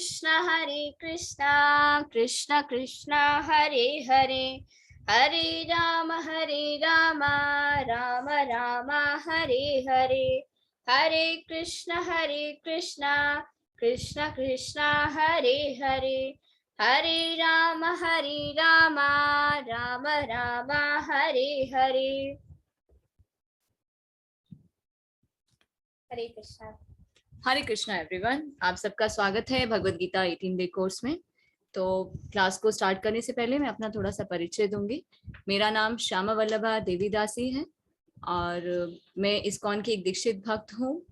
कृष्णा कृष्ण कृष्ण हरे हरे, हरे राम राम राम हरे हरे, हरे कृष्ण कृष्ण कृष्ण हरे हरे, हरे राम राम राम हरे हरे। हरे कृष्णा। हरे कृष्णा एवरीवन, आप सबका स्वागत है भगवत गीता 18 डे कोर्स में। तो क्लास को स्टार्ट करने से पहले मैं अपना थोड़ा सा परिचय दूंगी। मेरा नाम श्यामा वल्लभा देवीदासी है और मैं इस्कॉन की एक दीक्षित भक्त हूँ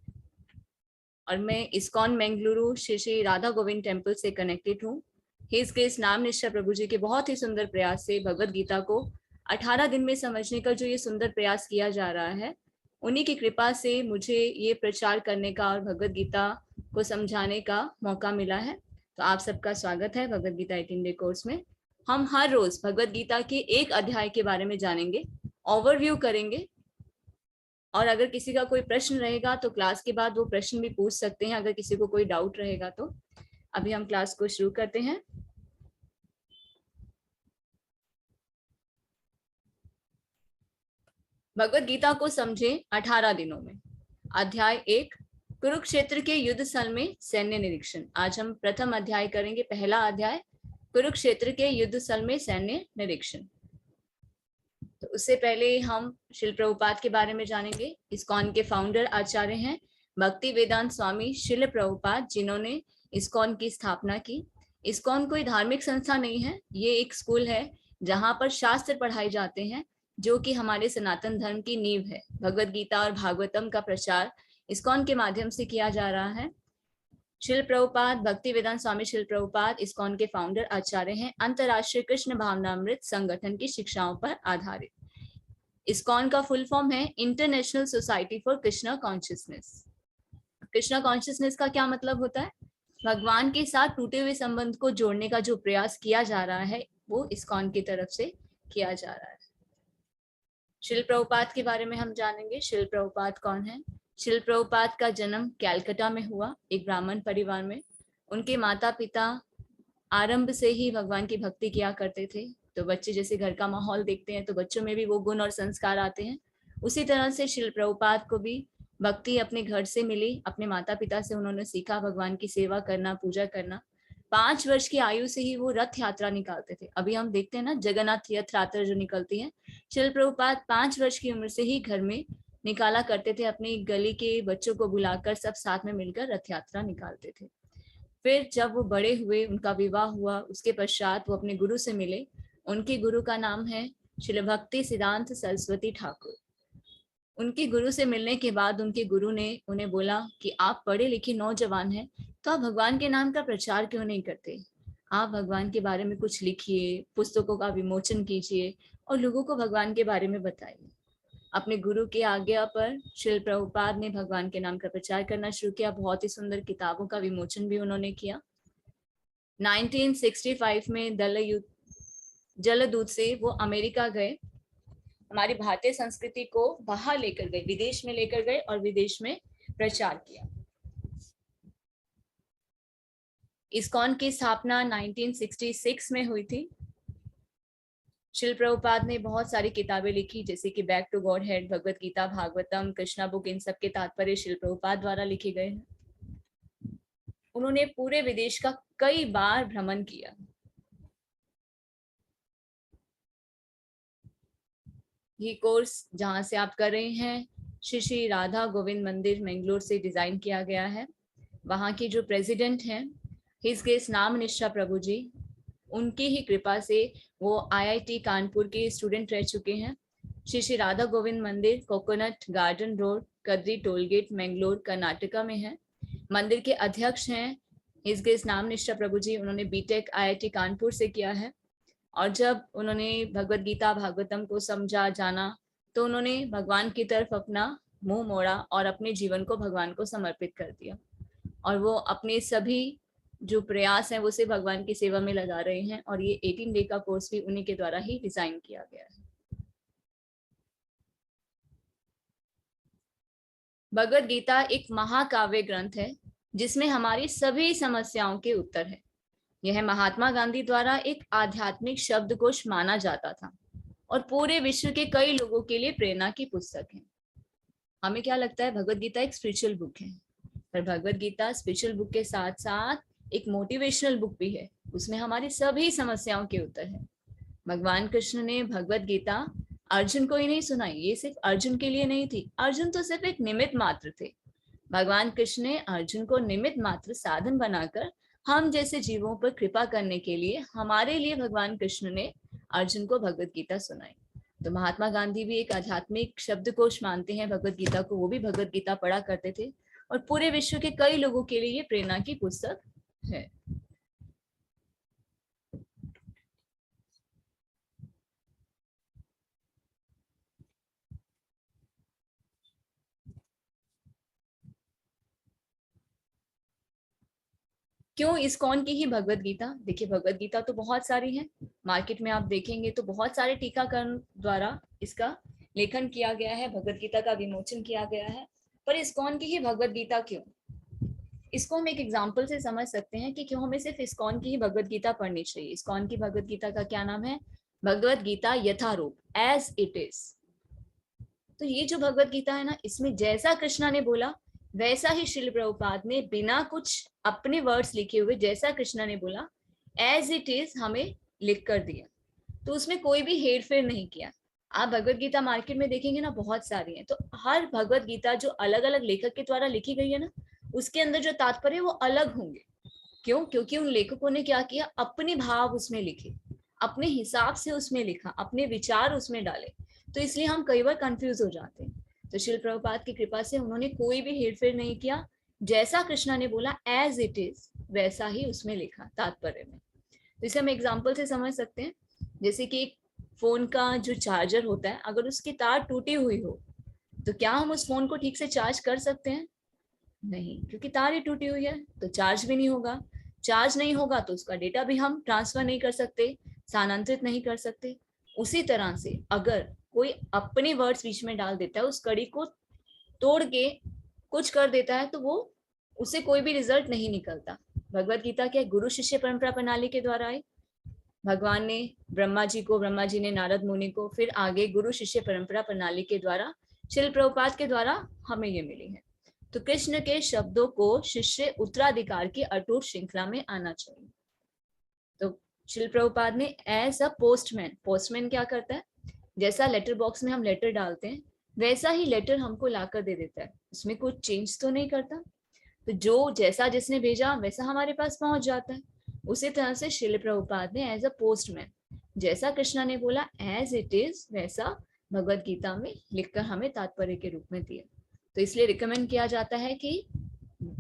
और मैं इस्कॉन बेंगलुरु श्री श्री राधा गोविंद टेम्पल से कनेक्टेड हूँ। हिज ग्रेस नाम निश्चय प्रभु जी के बहुत ही सुंदर प्रयास से भगवत गीता को 18 दिन में समझने का जो ये सुंदर प्रयास किया जा रहा है, उन्हीं की कृपा से मुझे ये प्रचार करने का और भगवत गीता को समझाने का मौका मिला है। तो आप सबका स्वागत है भगवत गीता 18 डे कोर्स में। हम हर रोज भगवत गीता के एक अध्याय के बारे में जानेंगे, ओवरव्यू करेंगे और अगर किसी का कोई प्रश्न रहेगा तो क्लास के बाद वो प्रश्न भी पूछ सकते हैं, अगर किसी को कोई डाउट रहेगा तो। अभी हम क्लास को शुरू करते हैं। भगवत गीता को समझे 18 दिनों में। अध्याय 1, कुरुक्षेत्र के युद्ध स्थल में सैन्य निरीक्षण। आज हम प्रथम अध्याय करेंगे। पहला अध्याय, कुरुक्षेत्र के युद्ध स्थल में सैन्य निरीक्षण। तो उससे पहले हम शिल प्रभुपाद के बारे में जानेंगे। इस्कॉन के फाउंडर आचार्य हैं भक्ति वेदांत स्वामी शिल प्रभुपाद, जिन्होंने इस्कॉन की स्थापना की। इस्कॉन कोई धार्मिक संस्था नहीं है, ये एक स्कूल है जहां पर शास्त्र पढ़ाए जाते हैं, जो कि हमारे सनातन धर्म की नींव है। भगवत गीता और भागवतम का प्रचार इस्कॉन के माध्यम से किया जा रहा है। शिल प्रभुपाद, भक्ति वेदांत स्वामी शिल प्रभुपाद इस्कॉन के फाउंडर आचार्य हैं। अंतरराष्ट्रीय कृष्ण भावनामृत संगठन की शिक्षाओं पर आधारित इस्कॉन का फुल फॉर्म है international society for Krishna consciousness. Krishna consciousness का क्या मतलब होता है? भगवान के साथ टूटे हुए संबंध को जोड़ने का जो प्रयास किया जा रहा है, वो इस्कॉन की तरफ से किया जा रहा है। शिल प्रभुपाद के बारे में हम जानेंगे। शिल प्रभुपाद कौन है? शिल प्रभुपाद का जन्म कैलकाटा में हुआ, एक ब्राह्मण परिवार में। उनके माता पिता आरंभ से ही भगवान की भक्ति किया करते थे। तो बच्चे जैसे घर का माहौल देखते हैं तो बच्चों में भी वो गुण और संस्कार आते हैं। उसी तरह से शिल प्रभुपाद को भी भक्ति अपने घर से मिली, अपने माता पिता से उन्होंने सीखा भगवान की सेवा करना, पूजा करना। 5 वर्ष की आयु से ही वो रथ यात्रा निकालते थे। अभी हम देखते हैं ना जगन्नाथ रथ यात्रा जो निकलती है, शिल प्रभुपाद 5 वर्ष की उम्र से ही घर में निकाला करते थे। अपनी गली के बच्चों को बुलाकर सब साथ में मिलकर रथ यात्रा निकालते थे। फिर जब वो बड़े हुए, उनका विवाह हुआ, उसके पश्चात वो अपने गुरु से मिले। उनके गुरु का नाम है श्री भक्ति सिद्धांत सरस्वती ठाकुर। उनके गुरु से मिलने के बाद उनके गुरु ने उन्हें बोला कि आप पढ़े लिखे नौजवान हैं, तो आप भगवान के नाम का प्रचार क्यों नहीं करते? आप भगवान के बारे में कुछ लिखिए, पुस्तकों का विमोचन कीजिए और लोगों को भगवान के बारे में बताइए। अपने गुरु की आज्ञा पर श्रील प्रभुपाद ने भगवान के नाम का प्रचार करना शुरू किया। बहुत ही सुंदर किताबों का विमोचन भी उन्होंने किया। 1965 में जलदूत से वो अमेरिका गए, हमारी भारतीय संस्कृति को बाहर लेकर गए, विदेश में लेकर गए और विदेश में प्रचार किया। इस्कॉन की स्थापना 1966 में हुई थी। शिल प्रभुपाद ने बहुत सारी किताबें लिखी, जैसे कि back to Godhead, Bhagavad Gita, Bhagavatam, Krishna book, इन सब के तात्पर्य शिल प्रभुपाद द्वारा लिखे गए हैं। उन्होंने पूरे विदेश का कई बार भ्रमण किया। ये कोर्स जहां से आप कर रहे हैं, श्री श्री राधा गोविंद मंदिर मैंगलोर से डिजाइन किया गया है। वहाँ के जो प्रेसिडेंट हैं हिज ग्रेस नाम निष्ठा प्रभु जी, उनकी ही कृपा से वो IIT कानपुर के स्टूडेंट रह चुके हैं। श्री श्री राधा गोविंद मंदिर coconut garden road, Kadri toll gate, Mangalore, Karnataka में है। मंदिर के अध्यक्ष हैं हिज ग्रेस नाम निष्ठा प्रभु जी। उन्होंने BTech IIT कानपुर से किया है और जब उन्होंने भगवत गीता भागवतम को समझा, जाना, तो उन्होंने भगवान की तरफ अपना मुंह मोड़ा और अपने जीवन को भगवान को समर्पित कर दिया और वो अपने सभी जो प्रयास है वो से भगवान की सेवा में लगा रहे हैं। और ये 18 डे का कोर्स भी उन्हीं के द्वारा ही डिजाइन किया गया है। भगवत गीता एक महाकाव्य ग्रंथ है जिसमें हमारी सभी समस्याओं के उत्तर है। यह महात्मा गांधी द्वारा एक आध्यात्मिक शब्दकोश माना जाता था और पूरे विश्व के कई लोगों के लिए प्रेरणा की पुस्तक है। हमें क्या लगता है, भगवत गीता एक स्पिरिचुअल बुक है, पर भगवत गीता स्पिरिचुअल बुक के साथ साथ एक मोटिवेशनल बुक भी है। उसमें हमारी सभी समस्याओं के उत्तर है। भगवान कृष्ण ने भगवत गीता अर्जुन को ही नहीं सुनाई। ये सिर्फ अर्जुन के लिए नहीं थी, अर्जुन तो सिर्फ एक निमित्त मात्र थे। भगवान कृष्ण ने अर्जुन को निमित्त मात्र साधन बनाकर हम जैसे जीवों पर कृपा करने के लिए, हमारे लिए भगवान कृष्ण ने अर्जुन को भगवत गीता सुनाई। तो महात्मा गांधी भी एक आध्यात्मिक शब्दकोश मानते हैं भगवत गीता को। वो भी भगवत गीता पढ़ा करते थे और पूरे विश्व के कई लोगों के लिए ये प्रेरणा की पुस्तक है। क्यों इस्कॉन की ही भगवत गीता? देखिए, भगवत गीता तो बहुत सारी है, मार्केट में आप देखेंगे तो बहुत सारे टीकाकरण द्वारा इसका लेखन किया गया है, भगवत गीता का विमोचन किया गया है। पर इस्कॉन की ही भगवत गीता क्यों? इसको हम एक एग्जाम्पल से समझ सकते हैं कि क्यों हमें सिर्फ इस्कॉन की ही भगवत गीता पढ़नी चाहिए। इस्कॉन की भगवत गीता का क्या नाम है? भगवत गीता यथारूप, एज इट इज। तो ये जो भगवत गीता है ना, इसमें जैसा कृष्णा ने बोला वैसा ही श्रील प्रभुपाद ने बिना कुछ अपने वर्ड्स लिखे हुए, जैसा कृष्णा ने बोला एज इट इज हमें लिख कर दिया। तो उसमें कोई भी हेर फेर नहीं किया। आप भगवत गीता मार्केट में देखेंगे ना, बहुत सारी है, तो हर भगवत गीता जो अलग अलग लेखक के द्वारा लिखी गई है ना, उसके अंदर जो तात्पर्य वो अलग होंगे। क्यों? क्योंकि उन लेखकों ने क्या किया, अपने भाव उसमें लिखे, अपने हिसाब से उसमें लिखा, अपने विचार उसमें डाले। तो इसलिए हम कई बार कंफ्यूज हो जाते हैं। तो श्रील प्रभुपाद की कृपा से उन्होंने कोई भी हेरफेर नहीं किया, जैसा कृष्णा ने बोला एज इट इज वैसा ही उसमें लिखा तात्पर्य में। तो इसे हम एग्जाम्पल से समझ सकते हैं। जैसे कि एक फोन का जो चार्जर होता है, अगर उसकी तार टूटी हुई हो तो क्या हम उस फोन को ठीक से चार्ज कर सकते हैं? नहीं, क्योंकि तार ही टूटी हुई है, तो चार्ज भी नहीं होगा। चार्ज नहीं होगा तो उसका डेटा भी हम ट्रांसफर नहीं कर सकते, स्थानांतरित नहीं कर सकते। उसी तरह से अगर कोई अपने वर्ड्स बीच में डाल देता है, उस कड़ी को तोड़ के कुछ कर देता है, तो वो उससे कोई भी रिजल्ट नहीं निकलता। भगवत गीता क्या गुरु शिष्य परंपरा प्रणाली के द्वारा आई। भगवान ने ब्रह्मा जी को, ब्रह्मा जी ने नारद मुनि को, फिर आगे गुरु शिष्य परंपरा प्रणाली के द्वारा श्रील प्रभुपाद के द्वारा हमें ये मिली है। तो कृष्ण के शब्दों को शिष्य उत्तराधिकार की अटूट श्रृंखला में आना चाहिए। तो श्रील प्रभुपाद ने एज अ पोस्टमैन, पोस्टमैन क्या करता है, जैसा लेटर बॉक्स में हम लेटर डालते हैं वैसा ही लेटर हमको लाकर दे देता है, उसमें कुछ चेंज तो नहीं करता। तो जो जैसा जिसने भेजा वैसा हमारे पास पहुंच जाता है। उसी तरह से श्रील प्रभुपाद ने एज अ पोस्टमैन, जैसा कृष्णा ने बोला एज इट इज वैसा भगवत गीता में लिखकर हमें तात्पर्य के रूप में दिया। तो इसलिए रिकमेंड किया जाता है कि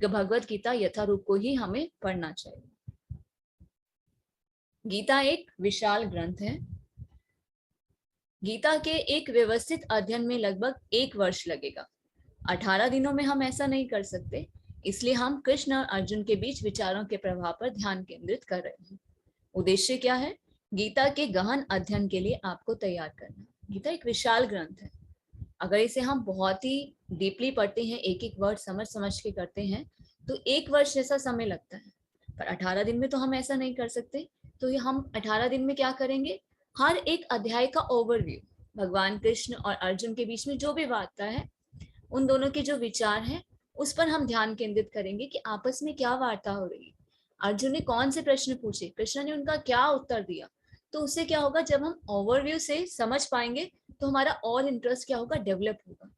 भगवत गीता यथारूप को ही हमें पढ़ना चाहिए। गीता एक विशाल ग्रंथ है। गीता के एक व्यवस्थित अध्ययन में लगभग 1 वर्ष लगेगा। 18 दिनों में हम ऐसा नहीं कर सकते, इसलिए हम कृष्ण और अर्जुन के बीच विचारों के प्रभाव पर ध्यान केंद्रित कर रहे हैं। उद्देश्य क्या है? गीता के गहन अध्ययन के लिए आपको तैयार करना। गीता एक विशाल ग्रंथ है। अगर इसे हम बहुत ही डीपली पढ़ते हैं, एक एक वर्ड समझ समझ के करते हैं, तो 1 वर्ष जैसा समय लगता है। पर 18 दिन में तो हम ऐसा नहीं कर सकते। तो ये हम 18 दिन में क्या करेंगे, हर एक अध्याय का ओवरव्यू, भगवान कृष्ण और अर्जुन के बीच में जो भी वार्ता है, उन दोनों के जो विचार हैं उस पर हम ध्यान केंद्रित करेंगे कि आपस में क्या वार्ता हो रही है, अर्जुन ने कौन से प्रश्न पूछे, कृष्ण ने उनका क्या उत्तर दिया। तो उससे क्या होगा, जब हम ओवरव्यू से समझ पाएंगे तो हमारा और इंटरेस्ट क्या होगा, डेवलप होगा,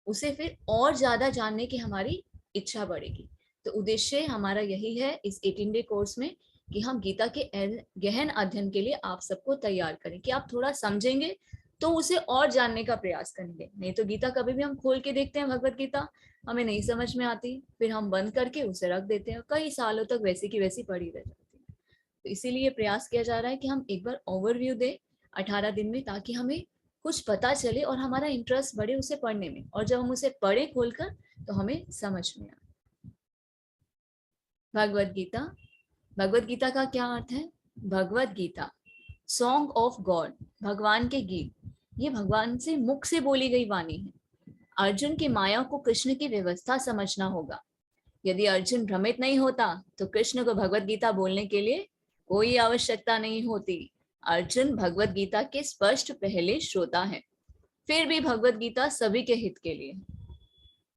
उसे फिर और ज्यादा जानने की हमारी इच्छा बढ़ेगी। तो उद्देश्य हमारा यही है इस 18 डे कोर्स में कि हम गीता के गहन अध्ययन के लिए आप सबको तैयार करें, कि आप थोड़ा समझेंगे तो उसे और जानने का प्रयास करेंगे। नहीं तो गीता कभी भी हम खोल के देखते हैं, भगवत गीता हमें नहीं समझ में आती, फिर हम बंद करके उसे रख देते हैं, कई सालों तक वैसी की वैसी पड़ी रह जाती है। तो इसीलिए प्रयास किया जा रहा है कि हम एक बार ओवरव्यू दें 18 दिन में, ताकि हमें कुछ पता चले और हमारा इंटरेस्ट बढ़े उसे पढ़ने में, और जब हम उसे पढ़े खोलकर तो हमें समझ में आए। भगवत गीता, भगवत गीता का क्या अर्थ है? Bhagavad Gita song of God, भगवान के गीत, ये भगवान से मुख से बोली गई वाणी है। अर्जुन की माया को कृष्ण की व्यवस्था समझना होगा। यदि अर्जुन भ्रमित नहीं होता तो कृष्ण को भगवत गीता बोलने के लिए कोई आवश्यकता नहीं होती। अर्जुन भगवत गीता के स्पष्ट पहले श्रोता है। फिर भी भगवत गीता सभी के हित के लिए।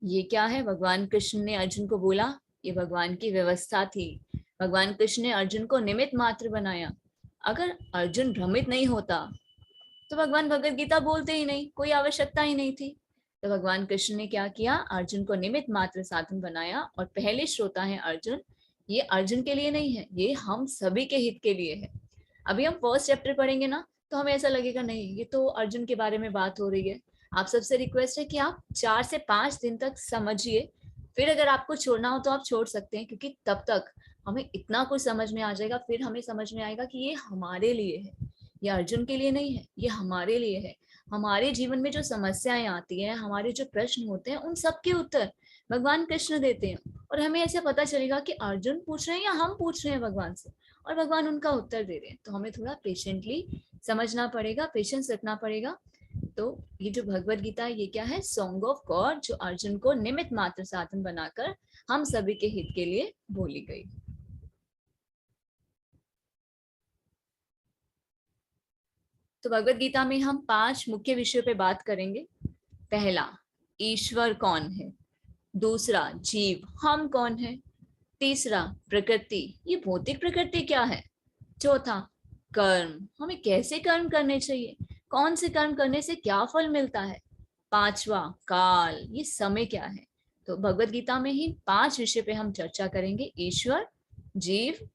ये क्या है? भगवान कृष्ण ने अर्जुन को बोला, ये भगवान की व्यवस्था थी। भगवान कृष्ण ने अर्जुन को निमित्त मात्र बनाया। अगर अर्जुन भ्रमित नहीं होता तो भगवान भगवत गीता बोलते ही नहीं, कोई आवश्यकता ही नहीं थी। तो भगवान कृष्ण ने क्या किया? अर्जुन को निमित्त मात्र साधन बनाया और पहले श्रोता है अर्जुन। ये अर्जुन के लिए नहीं है, ये हम सभी के हित के लिए है। अभी हम फर्स्ट चैप्टर पढ़ेंगे ना, तो हमें ऐसा लगेगा नहीं, ये तो अर्जुन के बारे में बात हो रही है। आप सबसे रिक्वेस्ट है कि आप 4 से 5 दिन तक समझिए, फिर अगर आपको छोड़ना हो तो आप छोड़ सकते हैं, क्योंकि तब तक हमें इतना कुछ समझ में आ जाएगा, फिर हमें समझ में आएगा कि ये हमारे लिए है, ये अर्जुन के लिए नहीं है, ये हमारे लिए है। हमारे जीवन में जो समस्याएं आती हैं, हमारे जो प्रश्न होते हैं, उन सब के उत्तर भगवान कृष्ण देते हैं। और हमें ऐसे पता चलेगा कि अर्जुन पूछ रहे हैं या हम पूछ रहे हैं भगवान से, और भगवान उनका उत्तर दे रहे हैं। तो हमें थोड़ा पेशेंटली समझना पड़ेगा, पेशेंस रखना पड़ेगा। तो ये जो भगवत गीता है, ये क्या है? सॉन्ग ऑफ गॉड, जो अर्जुन को निमित्त मात्र साधन बनाकर हम सभी के हित के लिए बोली गई। तो भगवत गीता में हम 5 मुख्य विषयों पे बात करेंगे। पहला, ईश्वर कौन है। दूसरा, जीव, हम कौन है। तीसरा, प्रकृति, ये भौतिक प्रकृति क्या है। चौथा, कर्म, हमें कैसे कर्म करने चाहिए, कौन से कर्म करने से क्या फल मिलता है। पांचवा, काल, ये समय क्या है। तो भगवत गीता में ही 5 विषय पे हम चर्चा करेंगे। ईश्वर, जीव,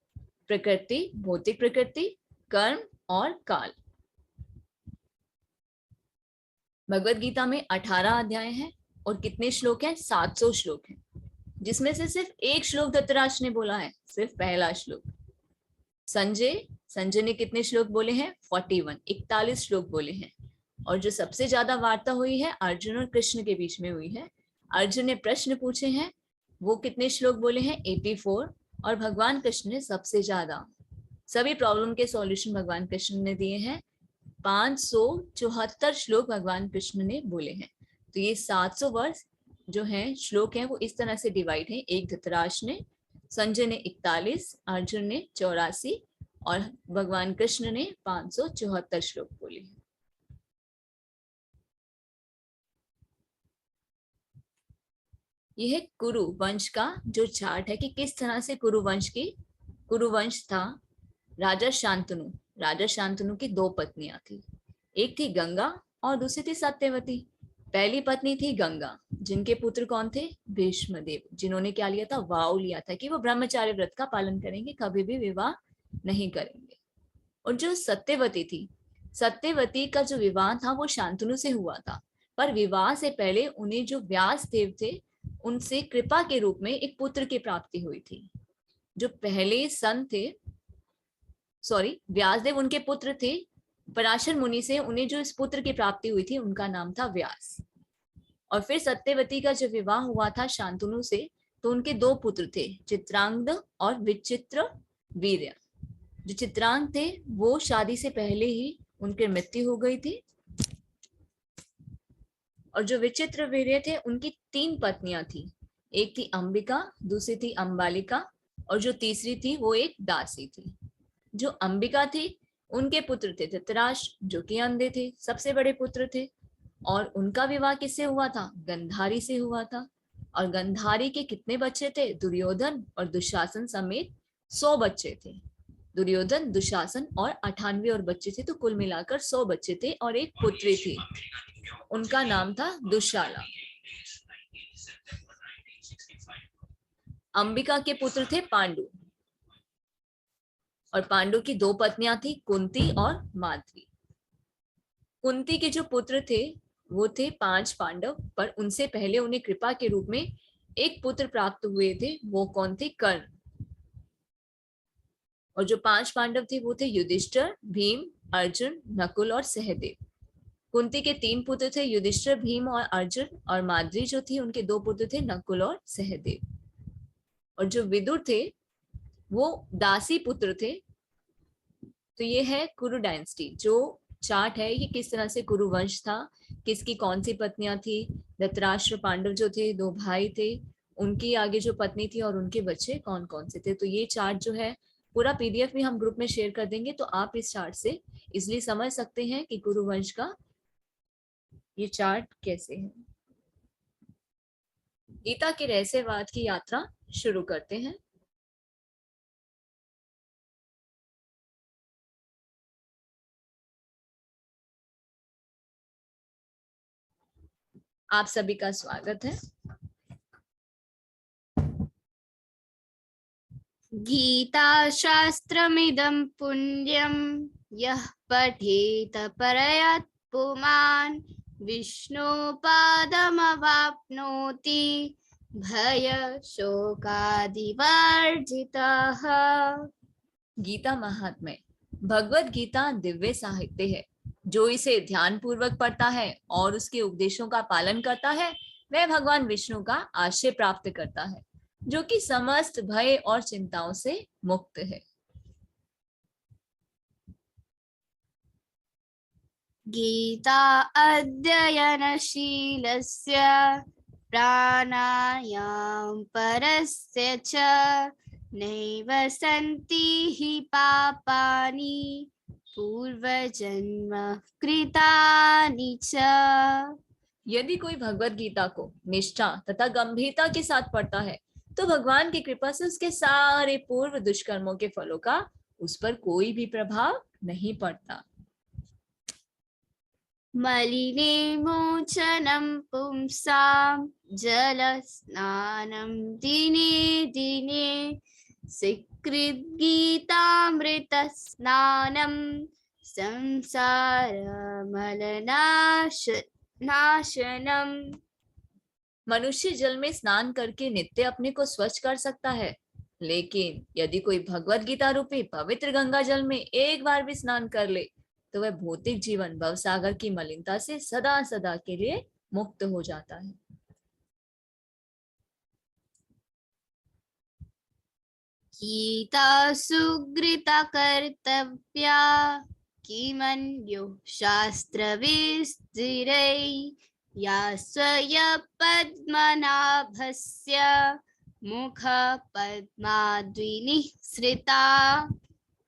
प्रकृति, भौतिक प्रकृति, कर्म और काल। भगवत गीता में 18 अध्याय हैं और कितने श्लोक हैं? 700 श्लोक हैं, जिसमें से सिर्फ एक श्लोक धृतराष्ट्र ने बोला है, सिर्फ पहला श्लोक। संजय ने कितने श्लोक बोले हैं? 41 श्लोक बोले हैं। और जो सबसे ज्यादा वार्ता हुई है अर्जुन और कृष्ण के बीच में हुई है। अर्जुन ने प्रश्न पूछे हैं, वो कितने श्लोक बोले हैं? 84। और भगवान कृष्ण ने सबसे ज्यादा सभी प्रॉब्लम के सॉल्यूशन भगवान कृष्ण ने दिए हैं। 574 श्लोक भगवान कृष्ण ने बोले हैं। तो ये 700 वर्ष जो हैं, श्लोक हैं, वो इस तरह से डिवाइड है। एक धृतराष्ट्र ने, संजय ने 41, अर्जुन ने 84 और भगवान कृष्ण ने 574 श्लोक बोले हैं। यह है कुरु वंश का जो चार्ट है कि किस तरह से कुरु वंश था। राजा शांतनु की 2 पत्नियां थी। एक थी गंगा और दूसरी थी सत्यवती। पहली पत्नी थी गंगा, जिनके पुत्र कौन थे? भीष्मदेव, जिन्होंने क्या लिया था? वाव लिया था कि वो ब्रह्मचार्य व्रत का पालन करेंगे, कभी भी विवाह नहीं करेंगे। और जो सत्यवती थी, सत्यवती का जो विवाह था वो शांतनु से हुआ था, पर विवाह से पहले उन्हें जो व्यास देव थे, उनसे कृपा के रूप में एक पुत्र की प्राप्ति हुई थी। जो पहले संत थे, व्यासदेव उनके पुत्र थे। पराशर मुनि से उन्हें जो इस पुत्र की प्राप्ति हुई थी, उनका नाम था व्यास। और फिर सत्यवती का जो विवाह हुआ था शांतनु से, तो उनके 2 पुत्र थे, चित्रांगद और विचित्र वीर्य। जो चित्रांग थे वो शादी से पहले ही उनकी मृत्यु हो गई थी, और जो विचित्र वीर्य थे उनकी 3 पत्नियां थी। एक थी अंबिका, दूसरी थी अंबालिका और जो तीसरी थी वो एक दासी थी। जो अंबिका थी उनके पुत्र थे धृतराष्ट्र, जो कि अंधे थे, सबसे बड़े पुत्र थे। और उनका विवाह किससे हुआ था? गंधारी से हुआ था। और गंधारी के कितने बच्चे थे? दुर्योधन और दुशासन समेत 100 बच्चे थे। दुर्योधन, दुशासन और 98 और बच्चे थे, तो कुल मिलाकर 100 बच्चे थे। और एक पुत्री थी, उनका नाम था दुशाला। अंबिका के पुत्र थे पांडु, और पांडु की 2 पत्नियां थी, कुंती और माद्री। कुंती के जो पुत्र थे वो थे 5 पांडव, पर उनसे पहले उन्हें कृपा के रूप में एक पुत्र प्राप्त हुए थे। वो कौन थे? कर्ण। और जो 5 पांडव थे वो थे युधिष्ठिर, भीम, अर्जुन, नकुल और सहदेव। कुंती के 3 पुत्र थे, युधिष्ठिर, भीम और अर्जुन। और माद्री जो थी, उनके 2 पुत्र थे, नकुल और सहदेव। और जो विदुर थे वो दासी पुत्र थे। तो ये है कुरु डायनेस्टी। जो चार्ट है ये किस तरह से कुरु वंश था, किसकी कौन सी पत्नियां थी। धृतराष्ट्र, पांडव जो थे 2 भाई थे, उनकी आगे जो पत्नी थी और उनके बच्चे कौन कौन से थे। तो ये चार्ट जो है पूरा पीडीएफ भी हम ग्रुप में शेयर कर देंगे, तो आप इस चार्ट से इसलिए समझ सकते हैं कि कुरुवंश का ये चार्ट कैसे है। गीता के रहस्यवाद की यात्रा शुरू करते हैं। आप सभी का स्वागत है। गीता शास्त्रमिदं पुण्यं यः पठेत परयात् पुमान् विष्णुपादमवाप्नोति भय शोकादिवर्जितः। गीता महात्म्य। भगवत गीता दिव्य साहित्य है। जो इसे ध्यान पूर्वक पढ़ता है और उसके उपदेशों का पालन करता है वह भगवान विष्णु का आश्रय प्राप्त करता है, जो कि समस्त भय और चिंताओं से मुक्त है। गीता अध्ययनशीलस्य प्राणायाम परस्य च नैव सन्ति हि पापानि पूर्वजन्म कृतानि च। यदि कोई भगवत गीता को निष्ठा तथा गंभीरता के साथ पढ़ता है तो भगवान की कृपा से उसके सारे पूर्व दुष्कर्मों के फलों का उस पर कोई भी प्रभाव नहीं पड़ता। मलिने मोचनं पुंसां जलस्नानं दिने दिने सुकृद्गीतामृतस्नानं संसारमलनाशनम्। मनुष्य जल में स्नान करके नित्य अपने को स्वच्छ कर सकता है, लेकिन यदि कोई भगवत गीता रूपी पवित्र गंगा जल में एक बार भी स्नान कर ले तो वह भौतिक जीवन भवसागर की मलिनता से सदा सदा के लिए मुक्त हो जाता है। गीता सुगृता कर्तव्या किमन्यो शास्त्रविस्तिरै या स्वय पद्मनाभस्य मुख पद्माद्विनिसृता।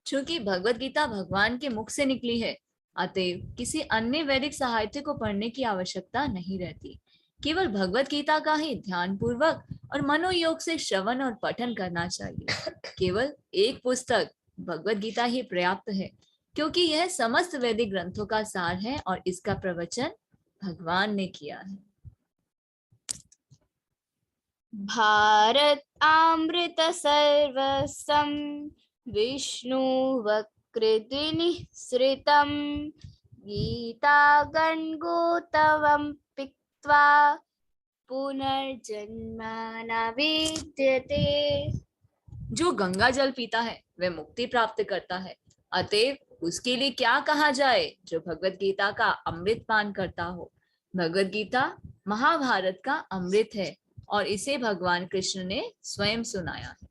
चूंकि भगवत गीता भगवान के मुख से निकली है, अतएव किसी अन्य वैदिक साहित्य को पढ़ने की आवश्यकता नहीं रहती। केवल भगवत गीता का ही ध्यान पूर्वक और मनोयोग से श्रवण और पठन करना चाहिए। केवल एक पुस्तक भगवत गीता ही पर्याप्त है, क्योंकि यह समस्त वैदिक ग्रंथों का सार है और इसका प्रवचन भगवान ने किया है। भारत अमृत सर्वसं विष्णु वक्रद्विनिसृतं गीता गणगोतवं पित्वा पुनर्जन्म न विद्यते। जो गंगा जल पीता है वह मुक्ति प्राप्त करता है, अतएव उसके लिए क्या कहा जाए जो भगवत गीता का अमृत पान करता हो। भगवत गीता महाभारत का अमृत है और इसे भगवान कृष्ण ने स्वयं सुनाया है।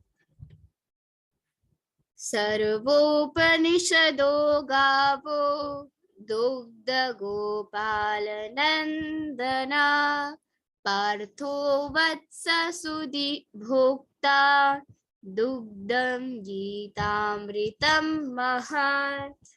सर्वोपनिषदो गावो दुग्ध गोपाल नंदना पार्थो वत्स सुधि भोक्ता दुग्धम गीतामृतम महत्।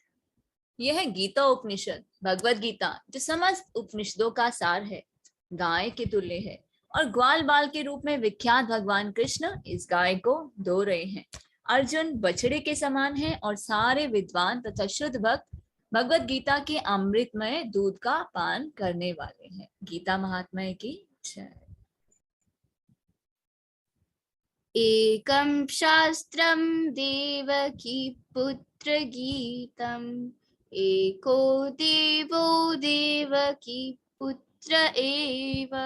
यह गीता उपनिषद भगवत गीता जो समस्त उपनिषदों का सार है, गाय के तुल्य है और ग्वाल बाल के रूप में विख्यात भगवान कृष्ण इस गाय को धो रहे हैं। अर्जुन बछड़े के समान है और सारे विद्वान तथा शुद्ध भक्त भगवत गीता के अमृतमय दूध का पान करने वाले हैं। गीता महात्म्य की जय। एकं शास्त्रं देवकी पुत्र गीतम् एको देवो देवकी पुत्र एव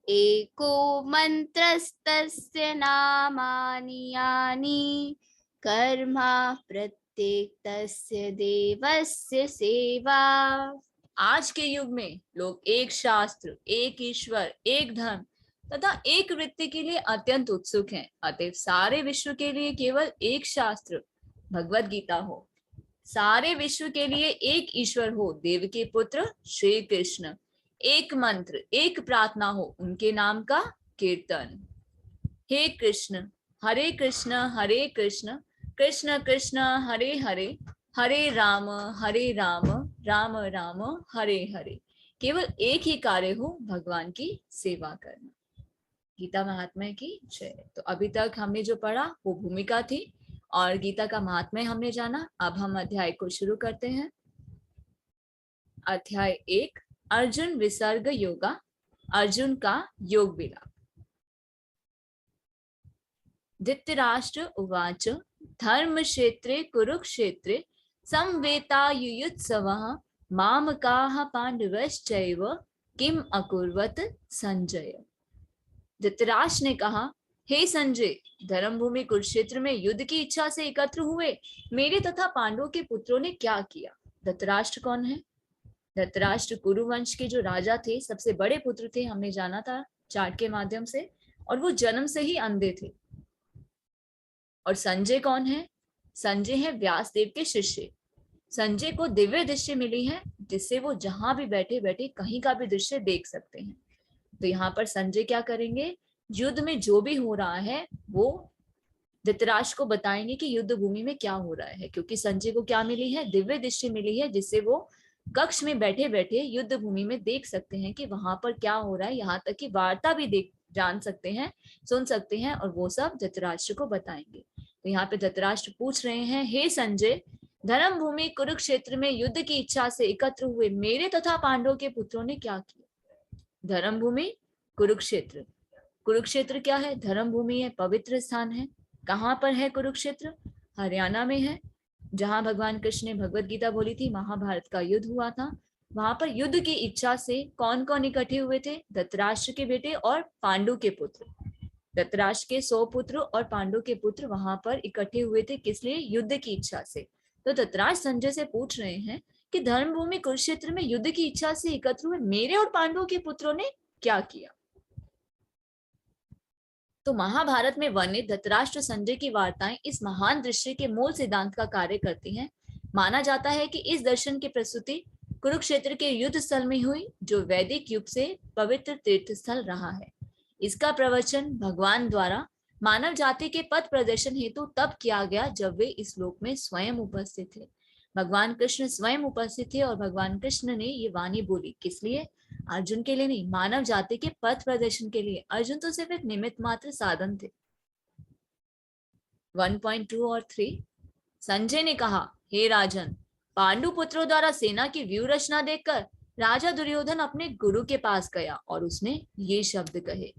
एको मन्त्रस्तस्य नामानि यानि कर्मा प्रत्येकस्य देवस्य सेवा। आज के युग में लोग एक शास्त्र, एक ईश्वर, एक धर्म तथा एक वृत्ति के लिए अत्यंत उत्सुक हैं। अतएव सारे विश्व के लिए केवल एक शास्त्र भगवत गीता हो, सारे विश्व के लिए एक ईश्वर हो देव के पुत्र श्री कृष्ण, एक मंत्र, एक प्रार्थना हो उनके नाम का कीर्तन। हे कृष्ण हरे कृष्ण कृष्ण कृष्ण हरे हरे, हरे राम राम राम हरे हरे। केवल एक ही कार्य हो, भगवान की सेवा करना। गीता महात्म्य की जय। तो अभी तक हमने जो पढ़ा वो भूमिका थी और गीता का महात्म्य हमने जाना। अब हम अध्याय को शुरू करते हैं। अध्याय 1, अर्जुन विसर्ग योगा, अर्जुन का योग विलाप। धृतराष्ट्र उवाच धर्मक्षेत्रे कुरुक्षेत्रे समवेतायुयुत्सवः मामकाः पांडवश्चैव किम अकुर्वत संजय। धृतराष्ट्र ने कहा, हे संजय, धर्मभूमि कुरुक्षेत्र में युद्ध की इच्छा से एकत्र हुए मेरे तथा पांडवों के पुत्रों ने क्या किया। धृतराष्ट्र कौन है? धृतराष्ट्र कुरुवंश के जो राजा थे, सबसे बड़े पुत्र थे, हमने जाना था चार्ट के माध्यम से, और वो जन्म से ही अंधे थे। और संजय कौन है? संजय है व्यास देव के शिष्य। संजय को दिव्य दृष्टि मिली है, जिससे वो जहां भी बैठे बैठे कहीं का भी दृश्य देख सकते हैं। तो यहाँ पर संजय क्या करेंगे? युद्ध में जो भी हो रहा है वो धृतराष्ट्र को बताएंगे कि युद्ध भूमि में क्या हो रहा है, क्योंकि संजय को क्या मिली है? दिव्य दृष्टि मिली है, जिससे वो कक्ष में बैठे बैठे युद्ध भूमि में देख सकते हैं कि वहां पर क्या हो रहा है, यहाँ तक कि वार्ता भी जान सकते हैं, सुन सकते हैं, और वो सब धृतराष्ट्र को बताएंगे। तो यहाँ पे धृतराष्ट्र पूछ रहे हैं, हे संजय, धर्म भूमि कुरुक्षेत्र में युद्ध की इच्छा से एकत्र हुए मेरे तथा पांडवों के पुत्रों ने क्या किया। धर्म भूमि कुरुक्षेत्र, कुरुक्षेत्र क्या है? धर्म भूमि है, पवित्र स्थान है। कहाँ पर है कुरुक्षेत्र? हरियाणा में है, जहां भगवान कृष्ण ने भगवत गीता बोली थी, महाभारत का युद्ध हुआ था। वहां पर युद्ध की इच्छा से कौन कौन इकट्ठे हुए थे? धृतराष्ट्र के बेटे और पांडु के पुत्र। धृतराष्ट्र के 100 पुत्र और पांडु के पुत्र वहां पर इकट्ठे हुए थे, किस लिए? युद्ध की इच्छा से। तो धृतराष्ट्र संजय से पूछ रहे हैं कि धर्मभूमि कुरुक्षेत्र में युद्ध की इच्छा से एकत्र हुए मेरे और पांडवों के पुत्रों ने क्या किया। तो महाभारत में वर्णित धृतराष्ट्र संजय की वार्ताएं इस महान दृश्य के मूल सिद्धांत का कार्य करती हैं। माना जाता है कि इस दर्शन की प्रस्तुति कुरुक्षेत्र के युद्ध स्थल में हुई, जो वैदिक युग से पवित्र तीर्थ स्थल रहा है। इसका प्रवचन भगवान द्वारा मानव जाति के पथ प्रदर्शन हेतु तब किया गया जब वे इस लोक में स्वयं उपस्थित थे। भगवान कृष्ण स्वयं उपस्थित थे और भगवान कृष्ण ने ये वाणी बोली। किस लिए? अर्जुन के लिए नहीं, मानव जाति के पथ प्रदर्शन के लिए। अर्जुन तो सिर्फ एक निमित्त मात्र साधन थे। 1.2 और 3, संजय ने कहा, हे राजन, पांडु पुत्रों द्वारा सेना की व्यूह रचना देखकर राजा दुर्योधन अपने गुरु के पास गया और उसने ये शब्द कहे।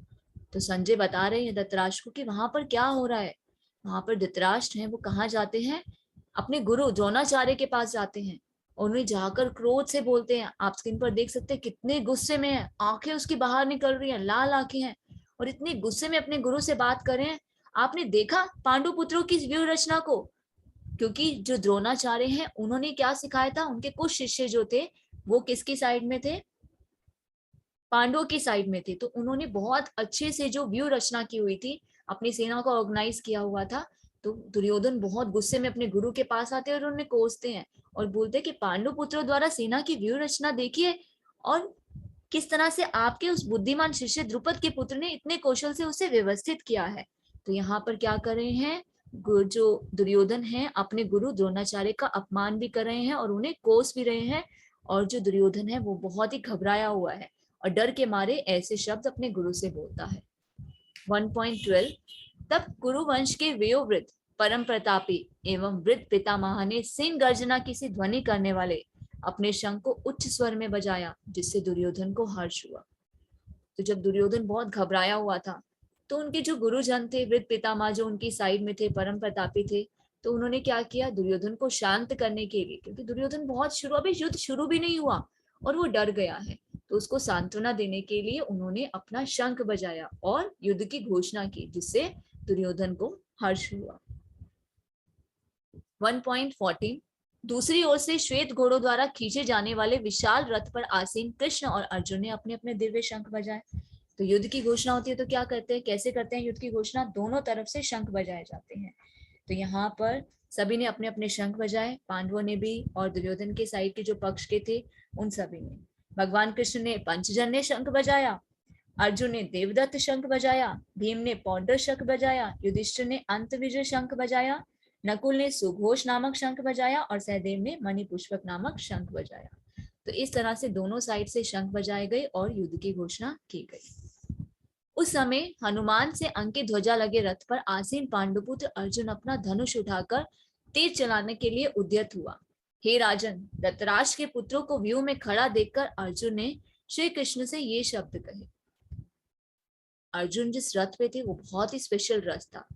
तो संजय बता रहे हैं धृतराष्ट्र को कि वहां पर क्या हो रहा है। वहां पर धृतराष्ट्र हैं, वो कहाँ जाते हैं? अपने गुरु द्रोणाचार्य के पास जाते हैं। उन्हें जाकर क्रोध से बोलते हैं। आप स्क्रीन पर देख सकते हैं कितने गुस्से में है, आंखें उसकी बाहर निकल रही हैं, लाल आंखें हैं, और इतने गुस्से में अपने गुरु से बात कर रहे हैं। आपने देखा पांडु पुत्रों की व्यूह रचना को? क्योंकि जो द्रोणाचार्य हैं उन्होंने क्या सिखाया था? उनके कुछ शिष्य जो थे वो किसकी साइड में थे? पांडवों की साइड में थे। तो उन्होंने बहुत अच्छे से जो व्यूह रचना की हुई थी, अपनी सेना को ऑर्गेनाइज किया हुआ था। तो दुर्योधन बहुत गुस्से में अपने गुरु के पास आते हैं और उन्हें कोसते हैं और बोलते हैं कि पांडु पुत्रों द्वारा सेना की व्यूह रचना देखिए, और किस तरह से आपके उस बुद्धिमान शिष्य द्रुपद के पुत्र ने इतने कौशल से उसे व्यवस्थित किया है। तो यहाँ पर क्या कर रहे हैं? जो दुर्योधन है अपने गुरु द्रोणाचार्य का अपमान भी कर रहे हैं और उन्हें कोस भी रहे हैं। और जो दुर्योधन है वो बहुत ही घबराया हुआ है और डर के मारे ऐसे शब्द अपने गुरु से बोलता है। 1.12, तब कुरुवंश के वयोवृद्ध परम प्रतापी एवं वृद्ध पितामह ने सिंह गर्जना की सी ध्वनि करने वाले अपने शंख को उच्च स्वर में बजाया, जिससे दुर्योधन को हर्ष हुआ। तो जब दुर्योधन बहुत घबराया हुआ था तो उनके जो गुरुजन थे, वृद्ध पितामह जो उनकी साइड में थे, परम प्रतापी थे, तो उन्होंने क्या किया? दुर्योधन को शांत करने के लिए, क्योंकि दुर्योधन बहुत अभी युद्ध शुरू भी नहीं हुआ और वो डर गया है, तो उसको सांत्वना देने के लिए उन्होंने अपना शंख बजाया और युद्ध की घोषणा की, जिससे दुर्योधन को हर्ष हुआ। 1.14, दूसरी ओर से श्वेत घोड़ों द्वारा खींचे जाने वाले विशाल रथ पर आसीन कृष्ण और अर्जुन ने अपने अपने दिव्य शंख बजाए। तो युद्ध की घोषणा होती है तो क्या करते हैं, कैसे करते हैं युद्ध की घोषणा? दोनों तरफ से शंख बजाए जाते हैं। तो यहाँ पर सभी ने अपने अपने शंख बजाए, पांडवों ने भी और दुर्योधन के साइड के जो पक्ष के थे उन सभी ने। भगवान कृष्ण ने पंचजन्य शंख बजाया अर्जुन ने देवदत्त शंख बजाया, भीम ने पौंड्र शंख बजाया, युधिष्ठिर ने अंतविजय शंख बजाया, नकुल ने सुघोष नामक शंख बजाया और सहदेव ने मणिपुष्पक नामक शंख बजाया। तो इस तरह से दोनों साइड से शंख बजाए गए और युद्ध की घोषणा की गई। उस समय हनुमान से अंकित ध्वजा लगे रथ पर आसीन पांडुपुत्र अर्जुन अपना धनुष उठाकर तीर चलाने के लिए उद्यत हुआ। हे राजन, धृतराष्ट्र के पुत्रों को व्यूह में खड़ा देखकर अर्जुन ने श्री कृष्ण से ये शब्द कहे। अर्जुन जिस रथ पे थे वो बहुत ही स्पेशल रथ था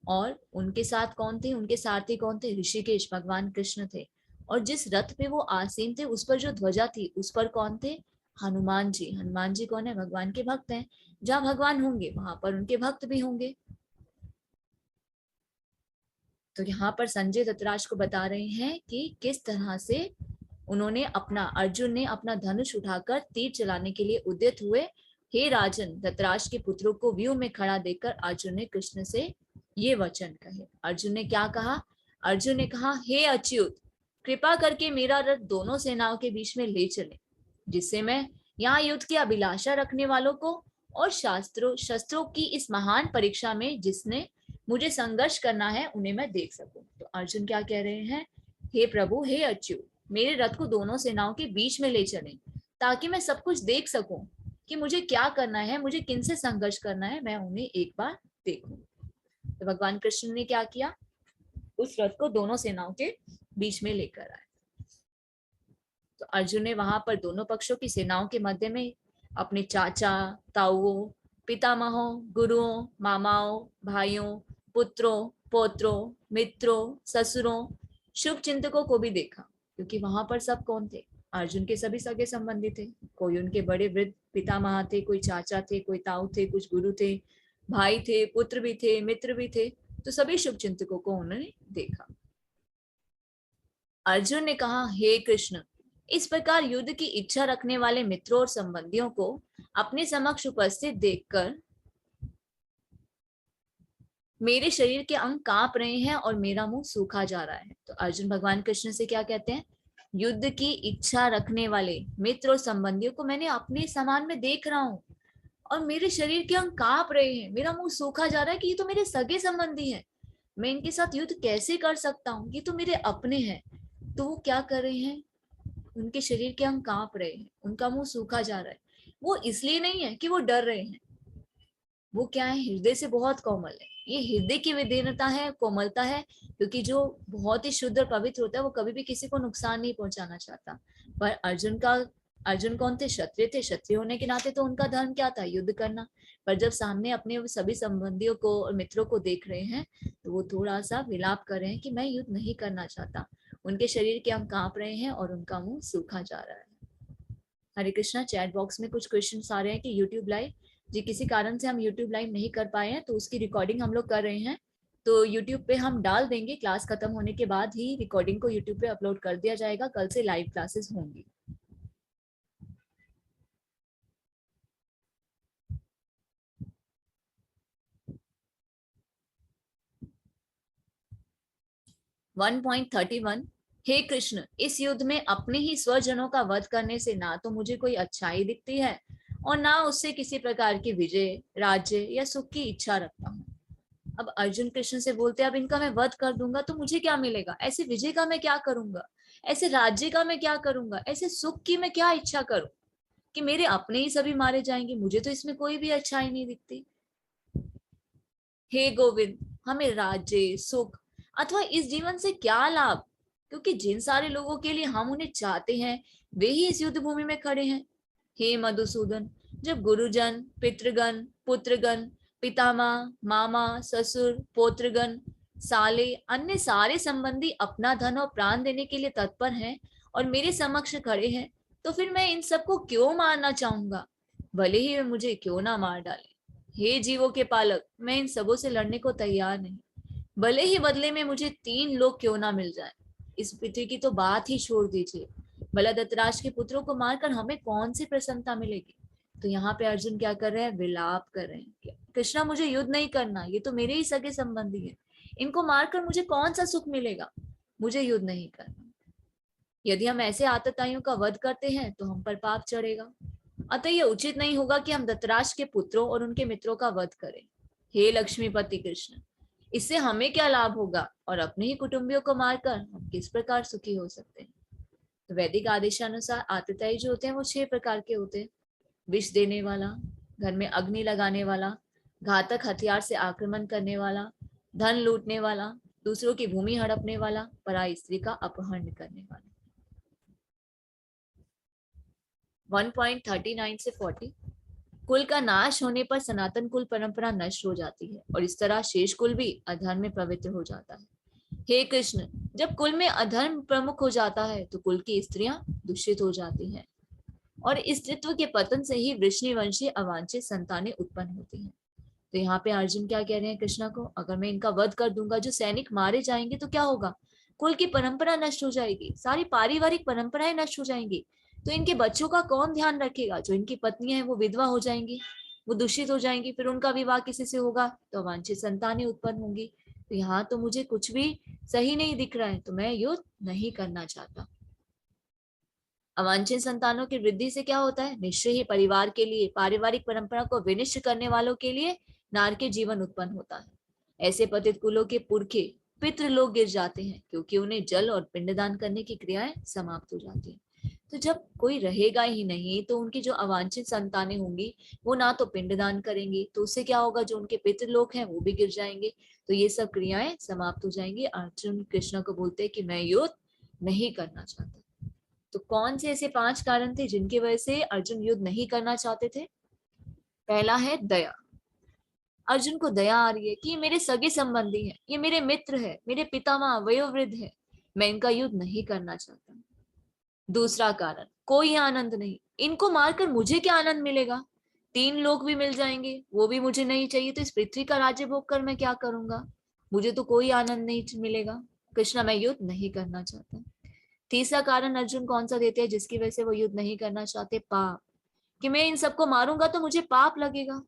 और उनके साथ कौन थे, उनके सारथी कौन थे? ऋषिकेश भगवान कृष्ण थे। और जिस रथ पे वो आसीन थे उस पर जो ध्वजा थी उस पर कौन थे? हनुमान जी। हनुमान जी कौन है? भगवान के भक्त हैं। जहां भगवान होंगे वहां पर उनके भक्त भी होंगे। तो यहाँ पर संजय धृतराष्ट्र को बता रहे हैं कि किस तरह से अर्जुन ने अपना धनुष उठाकर तीर चलाने के लिए उद्यत हुए। हे राजन, धृतराष्ट्र के पुत्रों को व्यूह में खड़ा देखकर अर्जुन ने कृष्ण से ये वचन कहे। अर्जुन ने क्या कहा? अर्जुन ने कहा, हे अच्युत, कृपा करके मेरा रथ दोनों सेनाओं के बीच में ले चले, जिससे मैं यहाँ युद्ध की अभिलाषा रखने वालों को और शस्त्रों की इस महान परीक्षा में जिसने मुझे संघर्ष करना है उन्हें मैं देख सकूं। तो अर्जुन क्या कह रहे हैं? हे प्रभु, हे अच्युत, मेरे रथ को दोनों सेनाओं के बीच में ले चलें ताकि मैं सब कुछ देख सकूं कि मुझे क्या करना है, मुझे किनसे संघर्ष करना है, मैं उन्हें एक बार देखूं। तो भगवान कृष्ण ने क्या किया? उस रथ को दोनों सेनाओं के बीच में लेकर आए। तो अर्जुन ने वहां पर दोनों पक्षों की सेनाओं के मध्य में अपने चाचा, ताऊओं, पितामहों, गुरुओं, मामाओं, भाइयों, पुत्रों, पौत्रों, मित्रों, ससुरों, शुभ चिंतकों को भी देखा, क्योंकि वहां पर सब कौन थे? अर्जुन के सभी सगे संबंधी थे। कोई उनके बड़े वृद्ध पितामह थे, कोई चाचा थे, कोई ताऊ थे, कुछ गुरु थे, भाई थे, पुत्र भी थे, मित्र भी थे। तो सभी शुभ चिंतकों को उन्होंने देखा। अर्जुन ने कहा, हे कृष्ण, इस प्रकार युद्ध की इच्छा रखने वाले मित्रों और संबंधियों को अपने समक्ष उपस्थित देखकर मेरे शरीर के अंग कांप रहे हैं और मेरा मुंह सूखा जा रहा है। तो अर्जुन भगवान कृष्ण से क्या कहते हैं? युद्ध की इच्छा रखने वाले मित्र और संबंधियों को मैंने अपने समान में देख रहा हूँ और मेरे शरीर के अंग कांप रहे हैं, मेरा मुंह सूखा जा रहा है कि ये तो मेरे सगे संबंधी हैं, मैं इनके साथ युद्ध कैसे कर सकता हूँ, ये तो मेरे अपने हैं। तो वो क्या कर रहे हैं? उनके शरीर के अंग कांप रहे हैं, उनका मुंह सूखा जा रहा है। वो इसलिए नहीं है कि वो डर रहे हैं, वो क्या है? हृदय से बहुत कोमल है। ये हृदय की विदीर्णता है, कोमलता है, क्योंकि जो बहुत ही शुद्ध और पवित्र होता है वो कभी भी किसी को नुकसान नहीं पहुंचाना चाहता। पर अर्जुन कौन थे? क्षत्रिय थे। क्षत्रिय होने के नाते तो उनका धर्म क्या था? युद्ध करना। पर जब सामने अपने सभी संबंधियों को और मित्रों को देख रहे हैं तो वो थोड़ा सा विलाप कर रहे हैं कि मैं युद्ध नहीं करना चाहता। उनके शरीर के अंग कांप रहे हैं और उनका मुंह सूखा जा रहा है। हरे कृष्णा, चैट बॉक्स में कुछ क्वेश्चन आ रहे हैं कि यूट्यूब लाइव जी किसी कारण से हम यूट्यूब लाइव नहीं कर पाए हैं, तो उसकी रिकॉर्डिंग हम लोग कर रहे हैं। तो यूट्यूब पे हम डाल देंगे, क्लास खत्म होने के बाद ही रिकॉर्डिंग को यूट्यूब पे अपलोड कर दिया जाएगा। कल से लाइव क्लासेस होंगी। वन 1.31 हे कृष्ण, इस युद्ध में अपने ही स्वजनों का वध करने से ना तो मुझे कोई अच्छाई दिखती है और ना उससे किसी प्रकार की विजय, राज्य या सुख की इच्छा रखता हूँ। अब अर्जुन कृष्ण से बोलते हैं, अब इनका मैं वध कर दूंगा तो मुझे क्या मिलेगा? ऐसे विजय का मैं क्या करूंगा? ऐसे राज्य का मैं क्या करूंगा? ऐसे सुख की मैं क्या इच्छा करूं कि मेरे अपने ही सभी मारे जाएंगे? मुझे तो इसमें कोई भी अच्छाई नहीं दिखती। हे गोविंद, हमें राज्य, सुख अथवा इस जीवन से क्या लाभ? क्योंकि जिन सारे लोगों के लिए हम उन्हें चाहते हैं वे ही इस युद्ध भूमि में खड़े हैं। हे मधुसूदन, जब गुरुजन, पितृगण, पुत्रगण, पितामह, मामा, ससुर, पौत्रगण, साले, अन्य सारे संबंधी अपना धन और प्राण देने के लिए तत्पर हैं और मेरे समक्ष खड़े हैं, तो फिर मैं इन सबको क्यों मारना चाहूंगा, भले ही वे मुझे क्यों ना मार डाले। हे जीवों के पालक, मैं इन सबों से लड़ने को तैयार नहीं, भले ही बदले में मुझे 3 लोग क्यों ना मिल जाए। इस पृथ्वी की तो बात ही छोड़ दीजिए, भला धृतराष्ट्र के पुत्रों को मारकर हमें कौन सी प्रसन्नता मिलेगी। तो यहाँ पे अर्जुन क्या कर रहे हैं? विलाप कर रहे हैं, कृष्णा मुझे युद्ध नहीं करना, ये तो मेरे ही सगे संबंधी है, इनको मारकर मुझे कौन सा सुख मिलेगा, मुझे युद्ध नहीं करना। यदि हम ऐसे आतताइयों का वध करते हैं तो हम पर पाप चढ़ेगा। अतः यह उचित नहीं होगा कि हम धृतराष्ट्र के पुत्रों और उनके मित्रों का वध करें। हे लक्ष्मीपति कृष्ण, इससे हमें क्या लाभ होगा और अपने ही कुटुंबियों को मारकर हम किस प्रकार सुखी हो सकते हैं। तो वैदिक आदेशानुसार आतिथेय जो होते हैं वो 6 प्रकार के होते हैं। विष देने वाला, घर में अग्नि लगाने वाला, घातक हथियार से आक्रमण करने वाला, धन लूटने वाला, दूसरों की भूमि हड़पने वाला, पराई स्त्री का अपहरण करने वाला। 1.39 से 40। कुल का नाश होने पर सनातन कुल परंपरा नष्ट हो जाती है और इस तरह शेष कुल भी अधर्म में पवित्र हो जाता है। हे कृष्ण, जब कुल में अधर्म प्रमुख हो जाता है तो कुल की स्त्रियां दूषित हो जाती हैं और स्त्रीत्व के पतन से ही वृष्णिवंशी अवांछित संतानें उत्पन्न होती हैं। तो यहाँ पे अर्जुन क्या कह रहे हैं कृष्णा को, अगर मैं इनका वध कर दूंगा, जो सैनिक मारे जाएंगे तो क्या होगा, कुल की परंपरा नष्ट हो जाएगी, सारी पारिवारिक परंपराएं नष्ट हो जाएंगी। तो इनके बच्चों का कौन ध्यान रखेगा, जो इनकी पत्नियां हैं वो विधवा हो जाएंगी, वो दूषित हो जाएंगी, फिर उनका विवाह किसी से होगा तो अवांछित संतानें उत्पन्न होंगी। तो यहाँ तो मुझे कुछ भी सही नहीं दिख रहा है, तो मैं युद्ध नहीं करना चाहता। अवांछित संतानों की वृद्धि से क्या होता है, निश्चय ही परिवार के लिए, पारिवारिक परंपरा को विनिष्ट करने वालों के लिए नार के जीवन उत्पन्न होता है। ऐसे पतित कुलों के पुरखे पितृ लोग गिर जाते हैं, क्योंकि उन्हें जल और पिंडदान करने की क्रियाएं समाप्त हो जाती हैं। तो जब कोई रहेगा ही नहीं तो उनकी जो अवांछित संतानें होंगी वो ना तो पिंडदान करेंगी, तो उससे क्या होगा, जो उनके पितृ लोग हैं वो भी गिर जाएंगे, तो ये सब क्रियाएं समाप्त हो जाएंगी। अर्जुन कृष्ण को बोलते हैं कि मैं युद्ध नहीं करना चाहता। तो कौन से ऐसे 5 कारण थे जिनकी वजह से अर्जुन युद्ध नहीं करना चाहते थे। पहला है दया। अर्जुन को दया आ रही है कि ये मेरे सगे संबंधी हैं, ये मेरे मित्र है, मेरे पितामह वयोवृद्ध है, मैं इनका युद्ध नहीं करना चाहता। दूसरा कारण, कोई आनंद नहीं, इनको मारकर मुझे क्या आनंद मिलेगा, 3 लोग भी मिल जाएंगे वो भी मुझे नहीं चाहिए, तो इस पृथ्वी का राज्य भोग कर मैं क्या करूंगा, मुझे तो कोई आनंद नहीं मिलेगा। कृष्णा, मैं युद्ध नहीं करना चाहता। तीसरा कारण अर्जुन कौन सा देते हैं जिसकी वजह से वो युद्ध नहीं करना चाहते, पाप, कि मैं इन सबको मारूंगा तो मुझे पाप लगेगा।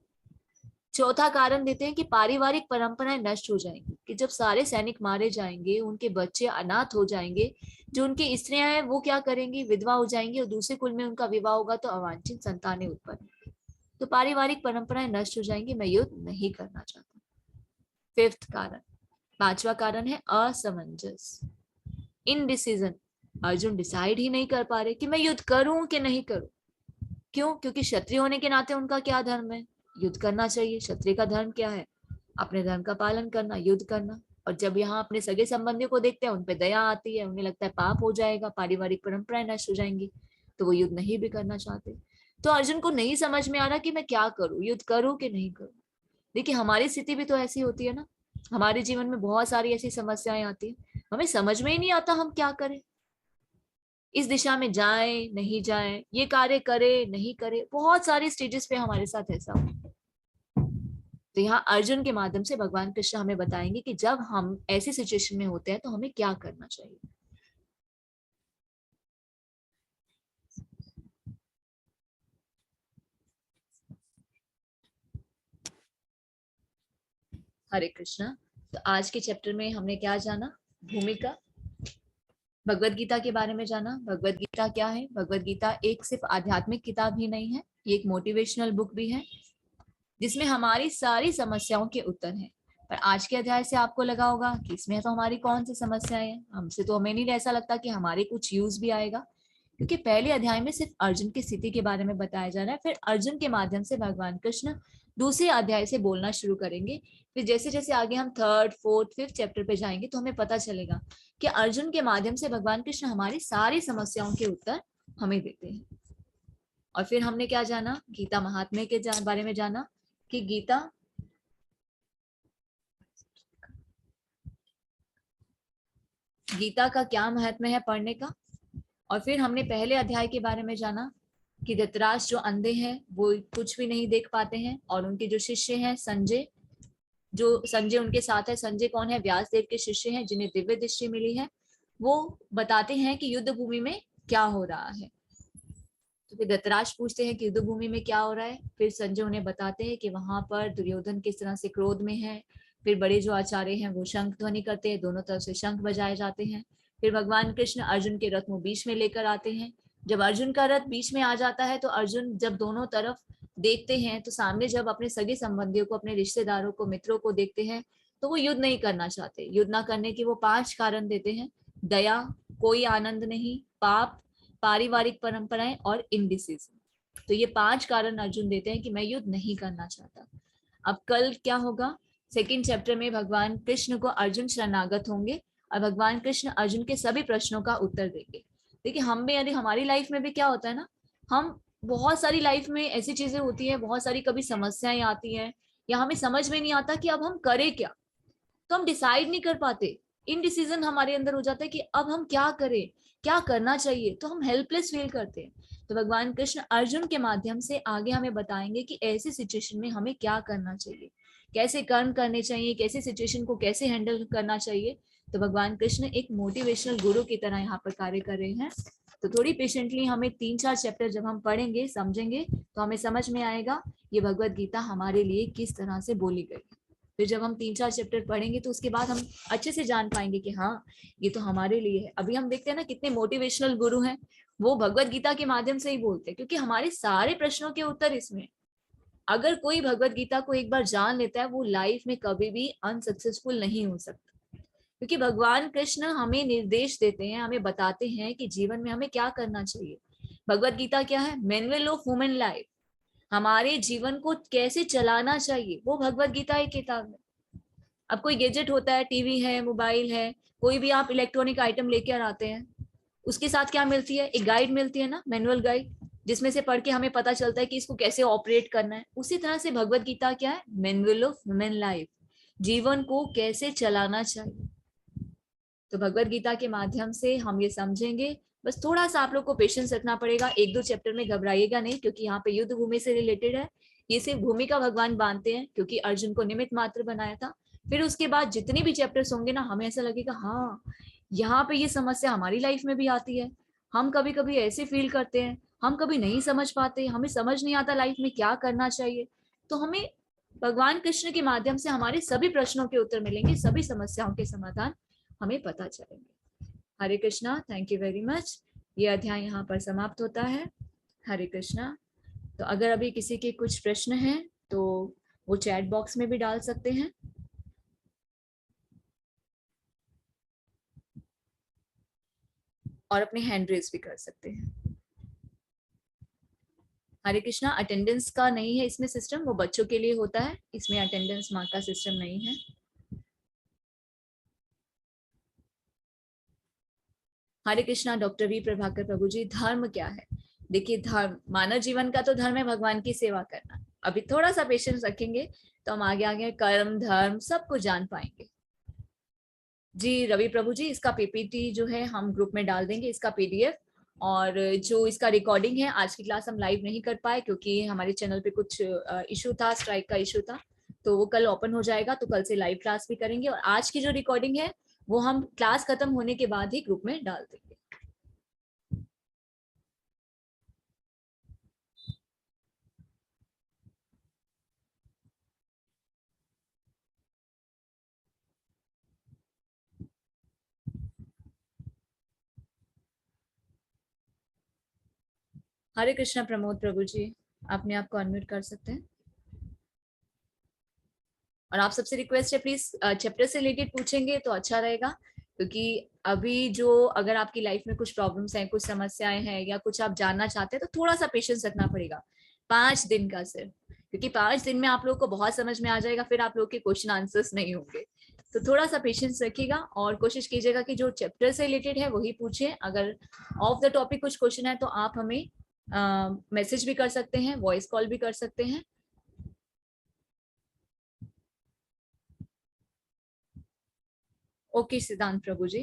चौथा कारण देते हैं कि पारिवारिक परंपराएं नष्ट हो जाएंगी, कि जब सारे सैनिक मारे जाएंगे उनके बच्चे अनाथ हो जाएंगे, जो उनकी स्त्रियां हैं वो क्या करेंगी, विधवा हो जाएंगी और दूसरे कुल में उनका विवाह होगा तो अवांछित संतानें उत्पन्न, तो पारिवारिक परंपराएं नष्ट हो जाएंगी, मैं युद्ध नहीं करना चाहता। फिफ्थ कारण, पांचवा कारण है असमंजस, इनडिसीजन। अर्जुन डिसाइड ही नहीं कर पा रहे कि मैं युद्ध करूं कि नहीं करूं। क्यों, क्योंकि क्षत्रिय होने के नाते उनका क्या धर्म है, युद्ध करना चाहिए। क्षत्रिय का धर्म क्या है, अपने धर्म का पालन करना, युद्ध करना। और जब यहाँ अपने सगे संबंधियों को देखते हैं उन पे दया आती है, उन्हें लगता है पाप हो जाएगा, पारिवारिक परंपराएं नष्ट हो जाएंगी, तो वो युद्ध नहीं भी करना चाहते। तो अर्जुन को नहीं समझ में आ रहा कि मैं क्या करूं, युद्ध करूं कि नहीं करूं। देखिए हमारी स्थिति भी तो ऐसी होती है ना, हमारे जीवन में बहुत सारी ऐसी समस्याएं आती है, हमें समझ में ही नहीं आता हम क्या करें, इस दिशा में जाए नहीं जाए, ये कार्य करे नहीं करे, बहुत सारी स्टेजेस पे हमारे साथ ऐसा हो। तो यहाँ अर्जुन के माध्यम से भगवान कृष्ण हमें बताएंगे कि जब हम ऐसी सिचुएशन में होते हैं तो हमें क्या करना चाहिए। हरे कृष्णा। तो आज के चैप्टर में हमने क्या जाना, भूमिका, भगवत गीता के बारे में जाना। भगवत गीता क्या है, भगवत गीता एक सिर्फ आध्यात्मिक किताब ही नहीं है, ये एक मोटिवेशनल बुक भी है जिसमें हमारी सारी समस्याओं के उत्तर हैं। पर आज के अध्याय से आपको लगा होगा कि इसमें तो हमारी कौन सी समस्याएं हैं, हमसे तो हमें नहीं ऐसा लगता कि हमारे कुछ यूज भी आएगा, क्योंकि पहले अध्याय में सिर्फ अर्जुन की स्थिति के बारे में बताया जा रहा है। फिर अर्जुन के माध्यम से भगवान कृष्ण दूसरे अध्याय से बोलना शुरू करेंगे। फिर जैसे जैसे आगे हम 3rd, 4th, 5th चैप्टर पे जाएंगे तो हमें पता चलेगा कि अर्जुन के माध्यम से भगवान कृष्ण हमारी सारी समस्याओं के उत्तर हमें देते हैं। और फिर हमने क्या जाना, गीता महात्म्य के बारे में जाना कि गीता का क्या महत्व है पढ़ने का। और फिर हमने पहले अध्याय के बारे में जाना कि धृतराष्ट्र जो अंधे हैं वो कुछ भी नहीं देख पाते हैं, और उनके जो शिष्य हैं संजय, जो संजय उनके साथ है, संजय कौन है, व्यास देव के शिष्य हैं जिन्हें दिव्य दृष्टि मिली है, वो बताते हैं कि युद्ध भूमि में क्या हो रहा है। तो फिर धृतराष्ट्र पूछते हैं कि युद्ध भूमि में क्या हो रहा है, फिर संजय उन्हें बताते हैं कि वहां पर दुर्योधन किस तरह से क्रोध में है। फिर बड़े जो आचार्य हैं वो शंख ध्वनि करते हैं, दोनों तरफ से शंख बजाए जाते हैं। फिर भगवान कृष्ण अर्जुन के रथ में बीच में लेकर आते हैं, जब अर्जुन का रथ बीच में आ जाता है तो अर्जुन जब दोनों तरफ देखते हैं तो सामने जब अपने सगे संबंधियों को, अपने रिश्तेदारों को, मित्रों को देखते हैं तो वो युद्ध नहीं करना चाहते। युद्ध ना करने के वो 5 कारण देते हैं: दया, कोई आनंद नहीं, पाप, पारिवारिक परंपराएं और इनडिसीजन। तो ये 5 कारण अर्जुन देते हैं कि मैं युद्ध नहीं करना चाहता। अब कल क्या होगा, सेकंड चैप्टर में भगवान कृष्ण को अर्जुन शरणागत होंगे और भगवान कृष्ण अर्जुन के सभी प्रश्नों का उत्तर देंगे। देखिए हम भी, यदि हमारी लाइफ में भी क्या होता है ना, हम बहुत सारी लाइफ में ऐसी चीजें होती है, बहुत सारी कभी समस्याएं आती हैं या हमें समझ में नहीं आता कि अब हम करें क्या, तो हम डिसाइड नहीं कर पाते। इनडिसीजन हमारे अंदर हो जाता है कि अब हम क्या करें, क्या करना चाहिए, तो हम हेल्पलेस फील करते हैं। तो भगवान कृष्ण अर्जुन के माध्यम से आगे हमें बताएंगे कि ऐसी सिचुएशन में हमें क्या करना चाहिए, कैसे कर्म करने चाहिए, कैसे सिचुएशन को कैसे हैंडल करना चाहिए। तो भगवान कृष्ण एक मोटिवेशनल गुरु की तरह यहाँ पर कार्य कर रहे हैं। तो थोड़ी पेशेंटली हमें 3-4 चैप्टर जब हम पढ़ेंगे, समझेंगे, तो हमें समझ में आएगा ये भगवत गीता हमारे लिए किस तरह से बोली गई। फिर जब हम 3-4 चैप्टर पढ़ेंगे तो उसके बाद हम अच्छे से जान पाएंगे कि हाँ ये तो हमारे लिए है। अभी हम देखते हैं ना कितने मोटिवेशनल गुरु हैं, वो भगवत गीता के माध्यम से ही बोलते हैं, क्योंकि हमारे सारे प्रश्नों के उत्तर इसमें। अगर कोई भगवत गीता को एक बार जान लेता है वो लाइफ में कभी भी अनसक्सेसफुल नहीं हो सकता, क्योंकि भगवान कृष्ण हमें निर्देश देते हैं, हमें बताते हैं कि जीवन में हमें क्या करना चाहिए। भगवत गीता क्या है? मैनुअल ऑफ ह्यूमन लाइफ, हमारे जीवन को कैसे चलाना चाहिए, वो भगवत गीता एक किताब है। अब कोई गैजेट होता है, टीवी है, मोबाइल है, कोई भी आप इलेक्ट्रॉनिक आइटम लेकर आते हैं, उसके साथ क्या मिलती है? एक गाइड मिलती है ना, मैनुअल गाइड, जिसमें से पढ़ के हमें पता चलता है कि इसको कैसे ऑपरेट करना है। उसी तरह से भगवत गीता क्या है? मैनुअल ऑफ ह्यूमन लाइफ, जीवन को कैसे चलाना चाहिए। तो भगवत गीता के माध्यम से हम ये समझेंगे। बस थोड़ा सा आप लोग को पेशेंस रखना पड़ेगा, 1-2 चैप्टर में घबराइएगा नहीं, क्योंकि यहाँ पे युद्ध भूमि से रिलेटेड है। ये सिर्फ भूमिका भगवान बांधते हैं, क्योंकि अर्जुन को निमित्त मात्र बनाया था। फिर उसके बाद जितने भी चैप्टर्स होंगे ना, हमें ऐसा लगेगा हाँ यहाँ पे ये समस्या हमारी लाइफ में भी आती है, हम कभी कभी ऐसे फील करते हैं, हम कभी नहीं समझ पाते, हमें समझ नहीं आता लाइफ में क्या करना चाहिए। तो हमें भगवान कृष्ण के माध्यम से हमारे सभी प्रश्नों के उत्तर मिलेंगे, सभी समस्याओं के समाधान हमें पता चलेंगे। हरे Krishna, thank you very much. ये अध्याय यहाँ पर समाप्त होता है। हरे कृष्णा। तो अगर अभी किसी के कुछ प्रश्न हैं तो वो चैट बॉक्स में भी डाल सकते हैं और अपने हैंड रेज भी कर सकते हैं। हरे कृष्णा। अटेंडेंस का नहीं है इसमें सिस्टम, वो बच्चों के लिए होता है, इसमें अटेंडेंस मार्क का सिस्टम नहीं है। हरे कृष्णा। डॉक्टर वी प्रभाकर प्रभु जी, धर्म क्या है? देखिए धर्म, मानव जीवन का तो धर्म है भगवान की सेवा करना। अभी थोड़ा सा पेशेंस रखेंगे तो हम आगे आगे कर्म धर्म सबको जान पाएंगे। जी रवि प्रभु जी, इसका पीपीटी जो है हम ग्रुप में डाल देंगे, इसका पीडीएफ। और जो इसका रिकॉर्डिंग है, आज की क्लास हम लाइव नहीं कर पाए क्योंकि हमारे चैनल पे कुछ इशू था, स्ट्राइक का इशू था, तो वो कल ओपन हो जाएगा, तो कल से लाइव क्लास भी करेंगे। और आज की जो रिकॉर्डिंग है वो हम क्लास खत्म होने के बाद ही ग्रुप में डाल देंगे। हरे कृष्णा प्रमोद प्रभु जी, अपने आप को अनम्यूट कर सकते हैं। और आप सबसे रिक्वेस्ट है प्लीज चैप्टर से रिलेटेड पूछेंगे तो अच्छा रहेगा, क्योंकि अभी जो अगर आपकी लाइफ में कुछ प्रॉब्लम्स हैं, कुछ समस्याएं हैं या कुछ आप जानना चाहते हैं तो थोड़ा सा पेशेंस रखना पड़ेगा, 5 दिन का सिर्फ, क्योंकि 5 दिन में आप लोग को बहुत समझ में आ जाएगा, फिर आप लोग के क्वेश्चन आंसर्स नहीं होंगे। तो थोड़ा सा पेशेंस रखिएगा और कोशिश कीजिएगा कि जो चैप्टर से रिलेटेड है वही पूछे। अगर ऑफ द टॉपिक कुछ क्वेश्चन है तो आप हमें मैसेज भी कर सकते हैं, वॉइस कॉल भी कर सकते हैं। ओके सिद्धांत प्रभु जी,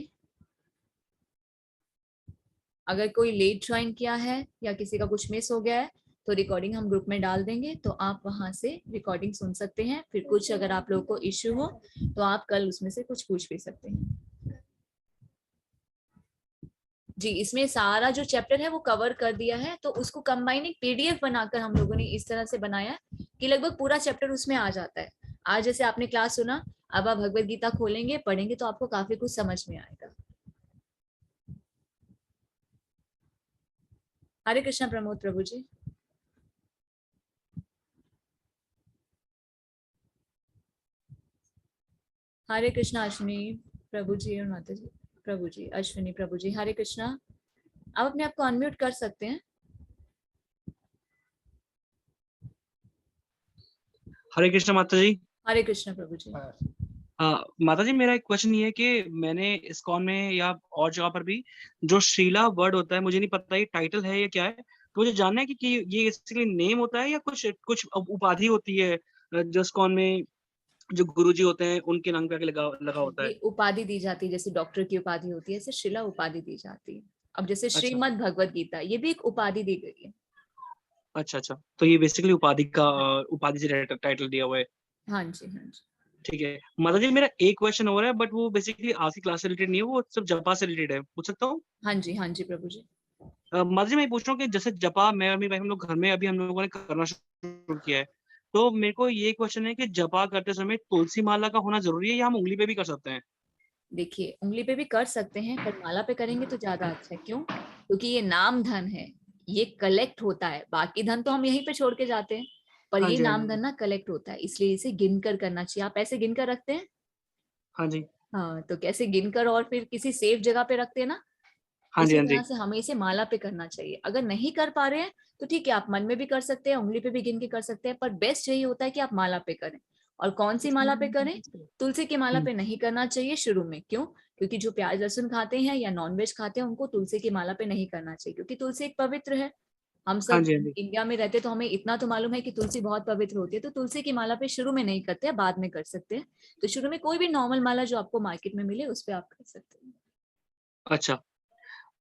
अगर कोई लेट ज्वाइन किया है या किसी का कुछ मिस हो गया है तो रिकॉर्डिंग हम ग्रुप में डाल देंगे, तो आप वहां से रिकॉर्डिंग सुन सकते हैं। फिर कुछ अगर आप लोगों को इश्यू हो तो आप कल उसमें से कुछ पूछ भी सकते हैं। जी इसमें सारा जो चैप्टर है वो कवर कर दिया है, तो उसको कंबाइनिंग पीडीएफ बनाकर हम लोगों ने इस तरह से बनाया कि लगभग पूरा चैप्टर उसमें आ जाता है। आज जैसे आपने क्लास सुना, अब आप भगवत गीता खोलेंगे, पढ़ेंगे तो आपको काफी कुछ समझ में आएगा। हरे कृष्णा प्रमोद प्रभु जी। हरे कृष्णा अश्विनी प्रभु जी और माता जी प्रभु जी, अश्विनी प्रभु जी। हरे कृष्णा, आप अपने आप को अनम्यूट कर सकते हैं। हरे कृष्ण माता जी। हरे कृष्णा प्रभु जी। माता जी, मेरा एक क्वेश्चन ये है कि मैंने इस्कॉन में या और जगह पर भी जो श्रीला वर्ड होता है, मुझे नहीं पता ये टाइटल है या क्या है, तो मुझे जानना है कि ये बेसिकली नेम होता है या कुछ कुछ उपाधि होती है जो इस्कॉन में जो गुरुजी होते हैं उनके नाम पे आके लगा लगा होता है। ये उपाधि दी जाती है, जैसे डॉक्टर की उपाधि होती है, ऐसे शिला उपाधि दी जाती है। अब जैसे अच्छा श्रीमद् भगवत गीता, ये भी एक उपाधि दी गई है। अच्छा अच्छा, तो ये बेसिकली उपाधि का उपाधि से टाइटल दिया हुआ है। हाँ जी, हाँ जी। ठीक है माता जी, मेरा एक क्वेश्चन हो रहा है बट वो बेसिकली आज की क्लास से रिलेटेड नहीं है, वो सिर्फ जपा से रिलेटेड है, पूछ सकता हूँ? हाँ जी, हाँ जी प्रभु जी। माता जी, मैं ये पूछ रहा हूँ कि जैसे जपा मैं और मेरी वाइफ हम लोग घर में अभी हम लोगों ने करना शुरू किया है, तो मेरे को ये क्वेश्चन है कि जपा करते समय तुलसी माला का होना जरूरी है या हम उंगली पे भी कर सकते हैं? देखिए, उंगली पे भी कर सकते हैं, पर माला पे करेंगे तो ज्यादा अच्छा है। क्यों? क्योंकि ये नाम धन है, ये कलेक्ट होता है। बाकी धन तो हम यहीं पे छोड़ के जाते हैं, पर हाँ ये जी हाँ नाम जी धन ना कलेक्ट होता है, इसलिए इसे गिनकर करना चाहिए। आप ऐसे गिनकर रखते हैं? हाँ जी हाँ, तो कैसे गिनकर और फिर किसी सेफ जगह पे रखते हैं ना, हाँ जी उसी हाँ तरह जी। से हमें इसे माला पे करना चाहिए। अगर नहीं कर पा रहे हैं तो ठीक है, आप मन में भी कर सकते हैं, उंगली पे भी गिन के कर सकते हैं, पर बेस्ट यही होता है कि आप माला पे करें। और कौन सी माला पे करें? तुलसी की माला हम्म, पे नहीं करना चाहिए शुरू में। क्यों? क्योंकि जो प्याज लहसुन खाते हैं या नॉनवेज खाते हैं, उनको तुलसी की माला पे नहीं करना चाहिए, क्योंकि तुलसी एक पवित्र है। हम हाँ सब जी हाँ जी। इंडिया में रहते तो हमें इतना तो मालूम है कि तुलसी बहुत पवित्र होती है, तो तुलसी की माला पे शुरू में नहीं करते हैं, बाद में कर सकते हैं। तो शुरू में कोई भी नॉर्मल माला जो आपको मार्केट में मिले उस पर आप कर सकते हैं। अच्छा,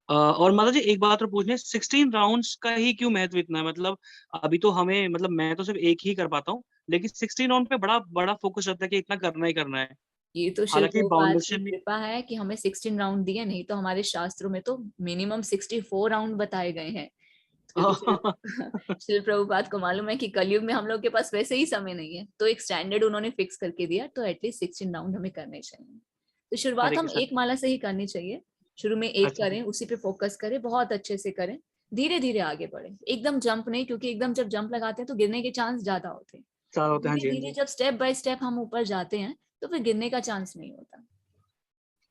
और माता जी एक बात और पूछनी है, 16 राउंड्स का ही क्यों महत्व इतना है? मतलब अभी तो हमें मतलब मैं तो सिर्फ एक ही कर पाता हूँ, लेकिन 16 राउंड पे बड़ा बड़ा फोकस रहता है कि इतना करना ही करना है। ये तो शिल हालांकि प्रभुपाद की बाउंडेशन भी। कृपा है कि हमें 16 राउंड दिए, नहीं तो हमारे शास्त्रों में तो मिनिमम 64 राउंड बताए गए हैं। क्योंकि शिल प्रभुपाद को मालूम है कि कलयुग में हम लोग के पास वैसे ही समय नहीं है, तो एक स्टैंडर्ड उन्होंने फिक्स करके दिया, तो एटलीस्ट 16 राउंड हमें करने चाहिए। तो शुरुआत हरे हम कृष्ण। एक माला से ही करनी चाहिए। शुरू में एक अच्छा करें, उसी पे फोकस करें, बहुत अच्छे से करें, धीरे धीरे आगे बढ़े, एकदम जंप नहीं, क्योंकि एकदम जब जंप लगाते हैं तो गिरने के चांस ज्यादा होते हैं। चार होते हैं, हाँ धीरे जी हाँ धीरे जी। जब स्टेप बाय स्टेप हम ऊपर जाते हैं तो फिर गिरने का चांस नहीं होता।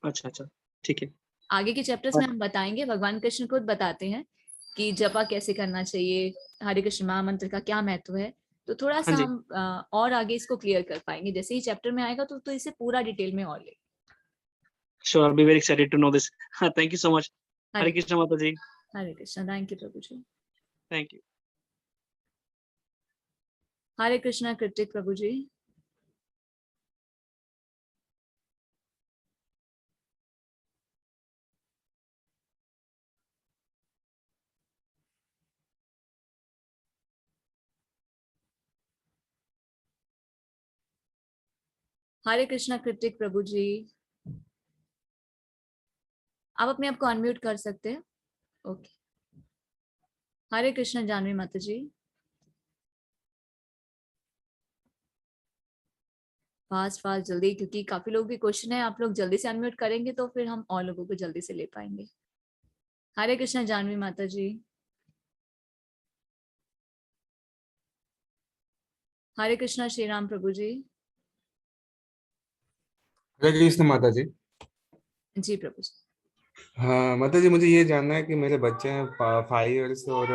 अच्छा अच्छा, ठीक है। आगे के चैप्टर्स में हम बताएंगे, भगवान कृष्ण खुद बताते हैं कि जपा कैसे करना चाहिए, हरे कृष्ण महामंत्र का क्या महत्व है। तो थोड़ा हाँ सा जी, हम और आगे इसको क्लियर कर पाएंगे, जैसे ही चैप्टर में आएगा तो इसे पूरा डिटेल में और ले। Sure, I be very excited to know this. हाँ, थैंक यू सो मच। हरे हरे कृष्ण माता जी। हरे कृष्ण, थैंक यू प्रभु जी। Thank you. हरे कृष्णा कृतिक प्रभु जी। हरे कृष्णा कृतिक प्रभु जी, आप अपने आप को अनम्यूट कर सकते हैं। ओके। हरे कृष्णा जानवी माता जी। फास्ट फास्ट जल्दी, क्योंकि काफी लोगों के क्वेश्चन है, आप लोग जल्दी से अनम्यूट करेंगे तो फिर हम और लोगों को जल्दी से ले पाएंगे। हरे कृष्णा जानवी माता जी। हरे कृष्णा श्री राम प्रभु जी। हरे कृष्ण माता जी। जी प्रभु जी। हाँ माता जी, मुझे ये जानना है कि मेरे बच्चे हैं 5 इयर्स और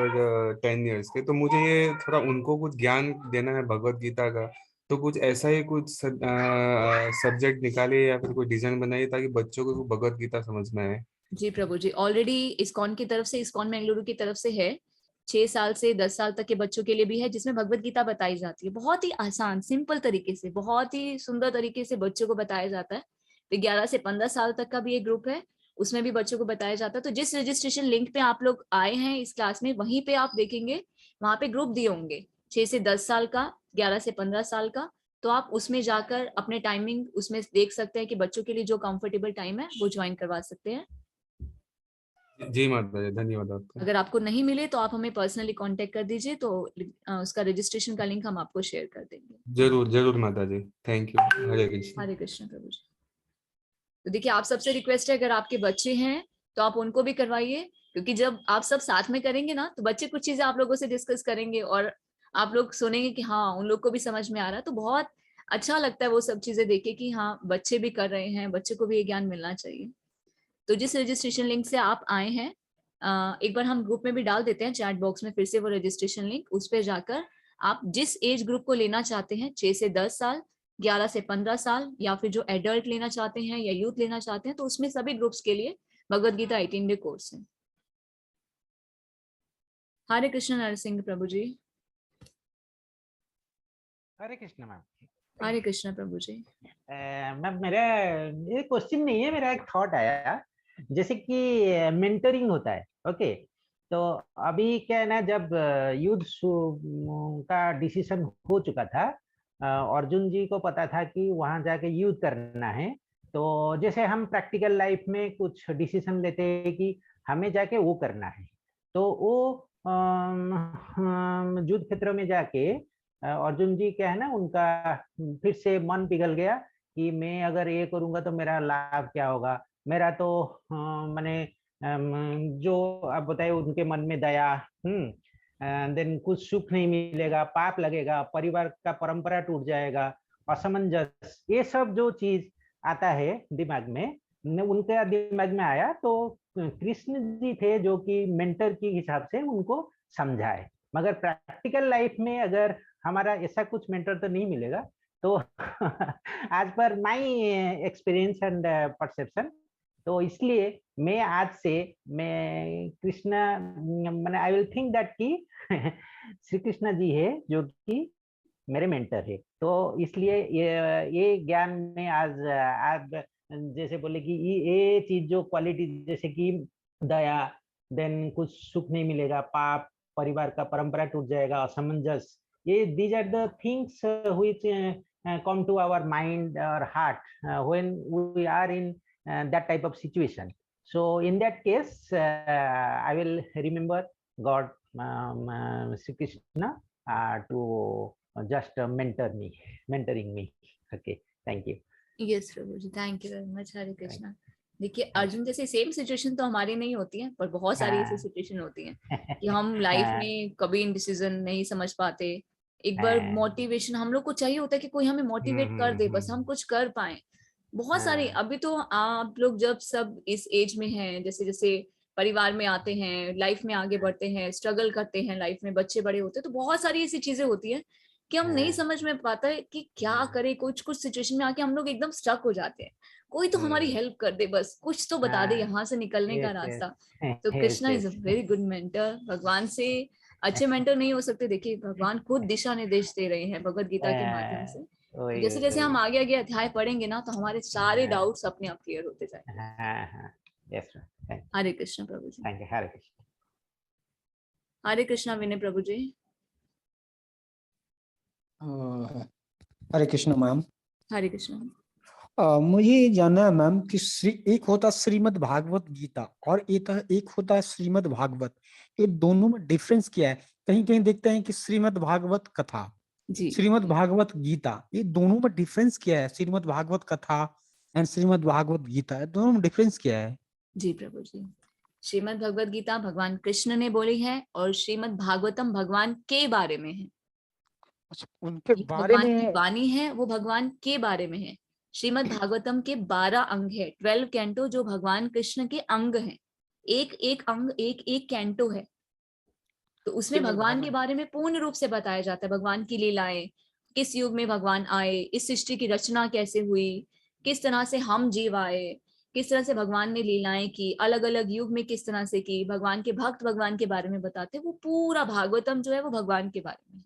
10 इयर्स के, तो मुझे ये थोड़ा उनको कुछ ज्ञान देना है भगवत गीता का। तो कुछ ऐसा ही कुछ सब्जेक्ट निकालिए या फिर कोई डिजाइन बनाइए ताकि बच्चों को भगवत गीता समझ में आए। जी प्रभु जी, ऑलरेडी इस्कॉन की तरफ से, इस्कॉन बेंगलुरु की तरफ से है, 6 साल से 10 साल तक के बच्चों के लिए भी है, जिसमें भगवत गीता बताई जाती है बहुत ही आसान सिंपल तरीके से, बहुत ही सुंदर तरीके से बच्चों को बताया जाता है। फिर 11 से 15 साल तक का भी एक ग्रुप है, उसमें भी बच्चों को बताया जाता है। तो जिस रजिस्ट्रेशन लिंक पे आप लोग आए हैं इस क्लास में, वहीं पे आप देखेंगे, वहां पे ग्रुप दिए होंगे, 6 से 10 साल का, 11 से 15 साल का। तो आप उसमें जाकर अपने टाइमिंग उसमें देख सकते हैं कि बच्चों के लिए जो कंफर्टेबल टाइम है वो ज्वाइन करवा सकते हैं। जी माता जी, धन्यवाद आपका। अगर आपको नहीं मिले तो आप हमें पर्सनली कांटेक्ट कर दीजिए, तो उसका रजिस्ट्रेशन का लिंक हम आपको शेयर कर देंगे। जरूर जरूर माता जी, थैंक यू। हरे कृष्ण। हरे कृष्ण प्रभु जी। तो देखिए, आप सबसे रिक्वेस्ट है, अगर आपके बच्चे हैं तो आप उनको भी करवाइए, क्योंकि जब आप सब साथ में करेंगे ना तो बच्चे कुछ चीजें आप लोगों से डिस्कस करेंगे और आप लोग सुनेंगे कि हाँ उन लोग को भी समझ में आ रहा है, तो बहुत अच्छा लगता है वो सब चीजें देखे कि हाँ बच्चे भी कर रहे हैं, बच्चे को भी ये ज्ञान मिलना चाहिए। तो जिस रजिस्ट्रेशन लिंक से आप आए हैं, एक बार हम ग्रुप में भी डाल देते हैं चैट बॉक्स में फिर से वो रजिस्ट्रेशन लिंक, उस पर जाकर आप जिस एज ग्रुप को लेना चाहते हैं, 6 से 10 साल, 11 से 15 साल, या फिर जो एडल्ट लेना चाहते हैं या यूथ लेना चाहते हैं, तो उसमें सभी ग्रुप्स के लिए भगवद गीता 18 डे कोर्स है। हरे कृष्ण नरसिंह प्रभु जी। हरे कृष्ण मैम। हरे कृष्ण प्रभु जी। मैम मेरा ये क्वेश्चन नहीं है, मेरा एक थॉट आया, जैसे कि मेंटरिंग होता है, ओके, तो अभी क्या है ना, जब युद्ध का डिसीजन हो चुका था, अर्जुन जी को पता था कि वहां जाके युद्ध करना है, तो जैसे हम प्रैक्टिकल लाइफ में कुछ डिसीजन लेते हैं कि हमें जाके वो करना है, तो वो युद्ध क्षेत्र में जाके अर्जुन जी क्या है ना, उनका फिर से मन पिघल गया कि मैं अगर ये करूंगा तो मेरा लाभ क्या होगा, मेरा तो मैंने जो आप बताए उनके मन में दया, देन कुछ सुख नहीं मिलेगा, पाप लगेगा, परिवार का परंपरा टूट जाएगा, असमंजस, ये सब जो चीज आता है दिमाग में, उनके दिमाग में आया, तो कृष्ण जी थे जो कि मेंटर के हिसाब से उनको समझाए। मगर प्रैक्टिकल लाइफ में अगर हमारा ऐसा कुछ मेंटर तो नहीं मिलेगा, तो आज पर माय एक्सपीरियंस एंड परसेप्शन, तो इसलिए मैं आज से मैं कृष्णा मैंने आई विल थिंक दैट कि श्री कृष्णा जी है जो कि मेरे मेंटर है, तो इसलिए ये ज्ञान में आज जैसे बोले कि ये चीज जो क्वालिटी जैसे कि दया, देन कुछ सुख नहीं मिलेगा, पाप, परिवार का परंपरा टूट जाएगा, असमंजस, ये these are the things which come to our mind or heart when we are in that type of situation. So in that case, I will remember God, Sri Krishna, to just mentoring me. Okay, thank you. Yes प्रभु जी, thank you very much. हरे कृष्णा। देखिए अर्जुन जैसे same situation तो हमारी नहीं होती है, पर बहुत सारी ऐसी सिचुएशन होती है कि हम लाइफ में कभी डिसीजन नहीं समझ पाते, एक बार मोटिवेशन हम लोग को चाहिए होता है कि कोई हमें मोटिवेट कर दे, बस हम कुछ कर पाए। बहुत सारे अभी तो आप लोग जब सब इस एज में हैं, जैसे जैसे परिवार में आते हैं, लाइफ में आगे बढ़ते हैं, स्ट्रगल करते हैं लाइफ में, बच्चे बड़े होते हैं, तो बहुत सारी ऐसी चीजें होती है कि हम नहीं समझ में पाता है कि क्या करे। कुछ कुछ सिचुएशन में आके हम लोग एकदम स्टक हो जाते हैं, कोई तो हमारी हेल्प कर दे, बस कुछ तो बता दे यहाँ से निकलने का रास्ता। तो Krishna is a very good mentor. भगवान से अच्छे मेंटर नहीं हो सकते। देखिए भगवान खुद दिशा निर्देश दे रहे हैं भगवद गीता के माध्यम से। तो जैसे जैसे हम आगे आगे अध्याय पढ़ेंगे ना, तो हमारे सारे डाउट्स अपने आप क्लियर होते जाएंगे। हरे कृष्ण प्रभु जी। हरे कृष्ण। हरे कृष्णा विनय प्रभु जी। हरे कृष्ण मैम। हरे कृष्ण। मुझे ये जानना है मैम कि एक होता श्रीमद् भागवत गीता और एक होता श्रीमद् भागवत, ये दोनों में डिफरेंस क्या है? कहीं कहीं देखते हैं कि श्रीमद् भागवत कथा, श्रीमद् भागवत गीता, ये दोनों में डिफरेंस क्या है? श्रीमद् भागवत कथा एंड श्रीमद् भागवत गीता, दोनों में डिफरेंस क्या है? जी प्रभु जी, श्रीमद् भगवत गीता भगवान कृष्ण ने बोली है और श्रीमद् भागवतम भगवान के बारे में है। उनके बारे में की वाणी है, वो भगवान के बारे में है। श्रीमद् भागवतम के 12 अंग है, 12 कैंटो जो भगवान कृष्ण के अंग हैं। एक एक अंग एक एक कैंटो है, तो उसमें भगवान के बारे में पूर्ण रूप से बताया जाता है। भगवान की लीलाएं, किस युग में भगवान आए, इस सृष्टि की रचना कैसे हुई, किस तरह से हम जीव आए, किस तरह से भगवान ने लीलाएं की, अलग अलग युग में किस तरह से की, भगवान के भक्त भगवान के बारे में बताते हैं। वो पूरा भागवतम जो है वो भगवान के बारे में।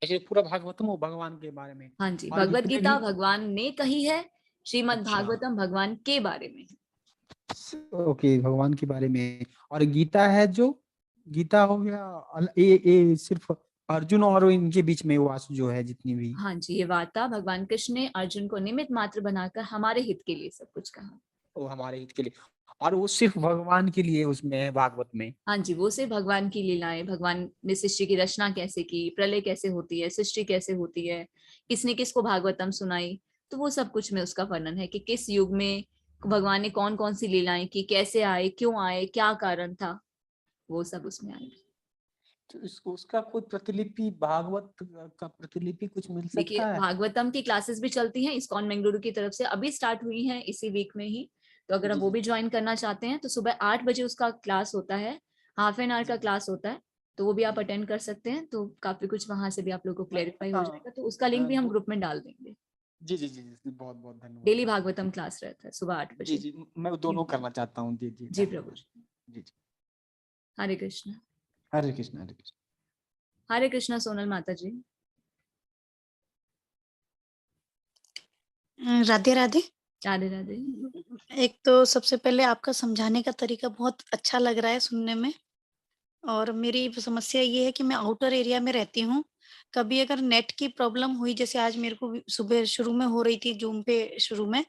पूरा भागवतम वो भगवान के बारे में। हाँ जी, भगवत गीता भगवान ने कही है, श्रीमद् भागवतम भगवान के बारे में। ओके, भगवान के बारे में। और गीता है जो गीता हो गया ये सिर्फ अर्जुन और इनके बीच में वास जो है जितनी भी। हाँ जी, ये वार्ता भगवान कृष्ण ने अर्जुन को निमित्त मात्र बनाकर हमारे हित के लिए सब कुछ कहा। वो हमारे हित के लिए, और वो सिर्फ भगवान के लिए उसमें भागवत में। हाँ जी, वो सिर्फ भगवान की लीलाएं, भगवान ने सृष्टि की रचना कैसे की, प्रलय कैसे होती है, सृष्टि कैसे होती है, किसने किसको भागवतम सुनाई, तो वो सब कुछ में उसका वर्णन है कि किस युग में भगवान ने कौन कौन सी लीलाएं की, कैसे आए, क्यों आए, क्या कारण था, वो सब उसमें आएगा। तो इसको उसका कोई प्रतिलिपि भागवत का प्रतिलिपि कुछ मिल देखिए सकता है? भागवतम की क्लासेस भी चलती हैं इस्कॉन बेंगलुरु की तरफ से, अभी स्टार्ट हुई हैं इसी वीक में ही। तो अगर आप जी वो जी भी ज्वाइन करना चाहते हैं तो सुबह 8 बजे उसका क्लास होता है, हाफ एन आवर का क्लास होता है, तो वो भी आप अटेंड कर सकते हैं। तो काफी कुछ वहां से भी आप लोगों को क्लेरिफाई हो जाएगा, तो उसका लिंक भी हम ग्रुप में डाल देंगे। जी जी जी जी, बहुत बहुत धन्यवाद। डेली भागवतम क्लास रहता है सुबह 8 जी बजे। जी, मैं दोनों करना चाहता हूँ। जी जी जी धन्यवाद। प्रभु जी। जी जी, हरे कृष्ण। हरे कृष्ण हरे कृष्ण। हरे कृष्णा सोनल माता जी। राधे राधे। राधे राधे। एक तो सबसे पहले आपका समझाने का तरीका बहुत अच्छा लग रहा है सुनने में। और मेरी समस्या ये है कि मैं आउटर एरिया में रहती हूँ। कभी अगर नेट की प्रॉब्लम हुई, जैसे आज मेरे को भी सुबह शुरू में हो रही थी ज़ूम पे शुरू में,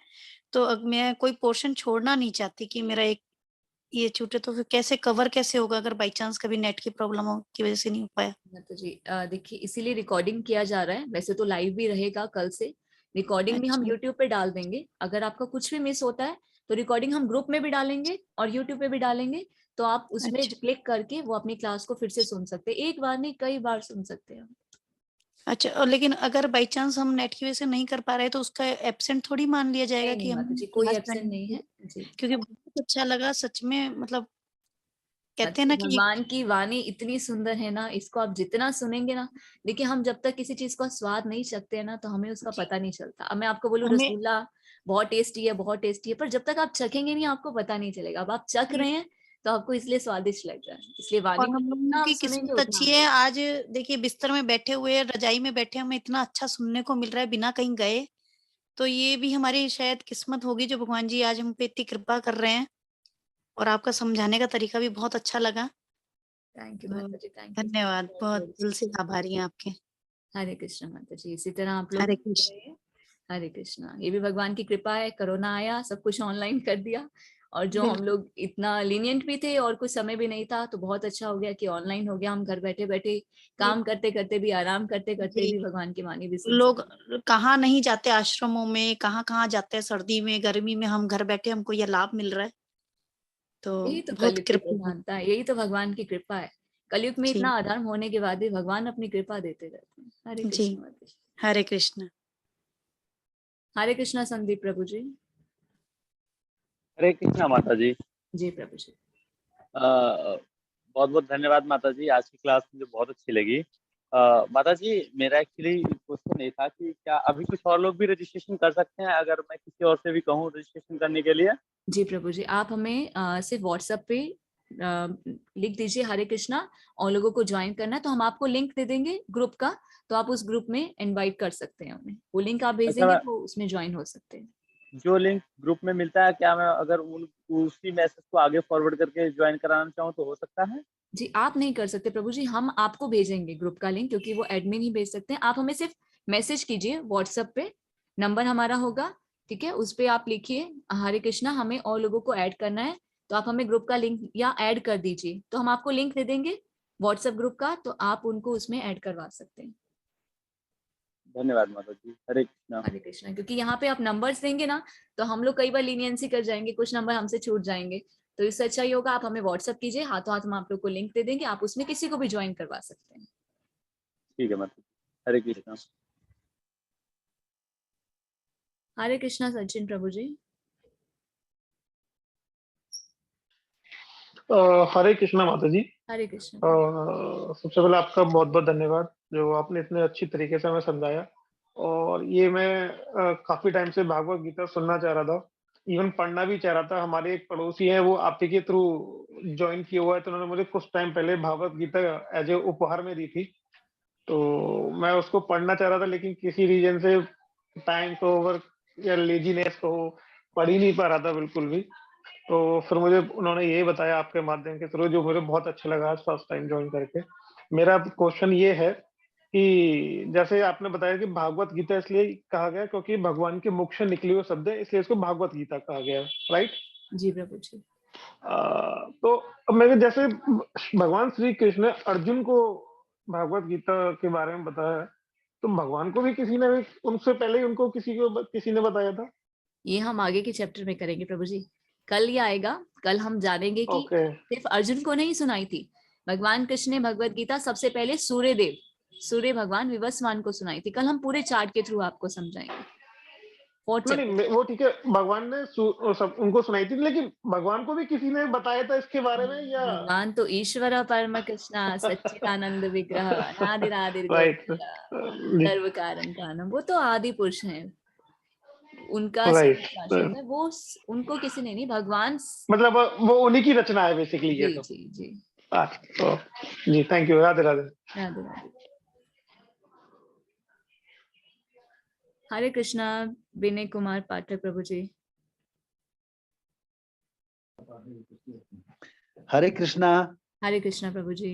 तो अब मैं कोई पोर्शन छोड़ना नहीं चाहती कि मेरा एक ये छूटे, तो फिर कैसे कवर कैसे होगा अगर बाय चांस कभी नेट की प्रॉब्लम हो की वज़ह से नहीं हो पाया? माता जी देखिए इसीलिए रिकॉर्डिंग किया जा रहा है, वैसे तो लाइव भी रहेगा कल से, रिकॉर्डिंग भी हम अच्छा, यूट्यूब पे डाल देंगे। अगर आपका कुछ भी मिस होता है तो रिकॉर्डिंग हम ग्रुप में भी डालेंगे और यूट्यूब पे भी डालेंगे, तो आप उसमें अच्छा, क्लिक करके वो अपनी क्लास को फिर से सुन सकते हैं, एक बार नहीं कई बार सुन सकते हैं। अच्छा। और लेकिन अगर बाय चांस हम नेट की वज़ह से नहीं कर पा रहे, तो उसका एब्सेंट थोड़ी मान लिया जाएगा नहीं कि नहीं हम माता जी, कोई क्लास एब्सेंट ज्वाइन नहीं किए? है जी। क्योंकि बहुत अच्छा लगा सच में, मतलब कहते हैं माता ना जी, कि भगवान की वाणी इतनी सुंदर है ना, इसको आप जितना सुनेंगे ना, देखिए हम जब तक किसी चीज का स्वाद नहीं चखते हैं ना तो हमें उसका जी, पता नहीं चलता। अब मैं आपको बोलूं हमें रसगुल्ला बहुत टेस्टी है, बहुत टेस्टी है, पर जब तक आप चखेंगे नहीं आपको पता नहीं चलेगा। अब आप चख रहे हैं तो आपको इसलिए स्वादिष्ट लग रहा है, इसलिए वाणी और को हम लोगों जितना हम की सुनेंगे किस्मत उतना अच्छी है, आज देखिए बिस्तर में बैठे हुए, रजाई में बैठे हमें इतना अच्छा सुनने को मिल रहा है बिना कहीं गए। तो ये भी हमारी शायद किस्मत होगी जो भगवान जी आज हम पे इतनी कृपा कर रहे हैं। और आपका समझाने का तरीका भी बहुत अच्छा लगा। थैंक यू तो माता जी, थैंक यू। धन्यवाद, बहुत बहुत बहुत दिल से आभारी हैं आपके। हरे कृष्ण माता जी, इसी तरह आप लोग हरे करते कृष्ण। रहिए। हरे कृष्णा। ये भी भगवान की कृपा है, कोरोना आया सब कुछ ऑनलाइन कर दिया, और जो हम बिल्कुल, लोग इतना लीनियंट भी थे और कुछ समय भी नहीं था, तो बहुत अच्छा हो गया कि ऑनलाइन हो गया। हम घर बैठे बैठे ये काम करते करते भी, आराम करते करते जी, भी भगवान की वाणी भी सुन लोग सकते हैं। कहाँ नहीं जाते आश्रमों में, कहाँ-कहाँ जाते हैं सर्दी में, गर्मी में, हम घर बैठे हमको ये लाभ मिल रहा है। तो यही तो बहुत कलयुग की कृपा है। प्रधानता है, यही तो भगवान की कृपा है। कलयुग में जी, इतना अधर्म होने के बाद भी भगवान अपनी कृपा देते रहते हैं। हरे जी, कृष्ण माता जी। हरे कृष्ण। हरे कृष्णा संदीप प्रभु जी। हरे कृष्णा माता जी। जी प्रभु जी। बहुत बहुत धन्यवाद माता जी, आज की क्लास मुझे बहुत अच्छी लगी। माता जी मेरा एक्चुअली क्वेश्चन ये था कि क्या अभी कुछ और लोग भी रजिस्ट्रेशन कर सकते हैं अगर मैं किसी और से भी कहूँ रजिस्ट्रेशन करने के लिए? जी प्रभु जी, आप हमें सिर्फ व्हाट्सएप पे लिख दीजिए हरे कृष्णा और लोगों को ज्वाइन करना है, तो हम आपको लिंक दे देंगे ग्रुप का, तो आप उस ग्रुप में इनवाइट कर सकते हैं उन्हें। वो लिंक आप अच्छा, भेजेंगे तो उसमें ज्वाइन हो सकते हैं। जो लिंक ग्रुप में मिलता है क्या मैं अगर उसी मैसेज को आगे फॉरवर्ड करके ज्वाइन कराना चाहूँ तो हो सकता है? जी आप नहीं कर सकते प्रभु जी, हम आपको भेजेंगे ग्रुप का लिंक, क्योंकि वो एडमिन ही भेज सकते हैं। आप हमें सिर्फ मैसेज कीजिए व्हाट्सएप पे, नंबर हमारा होगा, ठीक है, उस पे आप लिखिए हरे कृष्णा, हमें और लोगों को ऐड करना है, तो आप हमें ग्रुप का लिंक या ऐड कर दीजिए, तो हम आपको लिंक दे देंगे व्हाट्सएप ग्रुप का, तो आप उनको उसमें ऐड करवा सकते हैं। धन्यवाद माता जी, हरे कृष्णा। हरे कृष्णा। क्योंकि यहाँ पे आप नंबर्स देंगे ना, तो हम लोग कई बार लीनियंसी कर जाएंगे, कुछ नंबर हमसे छूट जाएंगे, तो इससे अच्छा ही होगा आप हमें व्हाट्सएप कीजिए, हाथों हाथ हम आप लोग को लिंक दे देंगे, आप उसमें किसी को भी ज्वाइन करवा सकते हैं। ठीक है माता जी, हरे कृष्णा। हरे कृष्णा सचिन प्रभु जी। हरे कृष्णा माता जी। हरे कृष्ण। सबसे पहले आपका बहुत बहुत धन्यवाद जो आपने इतने अच्छी तरीके से हमें समझाया। और ये मैं काफी टाइम से भागवत गीता सुनना चाह रहा था, इवन पढ़ना भी चाह रहा था। हमारे एक पड़ोसी हैं, वो आप ही के थ्रू ज्वाइन किया हुआ है, तो उन्होंने मुझे कुछ टाइम पहले भागवत गीता एज ए उपहार में दी थी। तो मैं उसको पढ़ना चाह रहा था, लेकिन किसी रीजन से टाइम को ओवर या लेजीनेस को पढ़ ही नहीं पा रहा था बिल्कुल भी। तो फिर मुझे उन्होंने यही बताया आपके माध्यम के थ्रू, जो मुझे बहुत अच्छा लगा आज फर्स्ट टाइम जॉइन करके। मेरा क्वेश्चन ये है कि जैसे आपने बताया कि भागवत गीता इसलिए कहा गया क्योंकि भगवान के मुख से निकले हुए शब्द है, इसलिए इसको भागवत गीता कहा गया है, राइट? जी प्रभु जी। तो अब मैंने जैसे भगवान श्री कृष्ण ने अर्जुन को भागवत गीता के बारे में बताया है, तो भगवान को भी किसी ने, उनसे पहले ही उनको किसी ने बताया था? ये हम आगे के चैप्टर में करेंगे प्रभु जी। कल ये आएगा, कल हम जानेंगे कि ओके सिर्फ अर्जुन को नहीं सुनाई थी, भगवान कृष्ण ने भगवत गीता सबसे पहले सूर्य भगवान विवस्वान को सुनाई थी। कल हम पूरे चार्ट के थ्रू आपको समझाएंगे। फोर्थ नहीं चैप्टर। नहीं वो ठीक है, भगवान ने सब उनको सुनाई थी, लेकिन भगवान को भी किसी ने बताया था इसके बारे में या? भगवान तो ईश्वर परम कृष्ण सच्चिदानंद विग्रह अनादिरादिर राइट जी सर्व कारण कारणम, वो तो आदि पुरुष हैं, उनका राइट, सर्व शासन है वो, उनको किसी ने नहीं, भगवान। मतलब वो उन्हीं की रचना है बेसिकली ये जी सब। जी जी तो जी थैंक यू, राधे राधे। राधे राधे। हरे कृष्णा विनय कुमार पाठक प्रभु जी। हरे कृष्णा। हरे कृष्णा प्रभु जी।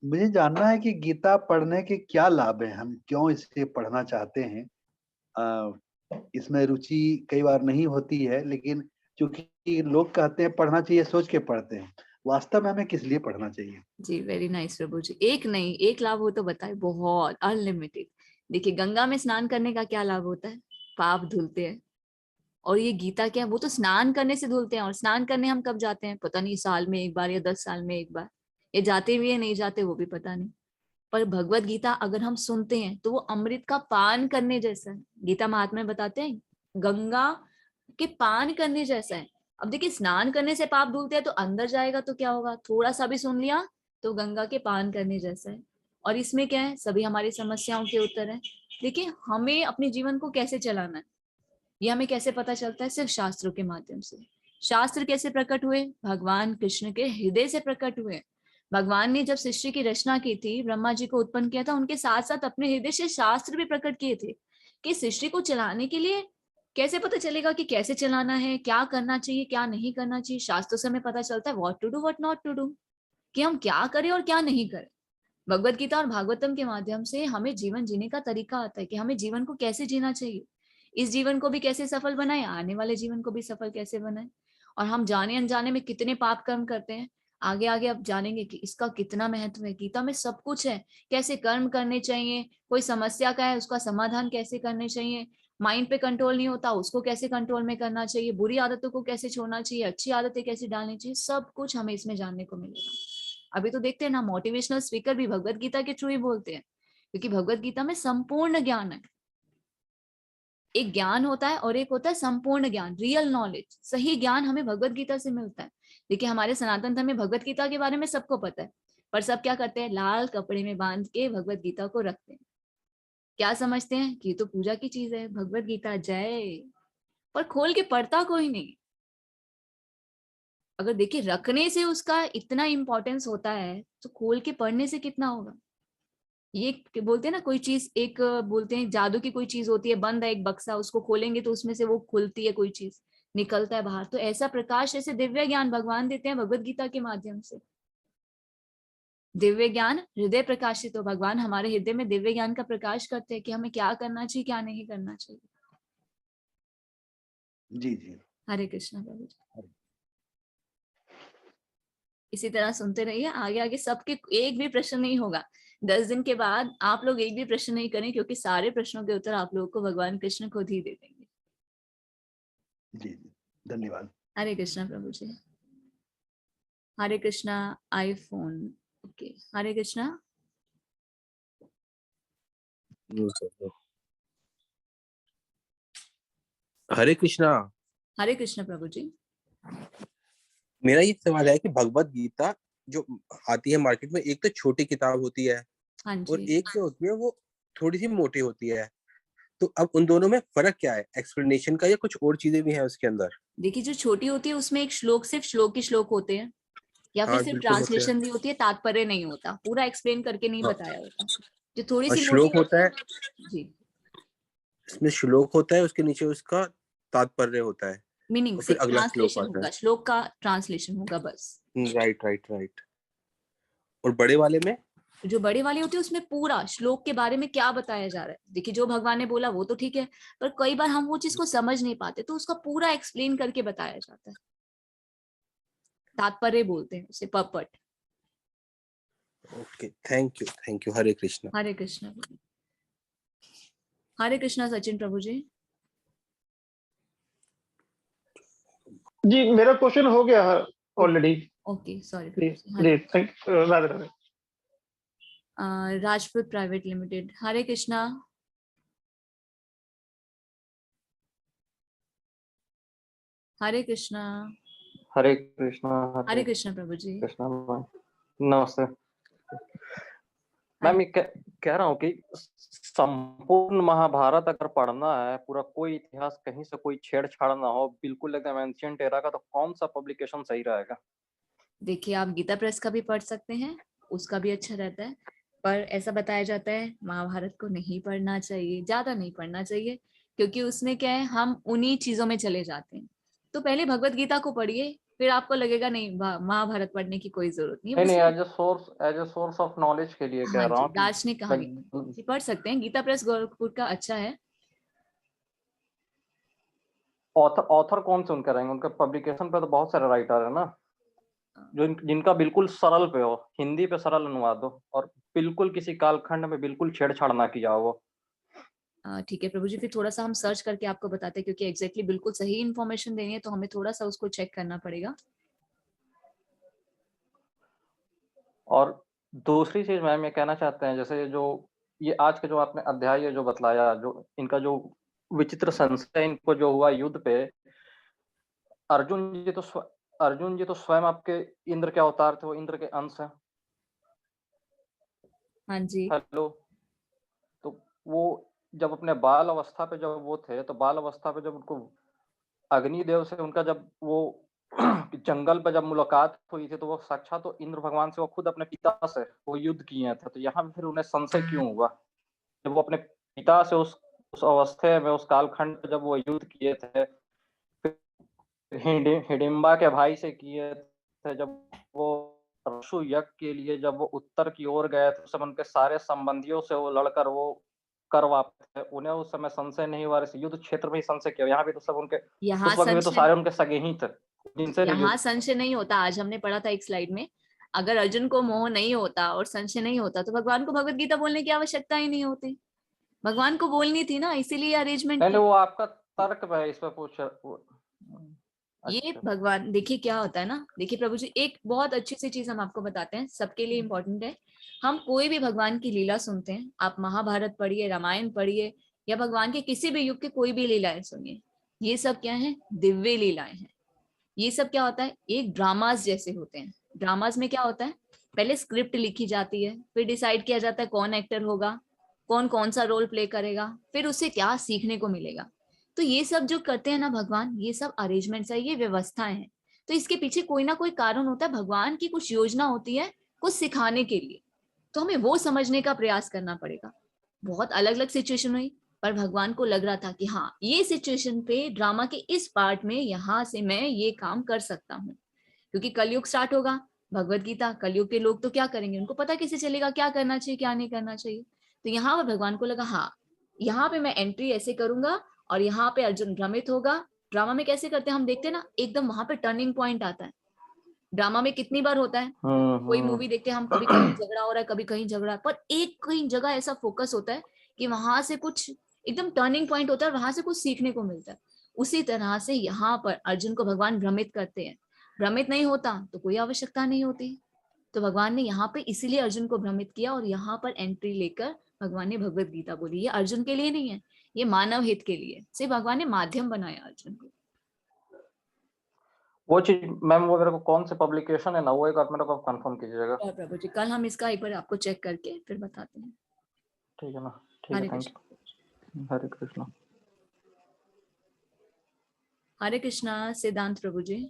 मुझे जानना है कि गीता पढ़ने के क्या लाभ हैं, हम क्यों इसे पढ़ना चाहते हैं। इसमें रुचि कई बार नहीं होती है, लेकिन क्योंकि लोग कहते हैं पढ़ना चाहिए, सोच के पढ़ते हैं। वास्तव में हमें किस लिए पढ़ना चाहिए? जी वेरी नाइस प्रभु जी। एक नहीं, एक लाभ हो तो बताए, बहुत अनलिमिटेड। देखिए गंगा में स्नान करने का क्या लाभ होता है, पाप धुलते हैं। और ये गीता क्या है, वो तो स्नान करने से धुलते हैं। और स्नान करने हम कब जाते हैं पता नहीं, साल में एक बार या 10 साल में एक बार, ये जाते भी है नहीं जाते वो भी पता नहीं। पर भगवत गीता अगर हम सुनते हैं तो वो अमृत का पान करने जैसा है। गीता महात्मा बताते हैं गंगा के पान करने जैसा है। अब देखिए स्नान करने से पाप धुलते हैं, तो अंदर जाएगा तो क्या होगा, थोड़ा सा भी सुन लिया तो गंगा के पान करने जैसा है। और इसमें क्या है, सभी हमारी समस्याओं के उत्तर है। देखिए हमें अपने जीवन को कैसे चलाना है, ये हमें कैसे पता चलता है, सिर्फ शास्त्रों के माध्यम से। शास्त्र कैसे प्रकट हुए, भगवान कृष्ण के हृदय से प्रकट हुए। भगवान ने जब सृष्टि की रचना की थी, ब्रह्मा जी को उत्पन्न किया था, उनके साथ साथ अपने हृदय से शास्त्र भी प्रकट किए थे कि सृष्टि को चलाने के लिए कैसे पता चलेगा कि कैसे चलाना है, क्या करना चाहिए क्या नहीं करना चाहिए। शास्त्रों से हमें पता चलता है what to do what not to do, कि हम क्या करें और क्या नहीं करें। भगवत गीता और भागवतम के माध्यम से हमें जीवन जीने का तरीका आता है कि हमें जीवन को कैसे जीना चाहिए, इस जीवन को भी कैसे सफल बनाए, आने वाले जीवन को भी सफल कैसे बनाए। और हम जाने अनजाने में कितने पाप कर्म करते हैं, आगे आगे अब जानेंगे कि इसका कितना महत्व है। गीता में सब कुछ है, कैसे कर्म करने चाहिए, कोई समस्या का है उसका समाधान कैसे करने चाहिए, माइंड पे कंट्रोल नहीं होता उसको कैसे कंट्रोल में करना चाहिए, बुरी आदतों को कैसे छोड़ना चाहिए, अच्छी आदतें कैसे डालनी चाहिए, सब कुछ हमें इसमें जानने को मिलेगा। अभी तो देखते हैं ना, मोटिवेशनल स्पीकर भी भगवत गीता के थ्रू ही बोलते हैं, क्योंकि भगवत गीता में संपूर्ण ज्ञान है। एक ज्ञान होता है और एक होता है संपूर्ण ज्ञान, रियल नॉलेज, सही ज्ञान हमें भगवत गीता से मिलता है। देखिए हमारे सनातन धर्म में भगवत गीता के बारे में सबको पता है, पर सब क्या करते हैं, लाल कपड़े में बांध के भगवत गीता को रखते हैं। क्या समझते हैं कि ये तो पूजा की चीज है, भगवत गीता जय, पर खोल के पढ़ता कोई नहीं। अगर देखिए रखने से उसका इतना इंपॉर्टेंस होता है, तो खोल के पढ़ने से कितना होगा। ये बोलते हैं ना, कोई चीज एक बोलते हैं जादू की कोई चीज होती है, बंद है एक बक्सा, उसको खोलेंगे तो उसमें से वो खुलती है, कोई चीज निकलता है बाहर। तो ऐसा प्रकाश, ऐसे दिव्य ज्ञान भगवान देते हैं भगवत गीता के माध्यम से। दिव्य ज्ञान हृदय प्रकाशित हो, भगवान हमारे हृदय में दिव्य ज्ञान का प्रकाश करते हैं कि हमें क्या करना चाहिए क्या नहीं करना चाहिए। जी जी। हरे कृष्णा प्रभु जी। इसी तरह सुनते रहिए, आगे आगे सबके एक भी प्रश्न नहीं होगा। 10 दिन के बाद आप लोग एक भी प्रश्न नहीं करें, क्योंकि सारे प्रश्नों के उत्तर आप लोगों को भगवान कृष्ण खुद ही दे देंगे। जी जी धन्यवाद। हरे कृष्णा प्रभु जी। हरे कृष्णा आईफोन। ओके हरे कृष्णा। हरे कृष्णा। हरे कृष्णा प्रभु जी। मेरा ये सवाल है कि भगवत गीता जो आती है मार्केट में, एक तो छोटी किताब होती है हाँ और जी। एक जो होती है वो थोड़ी सी मोटी होती है, तो अब उन दोनों में फर्क क्या है, एक्सप्लेनेशन का या कुछ और चीजें भी हैं उसके अंदर? देखिए जो छोटी होती है उसमें एक श्लोक, सिर्फ श्लोक ही श्लोक होते हैं, या फिर हाँ सिर्फ बिल्कुल होते हैं। ट्रांसलेशन भी होती है, तात्पर्य नहीं होता, पूरा एक्सप्लेन करके नहीं हाँ। बताया होता। जो थोड़ी और सी मोटी श्लोक होता है, जी, इसमें श्लोक होता है, उसके नीचे उसका तात्पर्य होता है, मीनिंग और से फिर अगला श्लोक ट्रांसलेशन आता होगा, है। श्लोक का ट्रांसलेशन होगा बस। Right right right. और बड़े वाले में? जो बड़े वाले होते हैं उसमें पूरा श्लोक के बारे में क्या बताया जा रहा है। देखिए जो भगवान ने बोला वो तो ठीक है, पर कई बार हम वो चीज को समझ नहीं पाते, तो उसका पूरा एक्सप्लेन करके बताया जाता है, तात्पर्य बोलते हैं उसे, पर्पट। Okay thank you. हरे कृष्णा। हरे कृष्णा। हरे कृष्णा सचिन प्रभु जी। जी मेरा क्वेश्चन हो गया है ऑलरेडी। ओके, सॉरी जी प्रभु जी जी। Thank Radhe Radhe. Rajput private limited. हरे कृष्णा। हरे कृष्णा। हरे कृष्णा। हरे कृष्णा प्रभु जी। कृष्णा मैम, नमस्ते मैम। ये कह रहा हूँ कि संपूर्ण महाभारत अगर पढ़ना है, पूरा कोई इतिहास कहीं से कोई छेड़छाड़ ना हो, बिल्कुल एकदम एंशिएंट एरा का, तो कौन सा पब्लिकेशन सही रहेगा? देखिए, आप गीता प्रेस का भी पढ़ सकते हैं, उसका भी अच्छा रहता है, पर ऐसा बताया जाता है महाभारत को नहीं पढ़ना चाहिए, ज्यादा नहीं पढ़ना चाहिए, क्योंकि उसमें क्या है, हम उन्हीं चीजों में चले जाते हैं। तो पहले भगवत गीता को पढ़िए, फिर आपको लगेगा नहीं महाभारत पढ़ने की कोई जरूरत नहीं है नहीं, उसमें। As a source of knowledge के लिए कह हाँ रहा जी, हूँ कि दार्शनिक कहानी जी पढ़ सकते हैं, गीता प्रेस गोरखपुर का अच्छा है। ऑथर कौन से उनके रहेंगे? उनके पब्लिकेशन पे तो बहुत सारे राइटर है ना, जो जिनका बिल्कुल सरल पे हो, हिंदी पे सरल अनुवाद हो, और बिल्कुल किसी कालखंड में बिल्कुल छेड़छाड़ ना किया हो। ठीक है प्रभु जी, फिर थोड़ा सा हम सर्च करके आपको बताते हैं, क्योंकि एग्जैक्टली बिल्कुल सही इन्फॉर्मेशन देनी है तो हमें थोड़ा सा उसको चेक करना पड़ेगा। और दूसरी चीज मैम ये कहना चाहते हैं, जैसे जो ये आज के जो आपने अध्याय ये जो बतलाया, जो इनका जो विचित्र संशय इनको जो हुआ युद्ध पे, अर्जुन जी तो स्वयं आपके इंद्र के अवतार थे, वो इंद्र के अंश हैं। हाँ जी। हेलो, तो वो जब अपने बाल अवस्था पे जब वो थे, तो बाल अवस्था पे जब उनको अग्निदेव से उनका जब वो जंगल पे जब मुलाकात हुई थी, तो वो साक्षात तो इंद्र भगवान से वो खुद अपने पिता से वो युद्ध किए थे। तो यहाँ पे फिर उन्हें संशय क्यों हुआ जब वो अपने पिता से उस अवस्थे में, उस कालखंड में जब वो युद्ध किए थे, हिडिंबा के भाई से किए थे, जब वो परशु यज्ञ के लिए जब वो उत्तर की ओर गए थे, उस समय उनके सारे संबंधियों से वो लड़कर वो कर वापस थे, उन्हें उस समय संशय नहीं हुआ, युद्ध क्षेत्र में ही संशय किया। यहाँ भी तो सब उनके यहाँ उस वक्त भी तो संशय सारे उनके सगे ही थे जिनसे यहाँ संशय नहीं होता। आज हमने पढ़ा था एक स्लाइड में, अगर अर्जुन को मोह नहीं होता और संशय नहीं होता तो भगवान को भगवत गीता बोलने की आवश्यकता ही नहीं होती। भगवान को बोलनी थी ना, इसीलिए अरेंजमेंट नहीं, वो आपका तर्क है, इस पर पूछ ये भगवान, देखिए क्या होता है ना, देखिए प्रभु जी, एक बहुत अच्छी सी चीज हम आपको बताते हैं, सबके लिए इम्पोर्टेंट है। हम कोई भी भगवान की लीला सुनते हैं, आप महाभारत पढ़िए, रामायण पढ़िए, या भगवान के किसी भी युग के कोई भी लीलाएं सुनिए, ये सब क्या है, दिव्य लीलाएं हैं। ये सब क्या होता है, एक ड्रामास जैसे होते हैं। ड्रामास में क्या होता है, पहले स्क्रिप्ट लिखी जाती है, फिर डिसाइड किया जाता है कौन एक्टर होगा, कौन कौन सा रोल प्ले करेगा, फिर उससे क्या सीखने को मिलेगा। तो ये सब जो करते हैं ना भगवान, ये सब अरेंजमेंट्स है, ये व्यवस्थाएं हैं। तो इसके पीछे कोई ना कोई कारण होता है, भगवान की कुछ योजना होती है कुछ सिखाने के लिए। तो हमें वो समझने का प्रयास करना पड़ेगा। बहुत अलग अलग सिचुएशन हुई, पर भगवान को लग रहा था कि हाँ, ये सिचुएशन पे ड्रामा के इस पार्ट में यहाँ से मैं ये काम कर सकता हूँ, क्योंकि कलयुग स्टार्ट होगा। भगवत गीता, कलयुग के लोग तो क्या करेंगे, उनको पता कैसे चलेगा क्या करना चाहिए क्या नहीं करना चाहिए। तो यहाँ पर भगवान को लगा, हाँ यहाँ पे मैं एंट्री ऐसे करूंगा और यहाँ पे अर्जुन भ्रमित होगा। ड्रामा में कैसे करते हैं हम देखते हैं ना, एकदम वहां पे टर्निंग पॉइंट आता है। ड्रामा में कितनी बार होता है, कोई मूवी देखते हैं हम, कभी कहीं झगड़ा हो रहा है, कभी कहीं झगड़ा, पर एक कहीं जगह ऐसा फोकस होता है कि वहां से कुछ एकदम टर्निंग पॉइंट होता है, वहां से कुछ सीखने को मिलता है। उसी तरह से यहाँ पर अर्जुन को भगवान भ्रमित करते हैं। भ्रमित नहीं होता तो कोई आवश्यकता नहीं होती। तो भगवान ने यहाँ पे इसीलिए अर्जुन को भ्रमित किया, और यहाँ पर एंट्री लेकर भगवान ने भगवत गीता बोली। ये अर्जुन के लिए नहीं है, ये मानव हित के लिए, सिर्फ भगवान ने माध्यम बनाया अर्जुन को। वो चीज मैम, वो मेरे को कौन से पब्लिकेशन है ना, वो एक आप मेरे को कंफर्म कीजिएगा। प्रभु जी, कल हम इसका एक बार आपको चेक करके फिर बताते हैं। ठीक है ना, ठीक है, थैंक यू। हरे कृष्णा। हरे कृष्णा सिद्धांत प्रभु जी।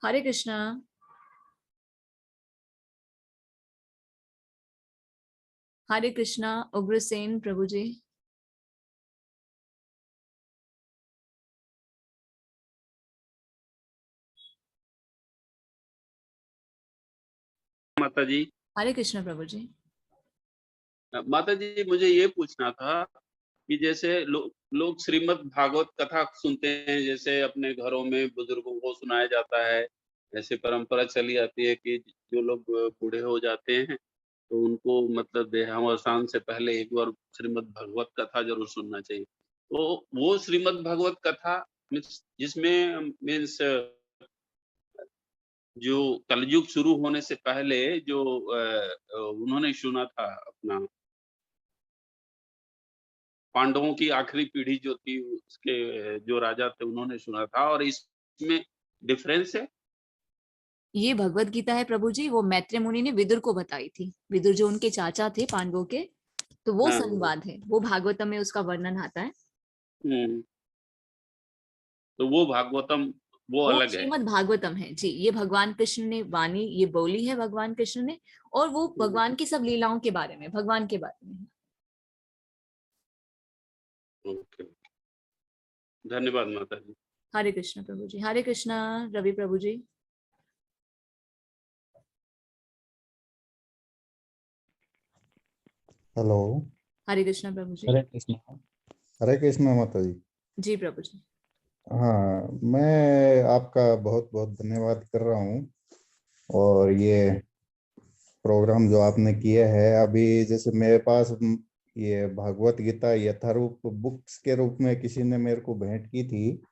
हरे कृष्णा। हरे कृष्णा उग्रसेन प्रभु जी। माता जी। हरे कृष्ण प्रभु जी। माता जी, मुझे ये पूछना था कि जैसे लोग श्रीमद् भागवत कथा सुनते हैं, जैसे अपने घरों में बुजुर्गों को सुनाया जाता है, ऐसे परंपरा चली आती है कि जो लोग बूढ़े हो जाते हैं तो उनको मतलब देहावसान से पहले एक बार श्रीमद् भागवत कथा जरूर सुनना चाहिए। तो वो श्रीमद् भागवत कथा जिसमें मीन्स जो कलयुग शुरू होने से पहले जो उन्होंने सुना था अपना पांडवों की आखिरी पीढ़ी जो थी उसके जो राजा थे उन्होंने सुना था, और इसमें डिफरेंस है। ये भगवत गीता है प्रभु जी, वो मैत्रेय मुनि ने विदुर को बताई थी। विदुर जो उनके चाचा थे पांडवों के, तो वो हाँ। संवाद है, वो भागवतम में उसका वर्णन आता है। तो वो भागवतम वो अलग है। श्रीमद् भागवतम है जी, ये भगवान कृष्ण ने वाणी ये बोली है भगवान कृष्ण ने, और वो भगवान की सब लीलाओं के बारे में, भगवान के बारे में। ओके, धन्यवाद माता जी। हरे कृष्ण प्रभु जी। हरे कृष्ण रवि प्रभु जी। हेलो। हरे कृष्ण प्रभु जी। हरे कृष्ण माता जी। जी प्रभु जी। हाँ, मैं आपका बहुत बहुत धन्यवाद कर रहा हूँ, और ये प्रोग्राम जो आपने किया है अभी, जैसे मेरे पास ये भागवत गीता यथारूप बुक्स के रूप में किसी ने मेरे को भेंट की थी,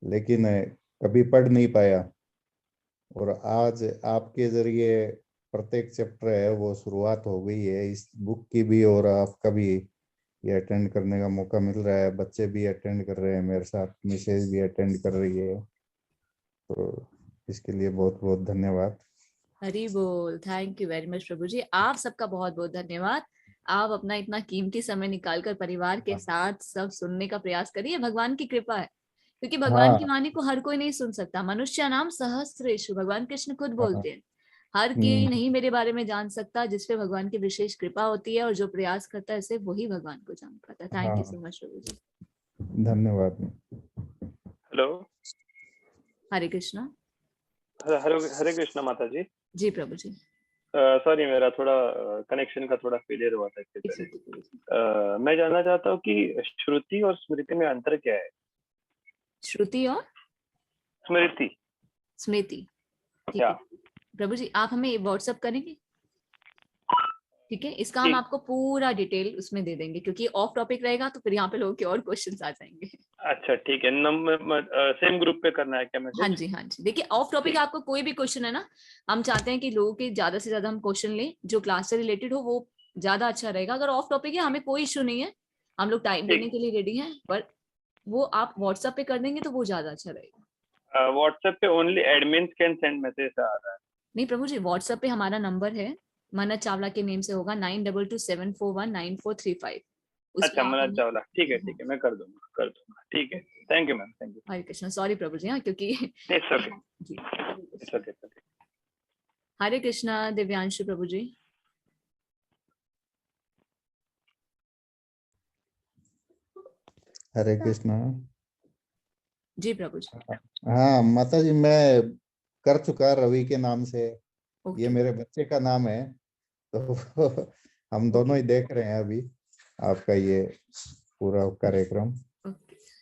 लेकिन कभी पढ़ नहीं पाया, और आज आपके जरिए प्रत्येक चैप्टर है वो शुरुआत हो गई है इस बुक की भी, और आपका भी ये अटेंड करने का मौका मिल रहा है। बच्चे भी अटेंड कर रहे हैं मेरे साथ, मिसेज भी अटेंड कर रही है, तो इसके लिए बहुत बहुत धन्यवाद। हरी बोल। थैंक यू वेरी मच प्रभु जी, आप सबका बहुत बहुत धन्यवाद। आप अपना इतना कीमती समय निकालकर परिवार के साथ सब सुनने का प्रयास करिए, भगवान की कृपा है, क्योंकि भगवान की वाणी को हर कोई नहीं सुन सकता। मनुष्य नाम सहस्रेषु, भगवान कृष्ण खुद बोलते हैं, हर कोई नहीं मेरे बारे में जान सकता, जिसपे भगवान की विशेष कृपा होती है, और जो प्रयास करता है सिर्फ वही भगवान को जान पाता है। थैंक यू सो मच प्रभु जी। धन्यवाद। हेलो। हरे कृष्णा। हरे कृष्णा माता जी। जी प्रभु जी। सॉरी, मेरा थोड़ा कनेक्शन का थोड़ा फेलियर हुआ था। मैं जानना चाहता हूँ कि श्रुति और स्मृति में अंतर क्या है? श्रुति और स्मृति। स्मृति, ठीक है प्रभु जी, आप हमें व्हाट्सएप करेंगे? ठीक है, इसका हम आपको पूरा डिटेल उसमें दे देंगे, क्योंकि ऑफ टॉपिक रहेगा तो फिर यहाँ पे लोगों के और क्वेश्चंस आ जाएंगे। अच्छा ठीक है, सेम ग्रुप पे करना है क्या मैसेज? हाँ जी हाँ जी। देखिए ऑफ टॉपिक आपको कोई भी क्वेश्चन है ना, हम चाहते हैं कि लोगों के ज्यादा से ज्यादा हम क्वेश्चन लें जो क्लास से रिलेटेड हो, वो ज्यादा अच्छा रहेगा। अगर ऑफ टॉपिक है हमें कोई इश्यू नहीं है, हम लोग टाइम देने के लिए रेडी हैं, पर वो आप व्हाट्सएप पे कर देंगे तो वो ज्यादा अच्छा रहेगा। व्हाट्सएप पे only admin can send message आ रहा है। नहीं प्रभु जी, व्हाट्सएप पे हमारा नंबर है, मनत चावला के नेम से होगा 9227419435। अच्छा मनत चावला, ठीक है मैं कर दूंगा ठीक है। Thank you ma'am, thank you. हरे कृष्ण। सॉरी प्रभु जी, हाँ क्योंकि इट्स ओके जी। It's okay. हरे कृष्णा दिव्यांशु प्रभु जी। हरे कृष्णा। जी प्रभु जी। हाँ माता जी, मैं कर चुका रवि के नाम से, ये मेरे बच्चे का नाम है, तो हम दोनों ही देख रहे हैं अभी आपका ये पूरा कार्यक्रम।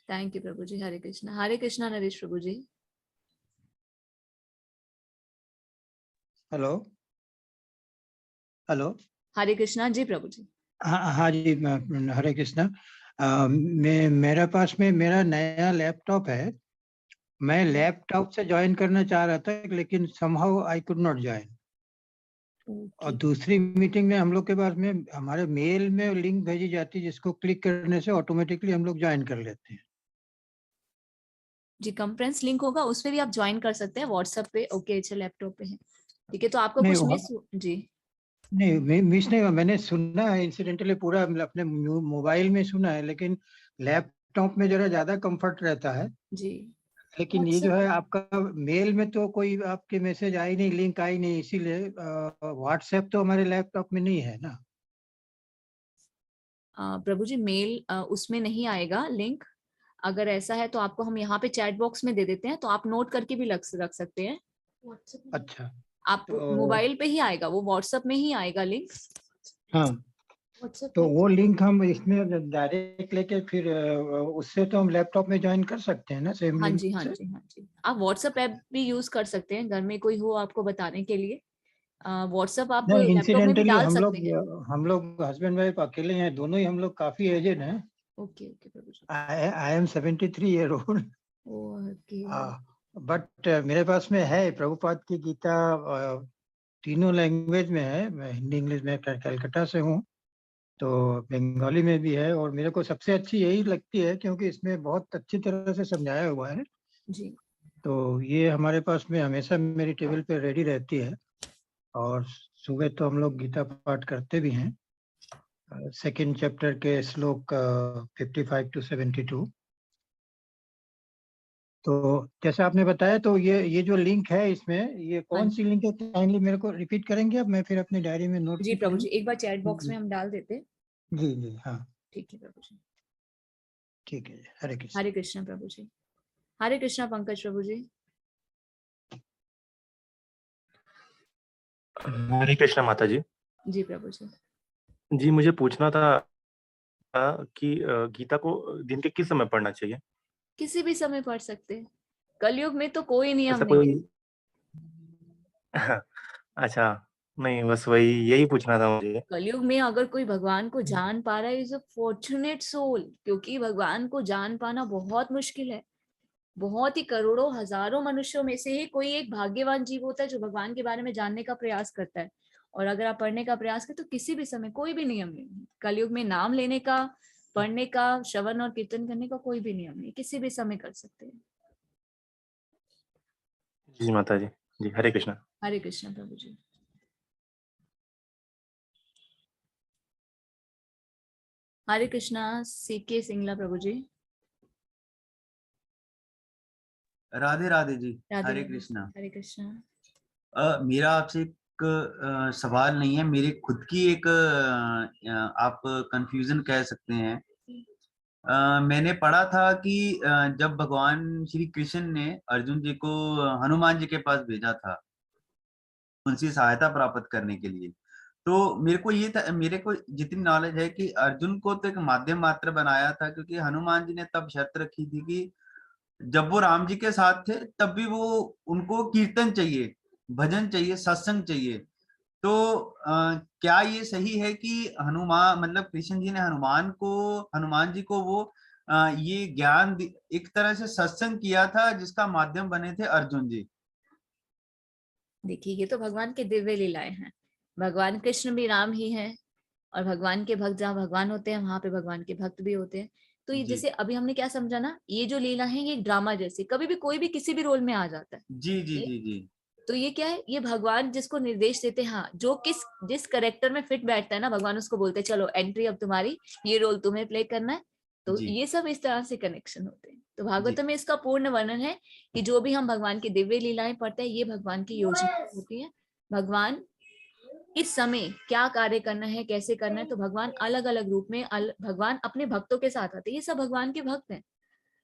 थैंक यू प्रभु जी। हरे कृष्णा नरेश प्रभु जी। Hello hello. हरे कृष्णा जी प्रभु जी। हाँ जी, हरे कृष्णा। मेरे पास में मेरा नया लैपटॉप है, मैं लैपटॉप से ज्वाइन करना चाह रहा था, लेकिन somehow I could not join. और दूसरी मीटिंग में हम लोग के पास में हमारे मेल में लिंक भेजी जाती है, जिसको क्लिक करने से ऑटोमेटिकली हम लोग ज्वाइन कर लेते हैं। जी कॉन्फ्रेंस लिंक होगा, उसपे भी आप ज्वाइन कर सकते हैं व्हाट्सएप पे। ओके अच्छा लैपटॉप पे है, ठीक है। तो आपको कुछ मिस जी नहीं मिस नहीं हुआ, मैंने सुना है इंसिडेंटली, पूरा अपने मोबाइल में सुना है, लेकिन लैपटॉप में जरा ज्यादा कंफर्ट रहता है जी। लेकिन ये जो है आपका मेल में तो कोई आपके मैसेज आई नहीं, लिंक आई नहीं, इसीलिए व्हाट्सएप तो हमारे लैपटॉप में नहीं है ना। प्रभु जी मेल उसमें नहीं आएगा लिंक, अगर ऐसा है तो आपको हम यहाँ पे चैट बॉक्स में दे देते हैं, तो आप नोट करके भी रख सकते हैं। अच्छा, आप मोबाइल पे ही आएगा, वो व्हाट्सएप में ही आएगा लिंक। हाँ तो वो लिंक हम इसमें डायरेक्ट लेके फिर उससे तो हम लैपटॉप में ज्वाइन कर सकते हैं ना, सेम हाँ लिंक जी, हाँ से। जी, हाँ जी। आप व्हाट्सएप ऐप भी यूज कर सकते हैं, घर में कोई हो आपको बताने के लिए। व्हाट्सएप आप नहीं, लैपटॉप में भी इंसिडेंटली डाल सकते हैं। हम लोग हस्बैंड वाइफ अकेले हैं, दोनों ही हम लोग काफी एजेड हैं। Okay okay Prabhu ji. I am 73 year old, okay. But मेरे पास में है प्रभुपाद की गीता, तीनों लैंग्वेज में है। मैं हिंदी इंग्लिश में कलकत्ता से हूँ, तो बंगाली में भी है, और मेरे को सबसे अच्छी यही लगती है क्योंकि इसमें बहुत अच्छी तरह से समझाया हुआ है जी। तो ये हमारे पास में हमेशा मेरी टेबल पे रेडी रहती है। और सुबह तो हम लोग गीता पाठ करते भी हैं, सेकंड चैप्टर के श्लोक 55 to 72। तो जैसा आपने बताया, तो ये जो लिंक है इसमें, ये कौन सी लिंक है, काइंडली मेरे को रिपीट करेंगे अब, मैं फिर अपनी डायरी में नोट जी लिख प्रभु लूं। जी, एक बार चैट बॉक्स में हम डाल देते हैं। जी जी हाँ, ठीक है प्रभु जी। ठीक है, हरे कृष्ण। हरे कृष्णा प्रभु जी। हरे कृष्णा पंकज प्रभु जी। हरे कृष्णा माता जी। जी प्रभु जी। जी, मुझे पूछना था कि गीता को दिन के किस समय पढ़ना चाहिए? किसी भी समय पढ़ सकते हैं, कलयुग में तो कोई नियम ऐसा नहीं है। कोई अच्छा, नहीं बस वही यही पूछना था मुझे। कलयुग में अगर कोई भगवान को जान पा रहा है, इज अ फॉर्चुनेट सोल, क्योंकि भगवान को जान पाना बहुत मुश्किल है। बहुत ही करोड़ों हजारों मनुष्यों में से ही कोई एक भाग्यवान जीव होता है जो भगवान के बारे में जानने का प्रयास करता है। और अगर आप पढ़ने का प्रयास करें तो किसी भी समय कोई भी नियम नहीं है। कलयुग में नाम लेने का, पढ़ने का, श्रवण और कीर्तन करने का कोई भी नियम नहीं, किसी भी समय कर सकते हैं। जी माता जी। जी हरे कृष्णा। हरे कृष्णा प्रभु जी। हरे कृष्णा सीके सिंगला प्रभु जी। राधे राधे जी। राधे हरे राधे। कृष्णा। हरे कृष्णा। मेरा आपसे एक सवाल नहीं है, मेरी खुद की एक आप कंफ्यूजन कह सकते हैं। मैंने पढ़ा था कि जब भगवान श्री कृष्ण ने अर्जुन जी को हनुमान जी के पास भेजा था उनसे सहायता प्राप्त करने के लिए, तो मेरे को जितनी नॉलेज है कि अर्जुन को तो एक माध्यम मात्र बनाया था, क्योंकि हनुमान जी ने तब शर्त रखी थी कि जब वो राम जी के साथ थे तब भी वो उनको कीर्तन चाहिए, भजन चाहिए, सत्संग चाहिए। तो क्या ये सही है कि हनुमान मतलब कृष्ण जी ने हनुमान जी को वो ये ज्ञान एक तरह से सत्संग किया था जिसका माध्यम बने थे अर्जुन जी? देखिए, ये तो भगवान के दिव्य लीलाएं हैं। भगवान कृष्ण भी राम ही हैं, और भगवान के भक्त जहाँ भगवान होते हैं वहां पे भगवान के भक्त भी होते हैं। तो ये जैसे अभी हमने क्या समझा ना, ये जो लीला है ये ड्रामा जैसे, कभी भी कोई भी किसी भी रोल में आ जाता है। जी जी जी जी। तो ये क्या है, ये भगवान जिसको निर्देश देते हैं, हाँ, जो जिस करेक्टर में फिट बैठता है ना, भगवान उसको बोलते हैं चलो एंट्री अब तुम्हारी, ये रोल तुम्हें प्ले करना है। तो ये सब इस तरह से कनेक्शन होते हैं। तो भागवतम में इसका पूर्ण वर्णन है कि जो भी हम भगवान की दिव्य लीलाएं पढ़ते हैं, ये भगवान की योजना होती है। भगवान इस समय क्या कार्य करना है, कैसे करना है, तो भगवान अलग अलग रूप में भगवान अपने भक्तों के साथ आते हैं। ये सब भगवान के भक्त हैं।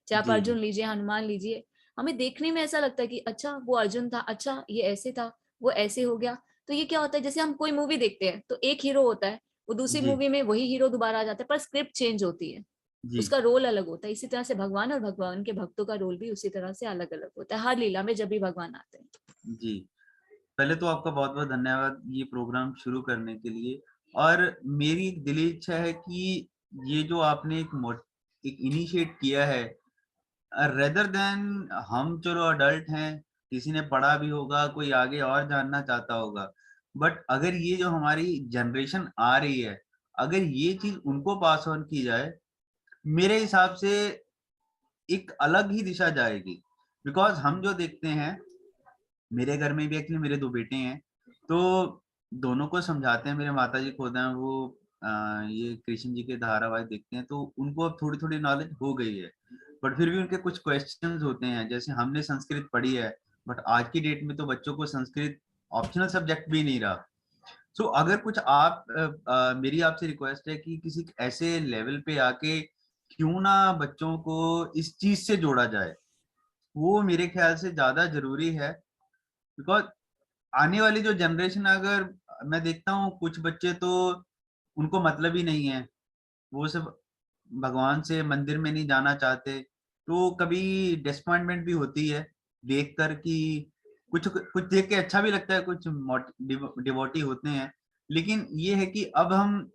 चाहे आप अर्जुन लीजिए, हनुमान लीजिए, हमें देखने में ऐसा लगता है कि अच्छा वो अर्जुन था, अच्छा ये ऐसे था, वो ऐसे हो गया। तो ये क्या होता है, जैसे हम कोई मूवी देखते हैं तो एक हीरो होता है, वो दूसरी मूवी में वही हीरो दोबारा आ जाता है, पर स्क्रिप्ट चेंज होती है, उसका रोल अलग होता है। इसी तरह से भगवान और भगवान के भक्तों का रोल भी उसी तरह से अलग अलग होता है हर लीला में जब भी भगवान आते हैं। जी, पहले तो आपका बहुत बहुत धन्यवाद ये प्रोग्राम शुरू करने के लिए। और मेरी दिली इच्छा है कि ये जो आपने एक इनिशिएट किया है, रेदर देन हम चलो अडल्ट हैं, किसी ने पढ़ा भी होगा, कोई आगे और जानना चाहता होगा, बट अगर ये जो हमारी जनरेशन आ रही है, अगर ये चीज उनको पास ऑन की जाए, मेरे हिसाब से एक अलग ही दिशा जाएगी। बिकॉज हम जो देखते हैं, मेरे घर में भी एक्चुअली मेरे 2 बेटे हैं, तो दोनों को समझाते हैं। मेरे माता जी खुद हैं, वो ये कृष्ण जी के धारावाहिक देखते हैं, तो उनको अब थोड़ी थोड़ी नॉलेज हो गई है, बट फिर भी उनके कुछ क्वेश्चंस होते हैं। जैसे हमने संस्कृत पढ़ी है, बट आज की डेट में तो बच्चों को संस्कृत ऑप्शनल सब्जेक्ट भी नहीं रहा। सो अगर कुछ आप मेरी आपसे रिक्वेस्ट है कि किसी ऐसे लेवल पे आके क्यों ना बच्चों को इस चीज से जोड़ा जाए, वो मेरे ख्याल से ज्यादा जरूरी है। बिकॉज आने वाली जो जनरेशन, अगर मैं देखता हूँ कुछ बच्चे तो उनको मतलब ही नहीं है, वो सिर्फ भगवान से मंदिर में नहीं जाना चाहते, तो कभी डिसअपॉइंटमेंट भी होती है देखकर कि कुछ कुछ देख के अच्छा भी लगता है, कुछ डिवोटी होते हैं, लेकिन ये है कि अब हम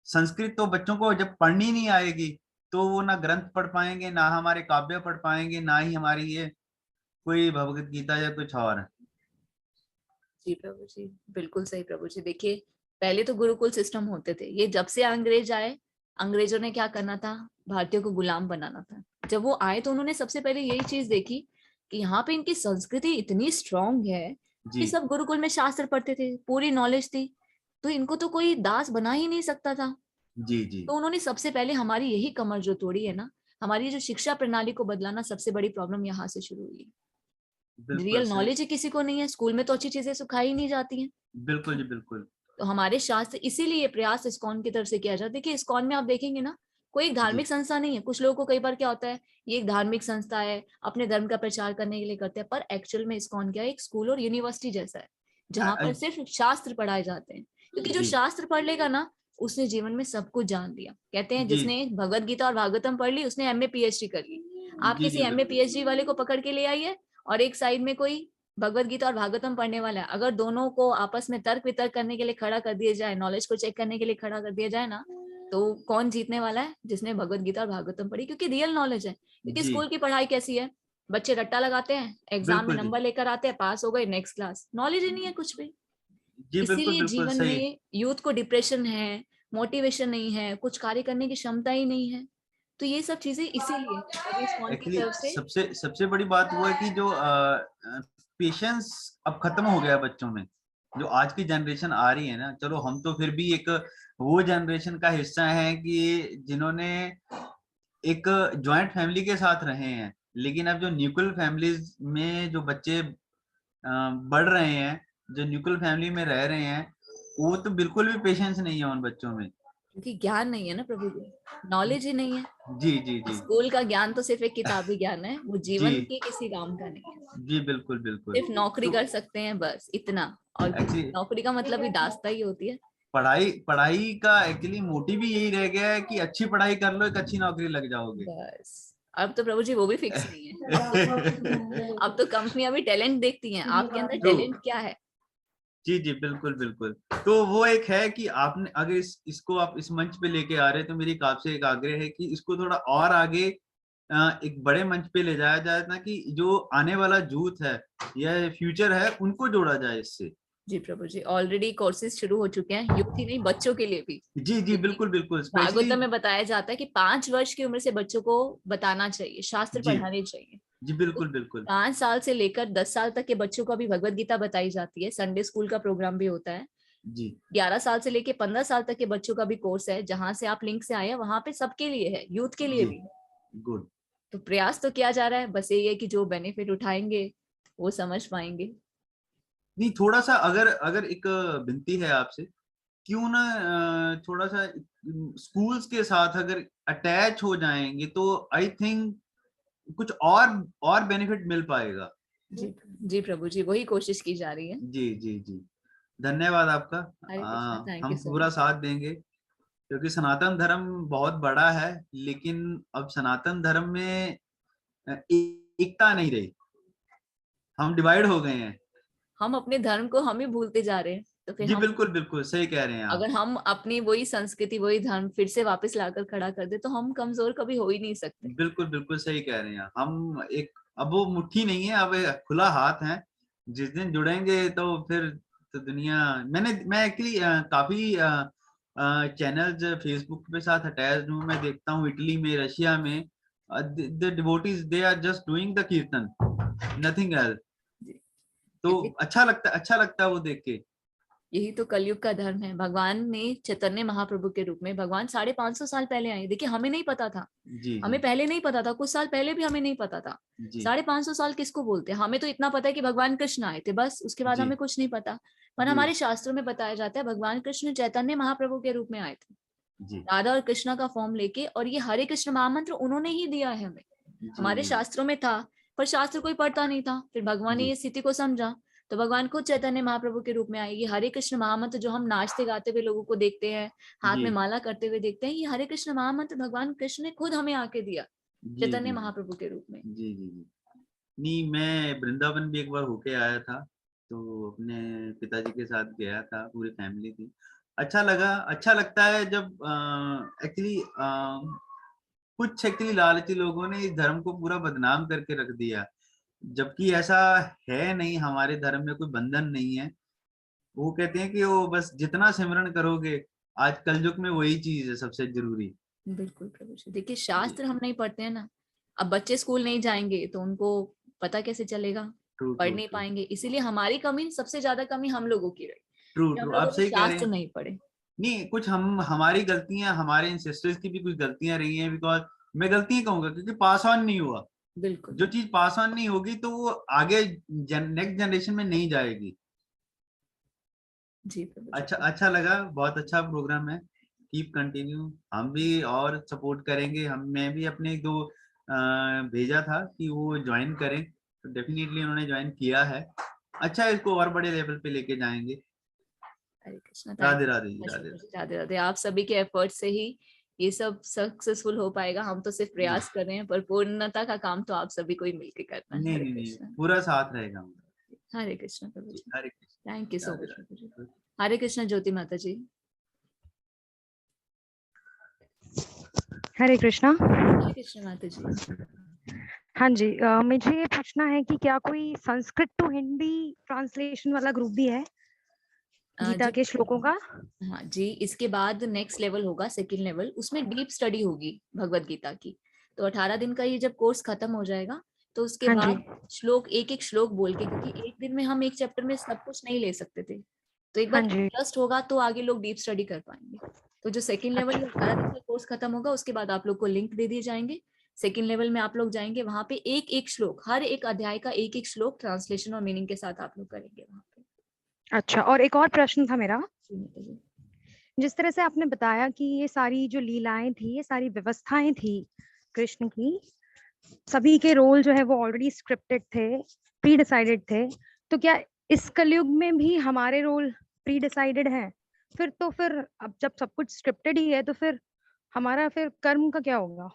संस्कृत तो बच्चों को जब पढ़नी नहीं आएगी तो वो ना ग्रंथ पढ़ पाएंगे, ना हमारे काव्य पढ़ पाएंगे, ना ही हमारी ये कोई भगवत गीता या कुछ और। जी प्रभु जी, बिल्कुल सही प्रभु जी। देखिए पहले तो गुरुकुल सिस्टम होते थे, ये जब से अंग्रेज आए, अंग्रेजों ने क्या करना था, भारतीयों को गुलाम बनाना था। जब वो आए तो उन्होंने सबसे पहले यही चीज देखी कि यहाँ पे इनकी संस्कृति इतनी स्ट्रांग है कि सब गुरुकुल में शास्त्र पढ़ते थे, पूरी नॉलेज थी, तो इनको तो कोई दास बना ही नहीं सकता था। जी जी। तो उन्होंने सबसे पहले हमारी यही कमर जो तोड़ी है ना, हमारी जो शिक्षा प्रणाली को बदलाना, सबसे बड़ी प्रॉब्लम यहाँ से शुरू हुई है। रियल नॉलेज ही किसी को नहीं है, स्कूल में तो अच्छी चीजें सिखाई ही नहीं जाती हैं। बिल्कुल जी बिल्कुल। तो हमारे शास्त्र, इसीलिए प्रयास इस्कॉन की तरफ से किया जाता है। देखिए इस्कॉन में आप देखेंगे ना, कोई एक धार्मिक संस्था नहीं है। कुछ लोगों को कई बार क्या होता है, ये एक धार्मिक संस्था है, अपने धर्म का प्रचार करने के लिए करते हैं, पर एक्चुअल में इस्कॉन क्या है, एक स्कूल और यूनिवर्सिटी जैसा है, जहाँ पर सिर्फ शास्त्र पढ़ाए जाते हैं। क्योंकि जो शास्त्र पढ़ लेगा ना, उसने जीवन में सब कुछ जान लिया। कहते हैं जिसने भगवत गीता और भागवतम पढ़ ली, उसने MA PhD कर ली। आप किसी MA PhD वाले को पकड़ के ले आइए और एक साइड में कोई भगवत गीता और भागवतम पढ़ने वाला है, अगर दोनों को आपस में तर्क वितर्क करने के लिए खड़ा कर दिया जाए, नॉलेज को चेक करने के लिए खड़ा कर दिया जाए ना, तो कौन जीतने वाला है, जिसने भगवत गीता और भागवतम पढ़ी, क्योंकि रियल नॉलेज है। क्योंकि स्कूल की पढ़ाई कैसी है, बच्चे रट्टा लगाते हैं, एग्जाम में नंबर लेकर आते हैं, पास हो गए, नेक्स्ट क्लास, नॉलेज ही नहीं है कुछ भी। इसीलिए जीवन में यूथ को डिप्रेशन है, मोटिवेशन नहीं है, कुछ कार्य करने की क्षमता ही नहीं है। तो ये सब चीजें इसीलिए की तरफ से सबसे बड़ी बात वो है कि जो पेशेंस अब खत्म हो गया बच्चों में, जो आज की जनरेशन आ रही है ना। चलो हम तो फिर भी एक वो जनरेशन का हिस्सा है कि जिन्होंने एक जॉइंट फैमिली के साथ रहे हैं, लेकिन अब जो न्यूक्लियर फैमिलीज में जो बच्चे बढ़ रहे हैं, जो न्यूक्लियर फैमिली में रह रहे हैं, वो तो बिल्कुल भी पेशेंस नहीं है उन बच्चों में, क्योंकि ज्ञान नहीं है ना प्रभु जी, नॉलेज ही नहीं है। जी जी जी। स्कूल का ज्ञान तो सिर्फ एक किताबी ज्ञान है, वो जीवन के किसी काम का नहीं है। जी बिल्कुल बिल्कुल। सिर्फ नौकरी कर सकते हैं बस, इतना। और नौकरी का मतलब ही दास्ता ही होती है। पढ़ाई का एक्चुअली मोटिव ही यही रह गया है कि अच्छी पढ़ाई कर लो, एक अच्छी नौकरी लग जाओगे बस। अब तो प्रभु जी वो भी फिक्स नहीं है। अब तो कंपनियां भी टैलेंट देखती हैं, आपके अंदर टैलेंट क्या है। जी जी बिल्कुल बिल्कुल। तो वो एक है कि आपने अगर इसको आप इस मंच पे लेके आ रहे हैं, तो मेरी आपसे एक आग्रह है कि इसको थोड़ा और आगे एक बड़े मंच पे ले जाया जाए, ताकि जो आने वाला यूथ है या फ्यूचर है उनको जोड़ा जाए इससे। जी प्रभु जी, ऑलरेडी कोर्सेज शुरू हो चुके हैं, यूथ ही नहीं बच्चों के लिए भी। जी जी बिल्कुल बिल्कुल। भागवतम में बताया जाता है कि 5 वर्ष की उम्र से बच्चों को बताना चाहिए, शास्त्र पढ़ाने चाहिए। जी बिल्कुल बिल्कुल। 5 साल से लेकर 10 साल तक के बच्चों को अभी भगवत गीता बताई जाती है, संडे स्कूल का प्रोग्राम भी होता है जी। 11 साल से लेकर 15 साल तक के बच्चों का भी कोर्स है, जहां से आप लिंक से आए हैं, वहां पे सबके लिए है, यूथ के लिए भी। गुड। तो प्रयास तो किया जा रहा है, बस ये है कि जो बेनिफिट उठाएंगे वो समझ पाएंगे। नहीं, थोड़ा सा अगर एक विनती है आपसे, क्यों ना थोड़ा सा स्कूल्स के साथ अगर अटैच हो जाएंगे तो आई थिंक कुछ और बेनिफिट मिल पाएगा। जी जी प्रभु जी, वही कोशिश की जा रही है। जी जी जी, धन्यवाद आपका। हम पूरा साथ देंगे, क्योंकि सनातन धर्म बहुत बड़ा है, लेकिन अब सनातन धर्म में एकता नहीं रही, हम डिवाइड हो गए हैं। हम अपने धर्म को हम ही भूलते जा रहे हैं। तो फिर जी बिल्कुल बिल्कुल सही कह रहे हैं आप। अगर हम अपनी वही संस्कृति, वही धर्म फिर से वापस लाकर खड़ा कर दे, तो हम कमजोर कभी हो ही नहीं सकते। बिल्कुल बिल्कुल सही कह रहे हैं हम। एक अब वो मुट्ठी नहीं है, अब खुला हाथ है। जिस दिन जुड़ेंगे तो फिर तो दुनिया। मैं एक्चुअली काफी चैनल्स फेसबुक पे साथ अटैच हूँ। मैं देखता हूँ इटली में, रशिया में, the devotees they are just doing the kirtan, nothing else. तो अच्छा लगता है वो देख के। यही तो कलयुग का धर्म है। भगवान ने चैतन्य महाप्रभु के रूप में, भगवान 550 साल पहले आए। देखिए हमें नहीं पता था, हमें पहले नहीं पता था, कुछ साल पहले भी हमें नहीं पता था। 550 साल किसको बोलते हैं? हमें तो इतना पता है कि भगवान कृष्ण आए थे, बस। उसके बाद हमें कुछ नहीं पता। पर हमारे शास्त्रों में बताया जाता है भगवान कृष्ण चैतन्य महाप्रभु के रूप में आए थे, राधा और कृष्णा का फॉर्म लेके। और ये हरे कृष्ण महामंत्र उन्होंने ही दिया है हमें। हमारे शास्त्रों में था, पर शास्त्र कोई पढ़ता नहीं था। फिर भगवान ने ये स्थिति को समझा, तो भगवान खुद चैतन्य महाप्रभु के रूप में आएगी। हरे कृष्ण महामंत्र जो हम नाचते गाते हुए लोगों को देखते हैं, हाथ में जी माला करते हुए देखते हैं, ये हरे कृष्ण महामंत्र भगवान कृष्ण ने खुद हमें आके दिया जी चैतन्य जी महाप्रभु के रूप में। जी जी जी। नहीं, मैं वृंदावन भी एक बार होके आया था, तो अपने पिताजी के साथ गया था, पूरी फैमिली थी। अच्छा लगा, अच्छा लगता है जब एक्चुअली कुछ एक्चुअली लालची लोगों ने इस धर्म को पूरा बदनाम करके रख दिया, जबकि ऐसा है नहीं। हमारे धर्म में कोई बंधन नहीं है। वो कहते हैं कि वो बस जितना सिमरन करोगे, आज कलयुग में वही चीज है सबसे जरूरी। बिल्कुल प्रभु जी। देखिए शास्त्र हम नहीं पढ़ते हैं ना, अब बच्चे स्कूल नहीं जाएंगे तो उनको पता कैसे चलेगा, ट्रू पढ़ ट्रू नहीं ट्रू पाएंगे। इसीलिए हमारी कमी, सबसे ज्यादा कमी हम लोगों की रही ट्रू कि हम ट्रू आप लोगों ने सही कह रहे शास्त्र हैं। नहीं पढ़े। नहीं, कुछ हमारी गलतियां, हमारे इंसेस्टर्स की भी कुछ गलतियां रही हैं, बिकॉज मैं गलती कहूंगा क्योंकि पास ऑन नहीं हुआ। बिल्कुल जो चीज पास ऑन नहीं होगी तो वो आगे नेक्स्ट जनरेशन में नहीं जाएगी। जी प्रभु जी। अच्छा लगा, बहुत अच्छा प्रोग्राम है। कीप कंटिन्यू, हम भी और सपोर्ट करेंगे। मैं भी अपने एक दो भेजा था कि वो ज्वाइन करें, तो डेफिनेटली उन्होंने ज्वाइन किया है। अच्छा, इसको और बड़े लेवल पे लेके जाएंगे। हरे कृष्णा। राधे राधे जी, राधे राधे राधे राधे। आप सभी के एफर्ट से ही ये सब सक्सेसफुल हो पाएगा। हम तो सिर्फ जी। प्रयास कर रहे हैं, पर पूर्णता का काम तो आप सभी को ही मिलकर करना है। नहीं हरे नहीं नहीं, कृष्णा। पूरा साथ रहेगा हमारा। हरे कृष्णा प्रभु जी। हरे Krishna. Thank you so Radhe much प्रभु जी। राधे। हरे कृष्णा ज्योति माता जी। हरे कृष्णा। हरे कृष्ण माता जी। हाँ जी, मुझे ये पूछना है कि क्या कोई संस्कृत टू हिंदी ट्रांसलेशन वाला ग्रुप भी है गीता जी के श्लोकों का? हाँ जी, इसके बाद नेक्स्ट लेवल होगा, सेकंड लेवल। उसमें डीप स्टडी होगी भगवत गीता की। तो 18 दिन का ये जब कोर्स खत्म हो जाएगा तो उसके हाँ जी। बाद श्लोक, एक एक श्लोक बोल के, क्योंकि एक दिन में हम एक चैप्टर में सब कुछ नहीं ले सकते थे, तो एक हाँ बार जी। इंटरेस्ट होगा तो आगे लोग डीप स्टडी कर पाएंगे। तो जो सेकंड लेवल में 18 दिन का कोर्स खत्म होगा, उसके बाद आप लोग को लिंक दे दिए जाएंगे। सेकंड लेवल में आप लोग जाएंगे, वहां पे एक एक श्लोक, हर एक अध्याय का एक एक श्लोक ट्रांसलेशन और मीनिंग के साथ आप लोग करेंगे वहां पे। अच्छा, और एक और प्रश्न था मेरा। जी माता जी। जिस तरह से आपने बताया कि ये सारी जो लीलाएं थी, ये सारी व्यवस्थाएं थी कृष्ण की, सभी के रोल जो है वो ऑलरेडी स्क्रिप्टेड थे, प्री डिसाइडेड थे, तो क्या इस कलयुग में भी हमारे रोल प्री डिसाइडेड है? फिर अब जब सब कुछ स्क्रिप्टेड ही है तो फिर हमारा फिर कर्म का क्या होगा?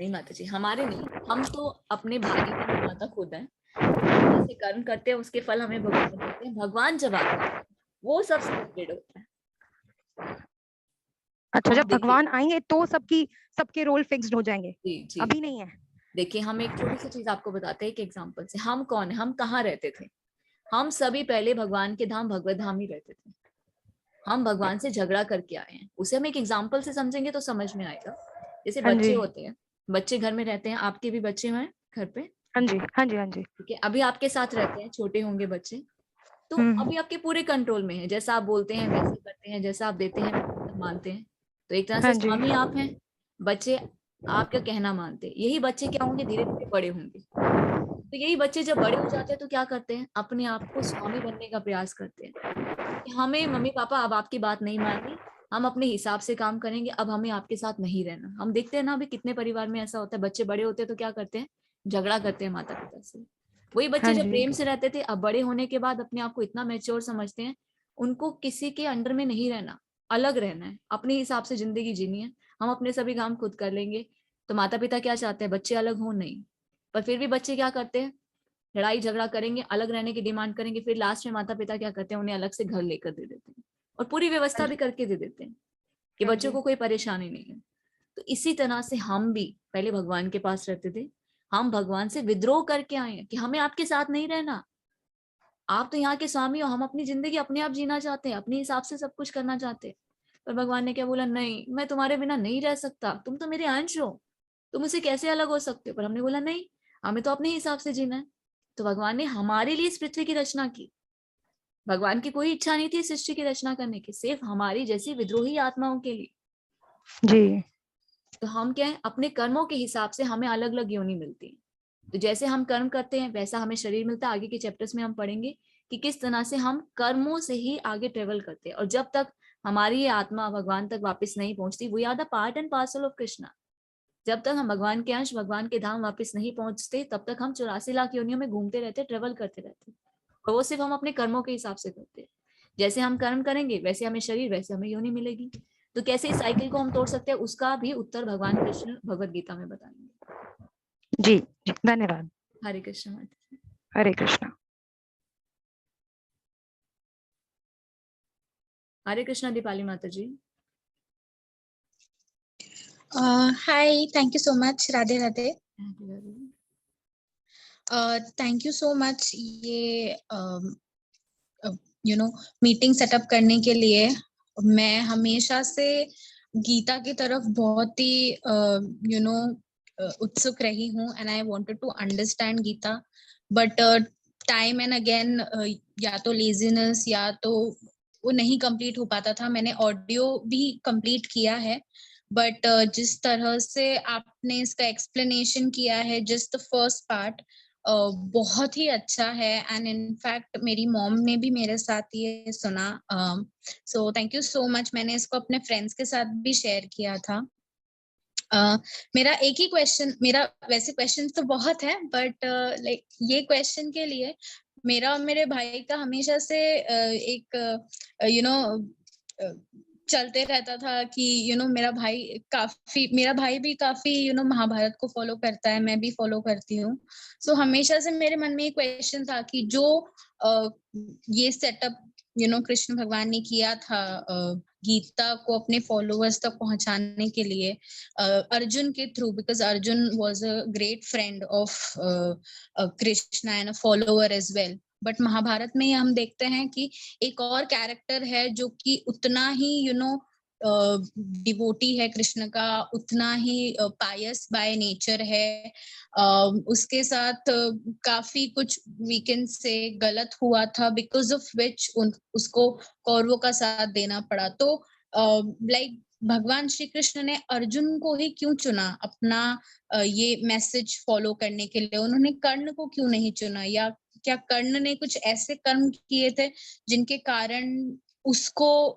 नहीं माता जी, हमारे नहीं, हम तो अपने भाग्य के निर्माता खुद हैं। जैसे कर्म करते हैं उसके फल हमें भुगतने पड़ते हैं। भगवान जब आते हैं वो सब स्क्रिप्टेड होता है। अच्छा, तो जब हम देखिए, भगवान आएंगे तो सबके रोल फिक्स्ड हो जाएंगे? जी जी, अभी नहीं है। देखिए हम एक छोटी सी चीज आपको बताते हैं, एक एग्जांपल से। हम कौन है, हम कहाँ रहते थे? हम सभी पहले भगवान के धाम भगवत धाम ही रहते थे। हम भगवान से झगड़ा करके आए हैं। उसे हम एक एग्जाम्पल से समझेंगे तो समझ में आएगा। जैसे हाँ बच्चे जी। होते हैं, बच्चे घर में रहते हैं, आपके भी बच्चे हैं घर पे, हाँ जी, हाँ जी, हाँ जी। ठीक है, अभी आपके साथ रहते हैं, छोटे होंगे बच्चे, तो हम्म। अभी आपके पूरे कंट्रोल में है। जैसा आप बोलते हैं वैसे करते हैं, जैसा आप देते हैं वैसा मानते हैं। तो एक तरह से हाँ जी। स्वामी आप हैं, बच्चे आपका कहना मानते हैं। यही बच्चे क्या होंगे, धीरे धीरे बड़े होंगे। तो यही बच्चे जब बड़े हो जाते हैं तो क्या करते हैं, अपने आप को स्वामी बनने का प्रयास करते हैं कि हमें मम्मी पापा अब आपकी बात नहीं माननी, हम अपने हिसाब से काम करेंगे, अब हमें आपके साथ नहीं रहना। हम देखते हैं ना अभी कितने परिवार में ऐसा होता है, बच्चे बड़े होते हैं तो क्या करते हैं, झगड़ा करते हैं माता पिता से। वही बच्चे हाँ जब जी। प्रेम से रहते थे, अब बड़े होने के बाद अपने आप को इतना मैच्योर समझते हैं, उनको किसी के अंडर में नहीं रहना, अलग रहना है, अपने हिसाब से जिंदगी जीनी है, हम अपने सभी काम खुद कर लेंगे। तो माता पिता क्या चाहते हैं, बच्चे अलग हो नहीं, पर फिर भी बच्चे क्या करते हैं, लड़ाई झगड़ा करेंगे, अलग रहने की डिमांड करेंगे। फिर लास्ट में माता पिता क्या करते हैं, उन्हें अलग से घर लेकर दे देते हैं और पूरी व्यवस्था भी करके दे देते हैं कि हाँ बच्चों जी। को कोई परेशानी नहीं है। तो इसी तरह से हम भी पहले भगवान के पास रहते थे, हम भगवान से विद्रोह करके आए हैं कि हमें आपके साथ नहीं रहना, आप तो यहाँ के स्वामी हो, हम अपनी जिंदगी अपने आप जीना चाहते हैं, अपने हिसाब से सब कुछ करना चाहते हैं। पर भगवान ने क्या बोला, नहीं, मैं तुम्हारे बिना नहीं रह सकता, तुम तो मेरे अंश हो, तुम मुझसे कैसे अलग हो सकते हो? पर हमने बोला नहीं, हमें तो अपने हिसाब से जीना है। तो भगवान ने हमारे लिए इस पृथ्वी की रचना की। भगवान की कोई इच्छा नहीं थी सृष्टि की रचना करने की, सिर्फ हमारी जैसी विद्रोही आत्माओं के लिए। जी। तो हम क्या है, अपने कर्मों के हिसाब से हमें अलग अलग योनि मिलती है। तो जैसे हम कर्म करते हैं वैसा हमें शरीर मिलता है। आगे के चैप्टर्स में हम पढ़ेंगे कि किस तरह से हम कर्मों से ही आगे ट्रेवल करते हैं, और जब तक हमारी ये आत्मा भगवान तक वापस नहीं पहुंचती, we are the part and parcel of Krishna. जब तक हम भगवान के अंश, भगवान के धाम वापस नहीं पहुंचते, तब तक हम 84 लाख योनियों में घूमते रहते, ट्रेवल करते रहते। और वो सिर्फ हम अपने कर्मों के हिसाब से करते हैं। जैसे हम कर्म करेंगे वैसे हमें शरीर, वैसे हमें योनि मिलेगी। तो कैसे इस साइकिल को हम तोड़ सकते हैं, उसका भी उत्तर भगवान कृष्ण भगवद गीता में बताएंगे। जी जी, धन्यवाद। हरे कृष्ण माता जी। हरे कृष्णा। हरे कृष्णा दीपाली माता जी। Hi, thank you so much. Radhe Radhe. Thank you so much ये मीटिंग सेटअप करने के लिए। मैं हमेशा से गीता की तरफ बहुत ही उत्सुक रही हूँ and I wanted to understand Gita, but time and again या तो लेजीनेस या तो वो नहीं कंप्लीट हो पाता था। मैंने ऑडियो भी कंप्लीट किया है, बट जिस तरह से आपने इसका एक्सप्लेनेशन किया है, जस्ट द फर्स्ट पार्ट बहुत ही अच्छा है एंड इनफैक्ट मेरी मॉम ने भी मेरे साथ ये सुना। So thank you so much. मैंने इसको अपने फ्रेंड्स के साथ भी शेयर किया था। मेरा एक ही क्वेश्चन, मेरा वैसे क्वेश्चन तो बहुत है बट लाइक ये क्वेश्चन के लिए मेरा और मेरे भाई का हमेशा से एक चलते रहता था कि मेरा भाई भी काफी महाभारत को फॉलो करता है, मैं भी फॉलो करती हूँ। सो हमेशा से मेरे मन में एक क्वेश्चन था कि जो ये सेटअप कृष्ण भगवान ने किया था गीता को अपने फॉलोअर्स तक पहुंचाने के लिए अर्जुन के through, because Arjun was a great friend of Krishna and a follower as well. But Mahabharat में हम देखते हैं कि एक और कैरेक्टर है जो कि उतना ही डिवोटी है कृष्ण का, उतना ही पायस बाय नेचर है। उसके साथ काफी कुछ वीकेंड से गलत हुआ था, बिकॉज ऑफ विच उसको कौरवों का साथ देना पड़ा। तो लाइक भगवान श्री कृष्ण ने अर्जुन को ही क्यों चुना अपना ये मैसेज फॉलो करने के लिए? उन्होंने कर्ण को क्यों नहीं चुना? या क्या कर्ण ने कुछ ऐसे कर्म किए थे जिनके कारण उसको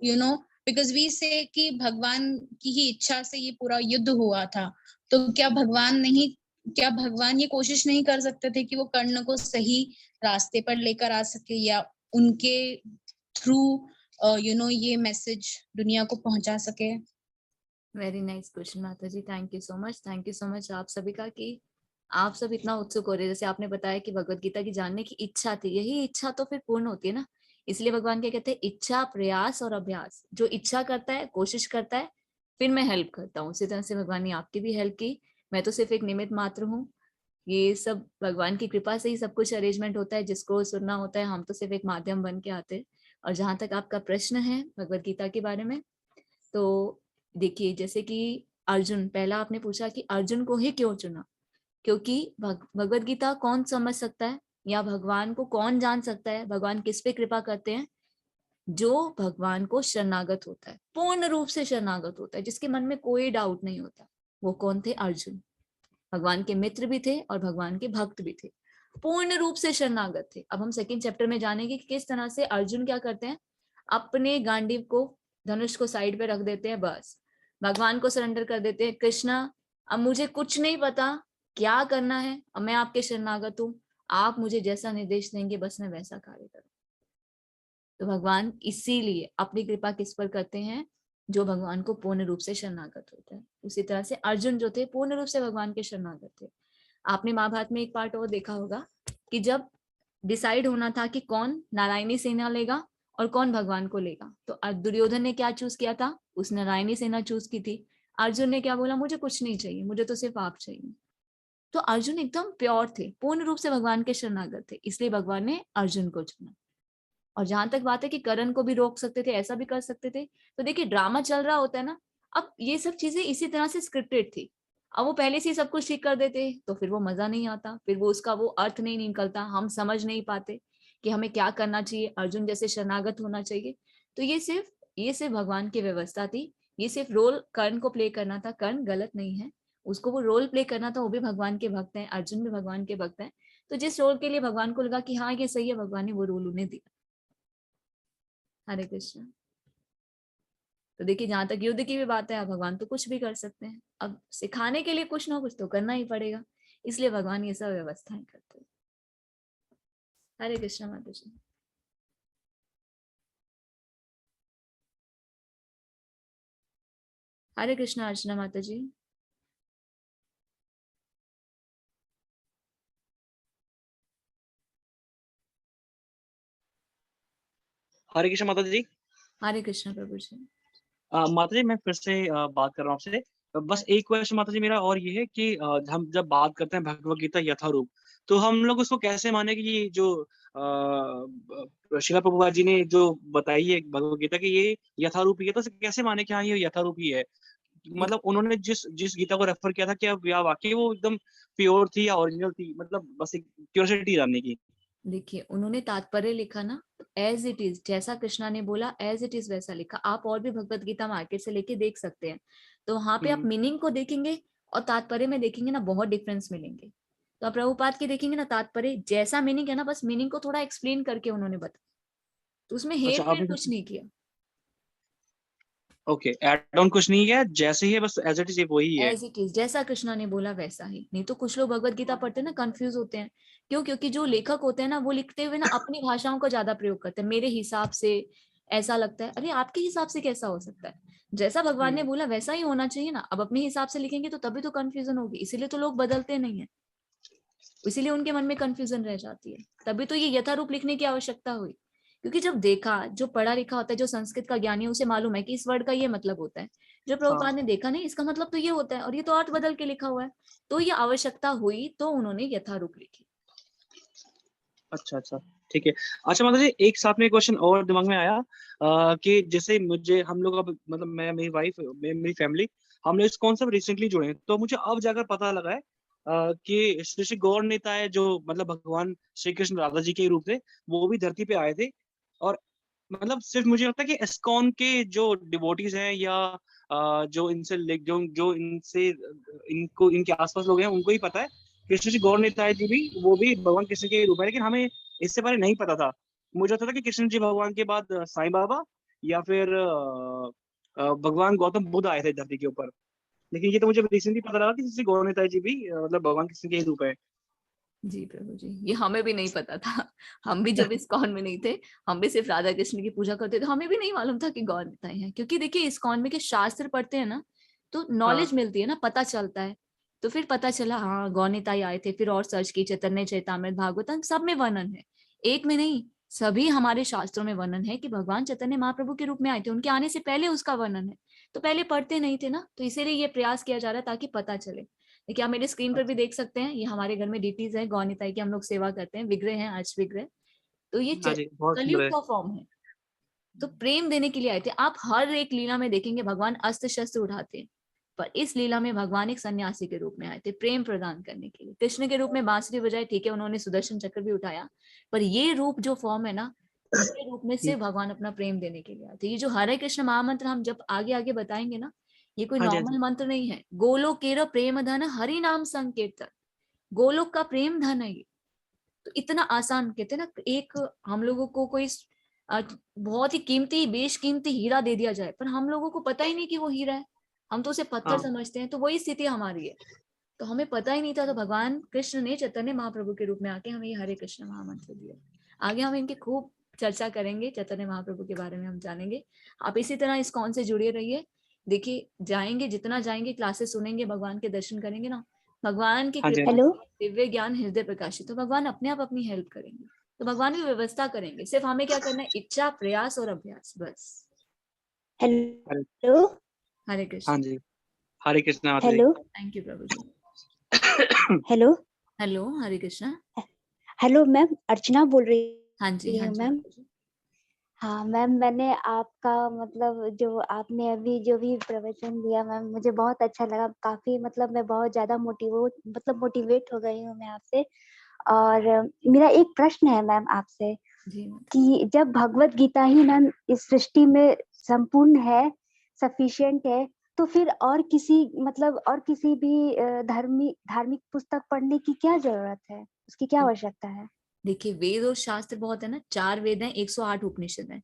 बिकॉज वी से कि भगवान की ही इच्छा से ये पूरा युद्ध हुआ था, तो क्या भगवान ये कोशिश नहीं कर सकते थे कि वो कर्ण को सही रास्ते पर लेकर आ सके या उनके थ्रू ये मैसेज दुनिया को पहुंचा सके? वेरी नाइस क्वेश्चन माता जी, थैंक यू सो मच आप सभी का कि आप सब इतना उत्सुक हो रहे हैं। जैसे आपने बताया कि भगवत गीता की जानने की इच्छा थी, यही इच्छा तो फिर पूर्ण होती है ना। इसलिए भगवान क्या कहते हैं, इच्छा, प्रयास और अभ्यास। जो इच्छा करता है, कोशिश करता है, फिर मैं हेल्प करता हूँ। उसी तरह से भगवान ने आपकी भी हेल्प की। मैं तो सिर्फ एक निमित्त मात्र हूँ। ये सब भगवान की कृपा से ही सब कुछ अरेंजमेंट होता है, जिसको सुनना होता है। हम तो सिर्फ एक माध्यम बन के आते हैं। और जहां तक आपका प्रश्न है भगवत गीता के बारे में, तो देखिए जैसे कि अर्जुन, पहला आपने पूछा कि अर्जुन को ही क्यों चुना, क्योंकि भगवत गीता कौन समझ सकता है या भगवान को कौन जान सकता है, भगवान किस पे कृपा करते हैं? जो भगवान को शरणागत होता है, पूर्ण रूप से शरणागत होता है, जिसके मन में कोई डाउट नहीं होता। वो कौन थे? अर्जुन। भगवान के मित्र भी थे और भगवान के भक्त भी थे, पूर्ण रूप से शरणागत थे। अब हम सेकंड चैप्टर में जानेंगे कि किस तरह से अर्जुन क्या करते हैं, अपने गांडीव को, धनुष को साइड पे रख देते हैं, बस भगवान को सरेंडर कर देते हैं। कृष्णा, अब मुझे कुछ नहीं पता क्या करना है, अब मैं आपके शरणागत हूँ, आप मुझे जैसा निर्देश देंगे बस मैं वैसा कार्य करूँ। तो भगवान इसीलिए अपनी कृपा किस पर करते हैं? जो भगवान को पूर्ण रूप से शरणागत होता है। उसी तरह से अर्जुन जो थे पूर्ण रूप से भगवान के शरणागत थे। आपने महाभारत में एक पार्ट और देखा होगा कि जब डिसाइड होना था कि कौन नारायणी सेना लेगा और कौन भगवान को लेगा, तो दुर्योधन ने क्या चूज किया था? उस नारायणी सेना चूज की थी। अर्जुन ने क्या बोला? मुझे कुछ नहीं चाहिए, मुझे तो सिर्फ आप चाहिए। तो अर्जुन एकदम प्योर थे, पूर्ण रूप से भगवान के शरणागत थे, इसलिए भगवान ने अर्जुन को चुना। और जहां तक बात है कि करण को भी रोक सकते थे, ऐसा भी कर सकते थे। तो देखिए ड्रामा चल रहा होता है ना, अब ये सब चीजें इसी तरह से स्क्रिप्टेड थी। अब वो पहले से ही सब कुछ ठीक कर देते तो फिर वो मजा नहीं आता, फिर वो उसका वो अर्थ नहीं निकलता, हम समझ नहीं पाते कि हमें क्या करना चाहिए, अर्जुन जैसे शरणागत होना चाहिए। तो ये सिर्फ भगवान की व्यवस्था थी, ये सिर्फ रोल कर्ण को प्ले करना था। कर्ण गलत नहीं है, उसको वो रोल प्ले करना था, वो भी भगवान के भक्त हैं, अर्जुन भी भगवान के भक्त हैं। तो जिस रोल के लिए भगवान को लगा कि हाँ ये सही है, भगवान ने वो रोल उन्हें दिया। हरे कृष्ण। तो देखिए जहां तक युद्ध की भी बात है, भगवान तो कुछ भी कर सकते हैं, अब सिखाने के लिए कुछ ना कुछ तो करना ही पड़ेगा, इसलिए भगवान ये सब व्यवस्थाएं करते हैं। हरे कृष्णा माता जी। हरे कृष्णा अर्चना माता जी। हरे कृष्ण माता जी। हरे कृष्णा प्रभु जी। माता जी मैं फिर से बात कर रहा हूँ आपसे। बस एक क्वेश्चन माता जी मेरा और ये है कि हम जब बात करते हैं भगवत गीता यथारूप, तो हम लोग उसको कैसे माने कि ये जो श्रीला प्रभुपाद जी ने जो बताई है भगवत गीता की ये यथारूप ही है, तो उसे कैसे माने कि हाँ ये यथारूप ही है? मतलब उन्होंने जिस जिस गीता को रेफर किया था क्या या वाकई वो एकदम प्योर थी या ओरिजिनल थी? मतलब बस एक क्यूरियोसिटी जानने की। देखिए उन्होंने तात्पर्य लिखा ना, एज इट इज, जैसा कृष्णा ने बोला एज इट इज वैसा लिखा। आप और भी भगवत गीता मार्केट से लेके देख सकते हैं, तो वहां पे आप मीनिंग को देखेंगे और तात्पर्य में देखेंगे ना, बहुत डिफरेंस मिलेंगे। तो आप प्रभुपाद के देखेंगे ना, तात्पर्य जैसा मीनिंग है ना, बस मीनिंग को थोड़ा एक्सप्लेन करके उन्होंने बताया, तो उसमें हेर फेर कुछ नहीं किया। ओके, एड ऑन कुछ नहीं है, जैसे ही है बस एज इट इज वही है। एज इट इज, जैसा कृष्णा ने बोला वैसा ही। नहीं तो कुछ लोग भगवत गीता पढ़ते हैं ना, कंफ्यूज होते हैं। क्यों? क्योंकि जो लेखक होते हैं ना, वो लिखते हुए ना अपनी भाषाओं का ज्यादा प्रयोग करते हैं। मेरे हिसाब से ऐसा लगता है, अरे आपके हिसाब से कैसा हो सकता है? जैसा भगवान ने बोला वैसा ही होना चाहिए ना। अब अपने हिसाब से लिखेंगे तो तभी तो कंफ्यूजन होगी, इसीलिए तो लोग बदलते नहीं है, इसीलिए उनके मन में कंफ्यूजन रह जाती है। तभी तो ये यथारूप लिखने की आवश्यकता हुई, क्योंकि जब देखा, जो पढ़ा लिखा होता है, जो संस्कृत का ज्ञानी है, उसे मालूम है कि इस वर्ड का ये मतलब होता है। जो प्रभुपाद ने देखा नहीं, इसका मतलब तो ये होता है, और ये तो अर्थ बदल के लिखा हुआ है, तो ये आवश्यकता हुई तो उन्होंने यथारूप लिखी। अच्छा अच्छा, ठीक है। अच्छा माता जी, एक साथ में क्वेश्चन और दिमाग में आया कि जैसे मुझे हम लोग अब मतलब मैं, मेरी वाइफ, मेरी फैमिली, हम लोग इस कॉन्सेप्ट रिसेंटली जुड़े हैं, तो मुझे अब जाकर पता लगा है कि श्री श्री गौर नेता जो मतलब भगवान श्री कृष्ण राधा जी के रूप थे, वो भी धरती पे आए थे। और मतलब सिर्फ मुझे लगता है कि इस्कॉन के जो डिवोटीज हैं या जो इनसे जो जो इनसे इनको इनके आसपास लोग हैं उनको ही पता है कृष्ण जी गौर निताय जी भी, वो भी भगवान कृष्ण के रूप है। लेकिन हमें इससे पहले नहीं पता था। मुझे लगता था कि कृष्ण जी भगवान के बाद साईं बाबा या फिर भगवान गौतम बुद्ध आए थे धरती के ऊपर। लेकिन ये तो मुझे रिसेंटली पता लगा कि श्री गौर निताय जी भी मतलब भगवान कृष्ण के ही रूप है। जी प्रभु जी, ये हमें भी नहीं पता था। हम भी जब इस्कॉन में नहीं थे, हम भी सिर्फ राधा कृष्ण की पूजा करते थे, हमें भी नहीं मालूम था कि गौर निताई हैं। क्योंकि देखिए इस्कॉन में के शास्त्र पढ़ते हैं ना, तो नॉलेज मिलती है ना, पता चलता है। तो फिर पता चला हाँ गौर निताई आए थे। फिर और सर्च की, चैतन्य चैतामृत भागवतम सब में वर्णन है, एक में नहीं, सभी हमारे शास्त्रों में वर्णन है कि भगवान चैतन्य महाप्रभु के रूप में आए थे। उनके आने से पहले उसका वर्णन है, तो पहले पढ़ते नहीं थे ना, तो इसीलिए ये प्रयास किया जा रहा है ताकि पता चले। देखिए आप मेरे स्क्रीन पर भी देख सकते हैं, ये हमारे घर में डीटीज है, गौर निताई की हम लोग सेवा करते हैं, विग्रह हैं, आज विग्रह। तो ये हाँ जी, बहुत सुंदर कलयुग है। का फॉर्म है, तो प्रेम देने के लिए आए थे। आप हर एक लीला में देखेंगे भगवान अस्त्र शस्त्र उठाते हैं, पर इस लीला में भगवान एक सन्यासी के रूप में आए थे, प्रेम प्रदान करने के लिए। कृष्ण के रूप में बांसुरी बजाए, ठीक है, उन्होंने सुदर्शन चक्र भी उठाया, पर ये रूप जो फॉर्म है ना, ये रूप में से भगवान अपना प्रेम देने के लिए आए थे। ये जो हरे कृष्ण महामंत्र हम जब आगे आगे बताएंगे ना, ये कोई हाँ जी, हाँ नॉर्मल जी। मंत्र नहीं है। गोलोकेर प्रेम धन हरि नाम संकीर्तन, गोलोक का प्रेम धन है ये। तो इतना आसान, कहते हैं ना, एक हम लोगों को कोई बहुत ही कीमती बेशकीमती हीरा दे दिया जाए, पर हम लोगों को पता ही नहीं कि वो हीरा है, हम तो उसे पत्थर समझते हैं। तो वही स्थिति हमारी है, तो हमें पता ही नहीं था। तो भगवान कृष्ण ने चैतन्य महाप्रभु के रूप में आके हमें ये हरे कृष्ण महामंत्र दिया। आगे हम इनकी खूब चर्चा करेंगे, चैतन्य महाप्रभु के बारे में हम जानेंगे। आप इसी तरह इस्कॉन से जुड़े रहिए। देखिए जाएंगे, जितना जाएंगे, क्लासेस सुनेंगे, भगवान के दर्शन करेंगे ना, भगवान की हाँ जी, कृपा हाँ जी। से दिव्य ज्ञान हृदय प्रकाशित, तो भगवान अपने आप अपनी हेल्प करेंगे। तो भगवान की व्यवस्था करेंगे, सिर्फ हमें क्या करना है, इच्छा, प्रयास और अभ्यास, बस। हेलो, हरे हाँ कृष्ण। जी, हरे कृष्ण माता जी। हेलो थैंक यू प्रभु जी। हेलो हेलो, हरे कृष्णा। हेलो मैम, अर्चना बोल हाँ जी, रही हाँ हूँ जी मैम। प्रभु जी। हाँ मैम, मैंने आपका मतलब जो आपने अभी जो भी प्रवचन दिया मैम, मुझे बहुत अच्छा लगा। काफी मतलब मैं बहुत ज्यादा मोटिवेट हो गई हूँ मैं आपसे। और मेरा एक प्रश्न है मैम आपसे जी कि जब भगवत गीता ही मैम इस सृष्टि में संपूर्ण है, सफिशिएंट है, तो फिर और किसी भी धार्मिक पुस्तक पढ़ने की क्या जरूरत है, उसकी क्या आवश्यकता है? देखिए वेद और शास्त्र बहुत है ना, 4 वेद हैं, 108 उपनिषद हैं,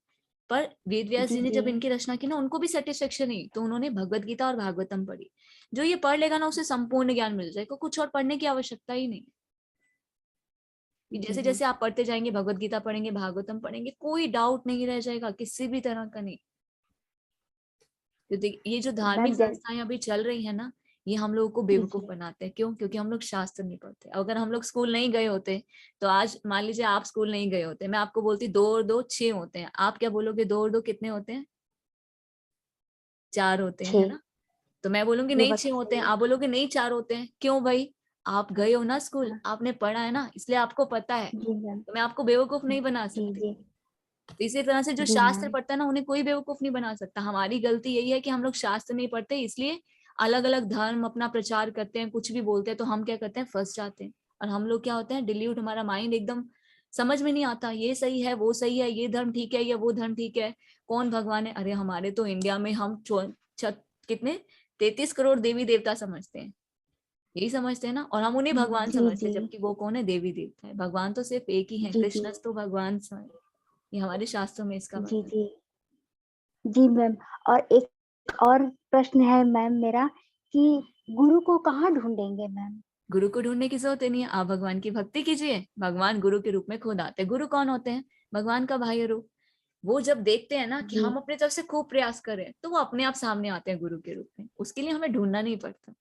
पर वेद व्यास जी ने जब इनकी रचना की ना, उनको भी सेटिस्फेक्शन नहीं, तो उन्होंने भगवत गीता और भागवतम पढ़ी। जो ये पढ़ लेगा ना, उसे संपूर्ण ज्ञान मिल जाएगा, कुछ और पढ़ने की आवश्यकता ही नहीं। कि जी जैसे मैम। जैसे आप पढ़ते जाएंगे, भगवत गीता पढ़ेंगे, भागवतम पढ़ेंगे, कोई डाउट नहीं रह जाएगा किसी भी तरह का नहीं। तो ये जो धार्मिक मैम जैसे संस्थाएं अभी चल रही है ना, ये हम लोगों को जी बेवकूफ जी बनाते हैं। क्यों? क्योंकि हम लोग शास्त्र नहीं पढ़ते। अगर हम लोग स्कूल नहीं गए होते तो आज मान लीजिए आप स्कूल नहीं गए होते, मैं आपको बोलती 2 और 2 6 होते हैं, आप क्या बोलोगे 2 और 2 कितने होते हैं? 4 होते हैं, है 6 ना? तो मैं बोलूंगी ये नहीं बात 6 तो होते सही हैं, है। आप बोलोगे नहीं 4 होते हैं। क्यों भाई? आप गए हो ना स्कूल, हाँ आपने पढ़ा है ना, इसलिए आपको पता है। जी मैम। तो मैं आपको बेवकूफ नहीं बना जी सकती। जी तो इसी तरह से जो जी शास्त्र मैम। पढ़ता है ना, उन्हें कोई बेवकूफ नहीं बना सकता। हमारी गलती यही है कि हम लोग शास्त्र नहीं पढ़ते, इसलिए अलग अलग धर्म अपना प्रचार करते हैं, कुछ भी बोलते हैं तो हम क्या करते हैं, फंस जाते हैं। और हम लोग क्या होते हैं, डिल्यूट, हमारा माइंड एकदम समझ में नहीं आता, ये सही है वो सही है, ये धर्म ठीक है या वो धर्म ठीक है, कौन भगवान है। अरे हमारे तो इंडिया में हम कितने 33 करोड़ देवी देवता समझते हैं, यही समझते हैं ना, और हम उन्हें भगवान जी समझते जी हैं, जबकि वो कौन है, देवी देवता है। भगवान तो सिर्फ एक ही है, जी जी कृष्ण तो भगवान है। ये हमारे शास्त्रों में इसका जी वर्णन। जी जी मैम। और एक और प्रश्न है मैम मेरा कि गुरु को कहाँ ढूंढेंगे मैम? गुरु को ढूंढने की जरूरत नहीं है, आप भगवान की भक्ति कीजिए, भगवान गुरु के रूप में खुद आते हैं। गुरु कौन होते हैं? भगवान का बाह्य रूप। वो जब देखते हैं ना कि जी हम अपनी तरफ से खूब प्रयास कर रहे हैं, तो वो अपने आप सामने आते हैं गुरु के रूप में। उसके लिए हमें ढूंढना नहीं पड़ता।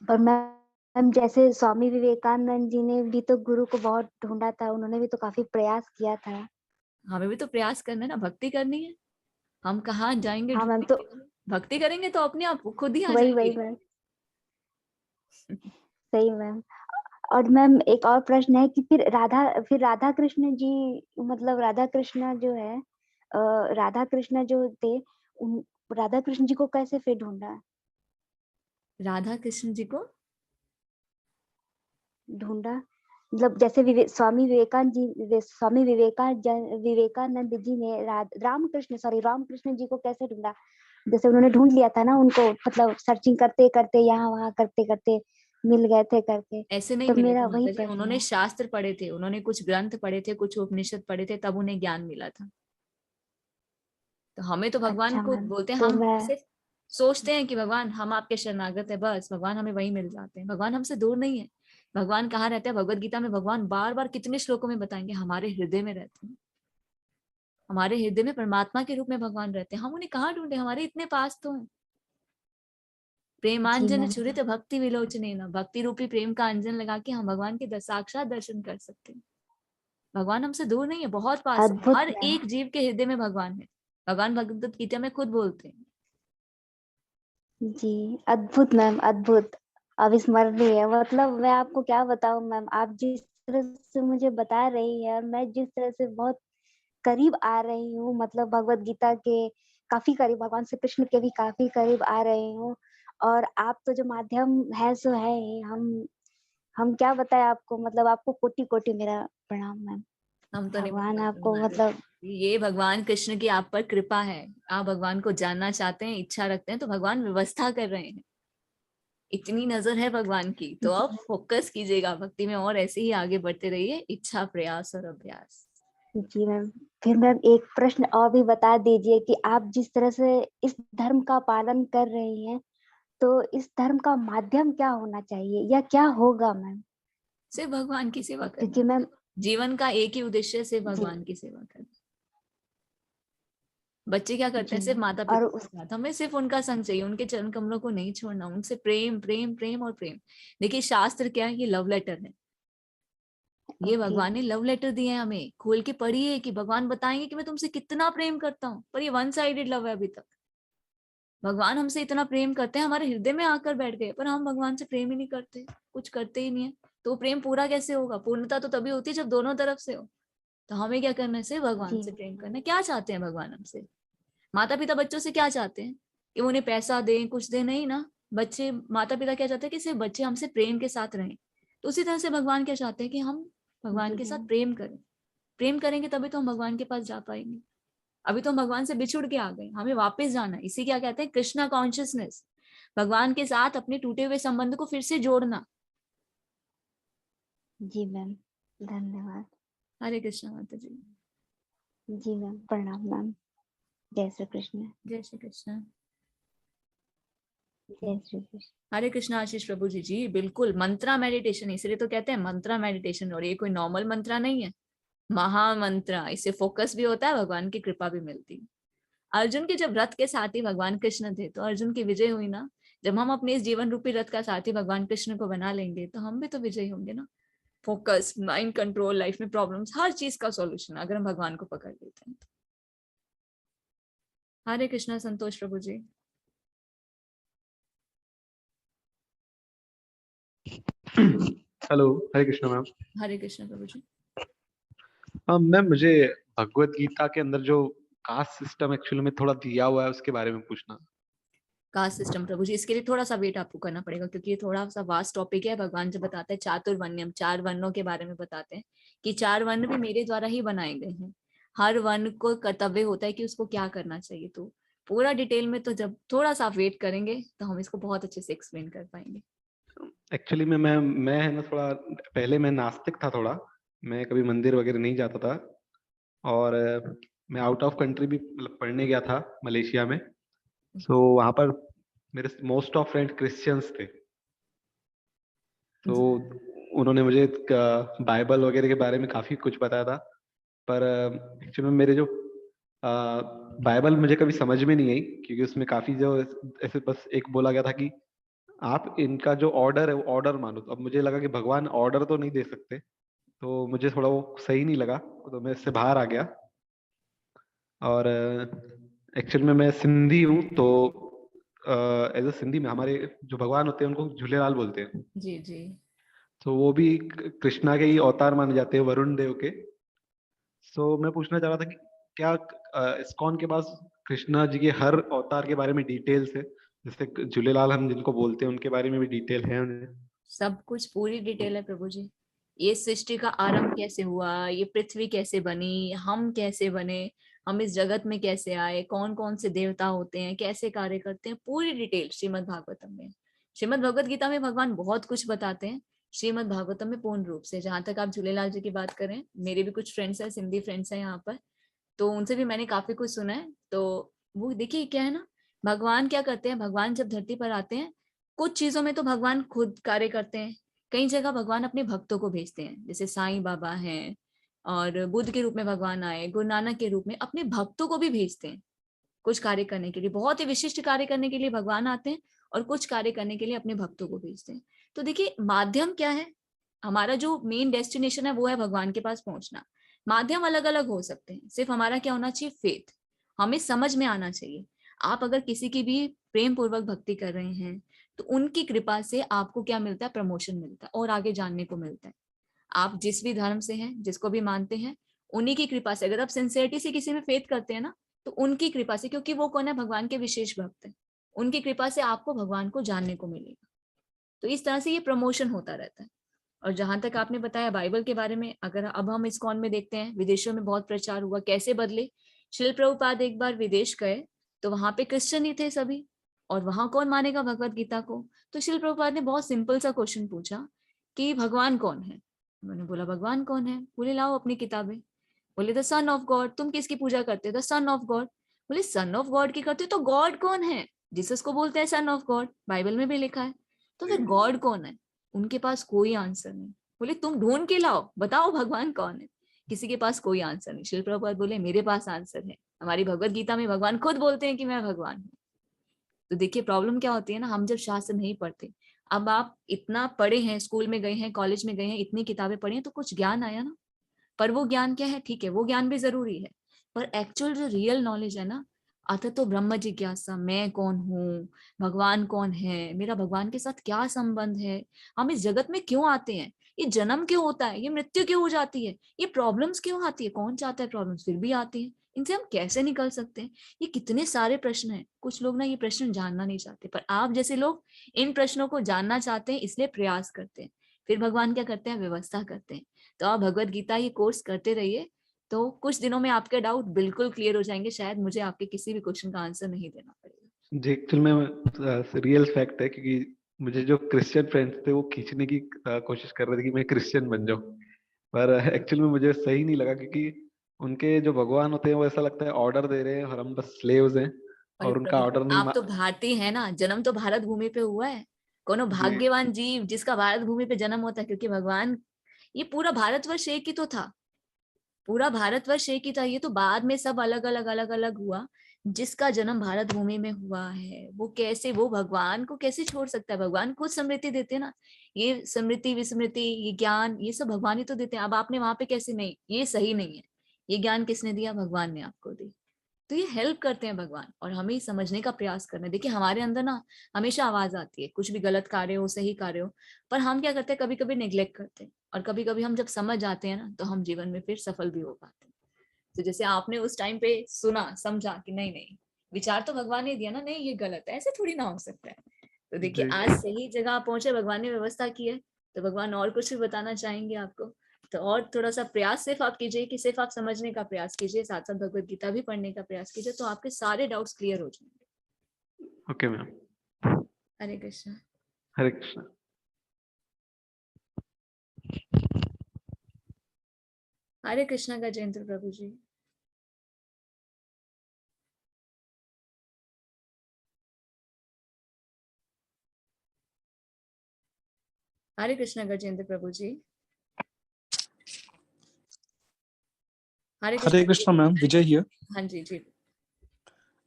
और मैम जैसे स्वामी विवेकानंद जी ने भी तो गुरु को बहुत ढूंढा था, उन्होंने भी तो काफी प्रयास किया था। हमें भी तो प्रयास करना है ना, भक्ति करनी है। हम कहाँ जाएंगे हाँ मैम ढूंढने तो के लिए? भक्ति करेंगे तो अपने आप वो खुद ही आ वही वही जाएंगे। मैम, सही मैम। और मैम एक और प्रश्न है कि फिर राधा कृष्ण जी, मतलब राधा कृष्ण जो है, राधा कृष्ण जो थे, उन राधा कृष्ण जी को कैसे फिर ढूंढा? राधा कृष्ण जी को ढूंढा मतलब जैसे विवेकानंद जी ने रामकृष्ण जी को कैसे ढूंढा? जैसे उन्होंने ढूंढ लिया था ना उनको, मतलब सर्चिंग करते करते यहाँ वहाँ करते करते मिल गए थे करके। ऐसे नहीं तो मिले थे मेरा वही माता जी, प्रश्न उन्होंने है। शास्त्र पढ़े थे, उन्होंने कुछ ग्रंथ पढ़े थे, कुछ उपनिषद पढ़े थे, तब उन्हें ज्ञान मिला था। तो हमें तो भगवान अच्छा को मैम, बोलते हैं, तो हम मैं सिर्फ सोचते हैं कि भगवान हम आपके शरणागत है, बस भगवान हमें वही मिल जाते हैं। भगवान हमसे दूर नहीं है। भगवान कहाँ रहते हैं? भगवत गीता में भगवान बार बार कितने श्लोकों में बताएंगे, हमारे हृदय में रहते हैं। हमारे हृदय में परमात्मा के रूप में भगवान रहते हैं। हम उन्हें कहाँ ढूंढे? हमारे इतने पास तो है। जी प्रेमांजन मैम। छुरित भक्ति विलोचने न, भक्ति रूपी प्रेम का अंजन लगा के हम भगवान के साक्षात दर्शन कर सकते हैं। भगवान हमसे दूर नहीं है, बहुत पास है। अद्भुत हर मैम। एक जीव के हृदय में भगवान है। भगवान भगवत गीता में खुद बोलते हैं। जी अद्भुत मैम, अद्भुत, अविस्मरणीय। मतलब मैं आपको क्या बताऊं मैम, आप जिस तरह से मुझे बता रही है, मैं जिस तरह से बहुत करीब आ रही हूँ, मतलब भगवत गीता के काफी करीब, भगवान श्री कृष्ण के भी काफी करीब आ रही हूँ। और आप तो जो माध्यम है सो है ही, हम क्या बताएं आपको, मतलब आपको कोटि कोटि मेरा प्रणाम मैम। हम तो नहीं बता भगवान सकते आपको माता मतलब जी। ये भगवान कृष्ण की आप पर कृपा है। आप भगवान को जानना चाहते हैं, इच्छा रखते हैं, तो भगवान व्यवस्था कर रहे हैं। इतनी नजर है भगवान की, तो आप फोकस कीजिएगा भक्ति में और ऐसे ही आगे बढ़ते रहिए, इच्छा, प्रयास और अभ्यास। जी मैम। फिर मैम एक प्रश्न और भी बता दीजिए कि आप जिस तरह से इस धर्म का पालन कर रही हैं, तो इस धर्म का माध्यम क्या होना चाहिए या क्या होगा मैम? सिर्फ भगवान की सेवा क्योंकि करना। मैम जीवन का एक ही उद्देश्य, सिर्फ जी भगवान की सेवा करना। बच्चे क्या करते जी हैं? सिर्फ मैम। माता और पिता के साथ, हमें सिर्फ उनका संग चाहिए, उनके चरण कमलों को नहीं छोड़ना, उनसे प्रेम प्रेम प्रेम और प्रेम। देखिए शास्त्र क्या है? ये लव लेटर है। ये ओके। भगवान ने लव लेटर दिए हैं, हमें खोल के पढ़िए कि भगवान बताएंगे कि मैं तुमसे कितना प्रेम करता हूँ। पर ये वन साइडेड लव है अभी तक। भगवान हमसे इतना प्रेम करते हैं, हमारे हृदय में आकर बैठ गए, पर हम भगवान से प्रेम ही नहीं करते, कुछ करते ही नहीं है। तो प्रेम पूरा कैसे होगा? पूर्णता तो तभी होती है जब दोनों तरफ से हो। तो हमें क्या करना है? सिर्फ भगवान जी से प्रेम करना है। क्या चाहते हैं भगवान हमसे? माता पिता बच्चों से क्या चाहते हैं? कि वो उन्हें पैसा दें, कुछ दें? नहीं ना। बच्चे, माता पिता क्या चाहते हैं? कि सिर्फ बच्चे हमसे प्रेम के साथ रहें। तो उसी तरह से भगवान क्या चाहते हैं? कि हम भगवान जी के साथ मैम। प्रेम करें। प्रेम करेंगे तभी तो हम भगवान के पास जा पाएंगे। अभी तो हम भगवान से बिछुड़ के आ गए, हमें वापस जाना है। इसी क्या कहते हैं? कृष्णा कॉन्शियसनेस। भगवान के साथ अपने टूटे हुए संबंध को फिर से जोड़ना। जी मैम, धन्यवाद। हरे कृष्णा माता जी। जी मैम, प्रणाम मैम। जय श्री कृष्ण। जय श्री कृष्ण। जय श्री कृष्ण। हरे कृष्णा आशीष प्रभु जी। जी बिल्कुल, मंत्रा मेडिटेशन, इसलिए तो कहते हैं मंत्रा मेडिटेशन। और ये कोई नॉर्मल मंत्रा नहीं है, महामंत्रा। इससे फोकस भी होता है, भगवान की कृपा भी मिलती है। अर्जुन के जब रथ के साथी भगवान कृष्ण थे तो अर्जुन की विजय हुई ना। जब हम अपने इस जीवन रूपी रथ का साथी भगवान कृष्ण को बना लेंगे तो हम भी तो विजयी होंगे ना। फोकस, माइंड कंट्रोल, लाइफ में प्रॉब्लम्स, हर चीज का सॉल्यूशन अगर हम भगवान को पकड़ लेते हैं तो। हरे कृष्णा संतोष प्रभु जी। हेलो, हरे कृष्णा मैम। हरे कृष्णा प्रभु जी। मैम, मुझे भगवत गीता के अंदर जो कास्ट सिस्टम एक्चुअली में थोड़ा दिया हुआ है उसके बारे में पूछना। कास्ट सिस्टम प्रभु जी, इसके लिए थोड़ा सा वेट आपको करना पड़ेगा क्योंकि ये थोड़ा सा वास्ट टॉपिक है। भगवान जब बताते हैं चातुर्वर्ण्यम, 4 वर्णों के बारे में बताते हैं कि 4 वर्ण भी मेरे द्वारा ही बनाए गए हैं। हर वर्ण को कर्तव्य होता है कि उसको क्या करना चाहिए। तो पूरा डिटेल में तो जब थोड़ा सा वेट करेंगे तो हम इसको बहुत अच्छे से एक्सप्लेन कर पाएंगे। एक्चुअली में मैं है ना, थोड़ा पहले मैं नास्तिक था थोड़ा। मैं कभी मंदिर वगैरह नहीं जाता था और मैं आउट ऑफ कंट्री भी मतलब पढ़ने गया था मलेशिया में। सो वहाँ पर मेरे मोस्ट ऑफ फ्रेंड क्रिश्चियंस थे। तो उन्होंने मुझे बाइबल वगैरह के बारे में काफी कुछ बताया था। पर एक्चुअली में मेरे जो बाइबल मुझे कभी समझ में नहीं आई क्योंकि उसमें काफी जो ऐसे बस एक बोला गया था कि आप इनका जो ऑर्डर है वो ऑर्डर मानो। तो अब मुझे लगा कि भगवान ऑर्डर तो नहीं दे सकते, तो मुझे थोड़ा वो सही नहीं लगा, तो मैं इससे बाहर आ गया। और एक्चुअल में मैं सिंधी हूँ, तो एज अ सिंधी में हमारे जो भगवान होते हैं उनको झूलेलाल बोलते हैं। जी जी। तो वो भी कृष्णा के ही अवतार माने जाते हैं, वरुण देव के। सो मैं पूछना चाह रहा था कि क्या इस्कॉन के पास कृष्णा जी के हर अवतार के बारे में डिटेल्स है? जैसे झूलेलाल हम जिनको बोलते हैं उनके बारे में भी डिटेल है उन्हें? सब कुछ पूरी डिटेल है प्रभु जी। ये सृष्टि का आरंभ कैसे हुआ, ये पृथ्वी कैसे बनी, हम कैसे बने, हम इस जगत में कैसे आए, कौन कौन से देवता होते हैं, कैसे कार्य करते हैं, पूरी डिटेल श्रीमद् भागवतम में। श्रीमद् भगवत गीता में भगवान बहुत कुछ बताते हैं, श्रीमद् भागवतम में पूर्ण रूप से। जहां तक आप झूलेलाल जी की बात करें, मेरे भी कुछ फ्रेंड्स हैं, सिंधी फ्रेंड्स हैं यहाँ पर, तो उनसे भी मैंने काफी कुछ सुना है। तो वो देखिए क्या है ना, भगवान क्या करते हैं, भगवान जब धरती पर आते हैं कुछ चीजों में तो भगवान खुद कार्य करते हैं, कई जगह भगवान अपने भक्तों को भेजते हैं। जैसे साईं बाबा हैं और बुद्ध के रूप में भगवान आए, गुरु नानक के रूप में अपने भक्तों को भी भेजते हैं कुछ कार्य करने के लिए। बहुत ही विशिष्ट कार्य करने के लिए भगवान आते हैं और कुछ कार्य करने के लिए अपने भक्तों को भेजते हैं। तो देखिए माध्यम क्या है, हमारा जो मेन डेस्टिनेशन है वो है भगवान के पास पहुंचना। माध्यम अलग अलग हो सकते हैं, सिर्फ हमारा क्या होना चाहिए, फेथ। हमें समझ में आना चाहिए। आप अगर किसी की भी प्रेम पूर्वक भक्ति कर रहे हैं तो उनकी कृपा से आपको क्या मिलता है, प्रमोशन मिलता है और आगे जानने को मिलता है। आप जिस भी धर्म से हैं, जिसको भी मानते हैं, उन्हीं की कृपा से, अगर आप सिंसियरिटी से किसी में फेथ करते हैं ना, तो उनकी कृपा से, क्योंकि वो कौन है, भगवान के विशेष भक्त हैं, उनकी कृपा से आपको भगवान को जानने को मिलेगा। तो इस तरह से ये प्रमोशन होता रहता है। और जहां तक आपने बताया बाइबल के बारे में, अगर अब हम इस्कॉन में देखते हैं, विदेशों में बहुत प्रचार हुआ, कैसे बदले। श्रील प्रभुपाद एक बार विदेश गए तो वहां पे क्रिश्चियन ही थे सभी, और वहां कौन मानेगा भगवत गीता को। तो श्रील प्रभुपाद ने बहुत सिंपल सा क्वेश्चन पूछा कि भगवान कौन है। उन्होंने बोला भगवान कौन है, बोले लाओ अपनी किताबें। बोले द सन ऑफ गॉड। तुम किसकी पूजा करते हो, द सन ऑफ गॉड। बोले सन ऑफ गॉड की करते हो तो गॉड कौन है, जीसस को बोलते हैं सन ऑफ गॉड, बाइबल में भी लिखा है, तो फिर गॉड कौन है। उनके पास कोई आंसर नहीं। बोले तुम ढूंढ के लाओ, बताओ भगवान कौन है। किसी के पास कोई आंसर नहीं। श्रील प्रभुपाद बोले मेरे पास आंसर है, हमारी भगवत गीता में भगवान खुद बोलते हैं कि मैं भगवान हूँ। तो देखिए प्रॉब्लम क्या होती है ना, हम जब शास्त्र नहीं पढ़ते। अब आप इतना पढ़े हैं, स्कूल में गए हैं, कॉलेज में गए हैं, इतनी किताबें पढ़ी हैं, तो कुछ ज्ञान आया ना, पर वो ज्ञान क्या है, ठीक है वो ज्ञान भी जरूरी है, पर एक्चुअल जो रियल नॉलेज है ना, अथ तो ब्रह्म जिज्ञासा, मैं कौन हूँ, भगवान कौन है, मेरा भगवान के साथ क्या संबंध है, हम इस जगत में क्यों आते हैं, ये जन्म क्यों होता है, ये मृत्यु क्यों हो जाती है, ये प्रॉब्लम्स क्यों आती है, कौन चाहता है प्रॉब्लम्स, फिर भी आती है, इनसे हम कैसे निकल सकते हैं। ये कितने सारे प्रश्न हैं। कुछ लोग ना ये प्रश्न जानना नहीं चाहते, पर आप जैसे लोग इन प्रश्नों को जानना चाहते हैं, इसलिए प्रयास करते हैं। फिर भगवान क्या करते हैं, व्यवस्था करते हैं। तो आप भगवत गीता ये कोर्स करते रहिए, तो कुछ दिनों में आपके डाउट बिल्कुल क्लियर हो जाएंगे। शायद मुझे आपके किसी भी क्वेश्चन का आंसर नहीं देना पड़ेगा। जी, एक्चुअल में रियल फैक्ट है क्योंकि मुझे जो क्रिश्चियन फ्रेंड्स थे वो खींचने की कोशिश कर रहे थे कि मैं क्रिश्चियन बन जाऊं, पर एक्चुअल में मुझे सही नहीं लगा क्योंकि उनके जो भगवान होते हैं वो ऐसा लगता है ऑर्डर दे रहे हैं और हम बस स्लेव्स हैं। और उनका ऑर्डर नहीं आप तो भारतीय है ना, जन्म तो भारत भूमि पे हुआ है। कोनो जी भाग्यवान जीव जिसका भारत भूमि पे जन्म होता है, क्योंकि भगवान, ये पूरा भारतवर्ष एक ही तो था, पूरा भारतवर्ष एक ही था। ये तो बाद में सब अलग अलग हुआ। जिसका जन्म भारत भूमि में हुआ है वो कैसे, वो भगवान को कैसे छोड़ सकता है? भगवान खुद समृद्धि देते हैं ना, ये समृद्धि विस्मृति, ये ज्ञान, ये सब भगवान ही तो देते हैं। अब आपने वहां पे कैसे, नहीं ये सही नहीं है, ये ज्ञान किसने दिया? भगवान ने आपको दी। तो ये हेल्प करते हैं भगवान, और हमें समझने का प्रयास करना है। देखिए हमारे अंदर ना हमेशा आवाज आती है, कुछ भी गलत कार्य हो सही कार्य हो, पर हम क्या करते हैं, कभी कभी नेग्लेक्ट करते हैं, और कभी कभी हम जब समझ जाते हैं ना, तो हम जीवन में फिर सफल भी हो पाते हैं। तो जैसे आपने उस टाइम पे सुना, समझा कि नहीं नहीं, विचार तो भगवान ने दिया ना, नहीं ये गलत है, ऐसे थोड़ी ना हो सकता है। तो देखिए जी आज सही जगह आप पहुंचे, भगवान ने व्यवस्था की है, तो भगवान और कुछ भी बताना चाहेंगे आपको। तो और थोड़ा सा प्रयास सिर्फ आप कीजिए कि सिर्फ आप समझने का प्रयास कीजिए, साथ साथ भगवत गीता भी पढ़ने का प्रयास कीजिए, तो आपके सारे डाउट्स क्लियर हो जाएंगे। Okay ma'am, Hare Krishna. Hare Krishna. Hare Krishna Gajendra Prabhu ji. Hare Krishna Gajendra Prabhu ji. Hare Krishna ma'am, Vijay here. हाँ जी जी।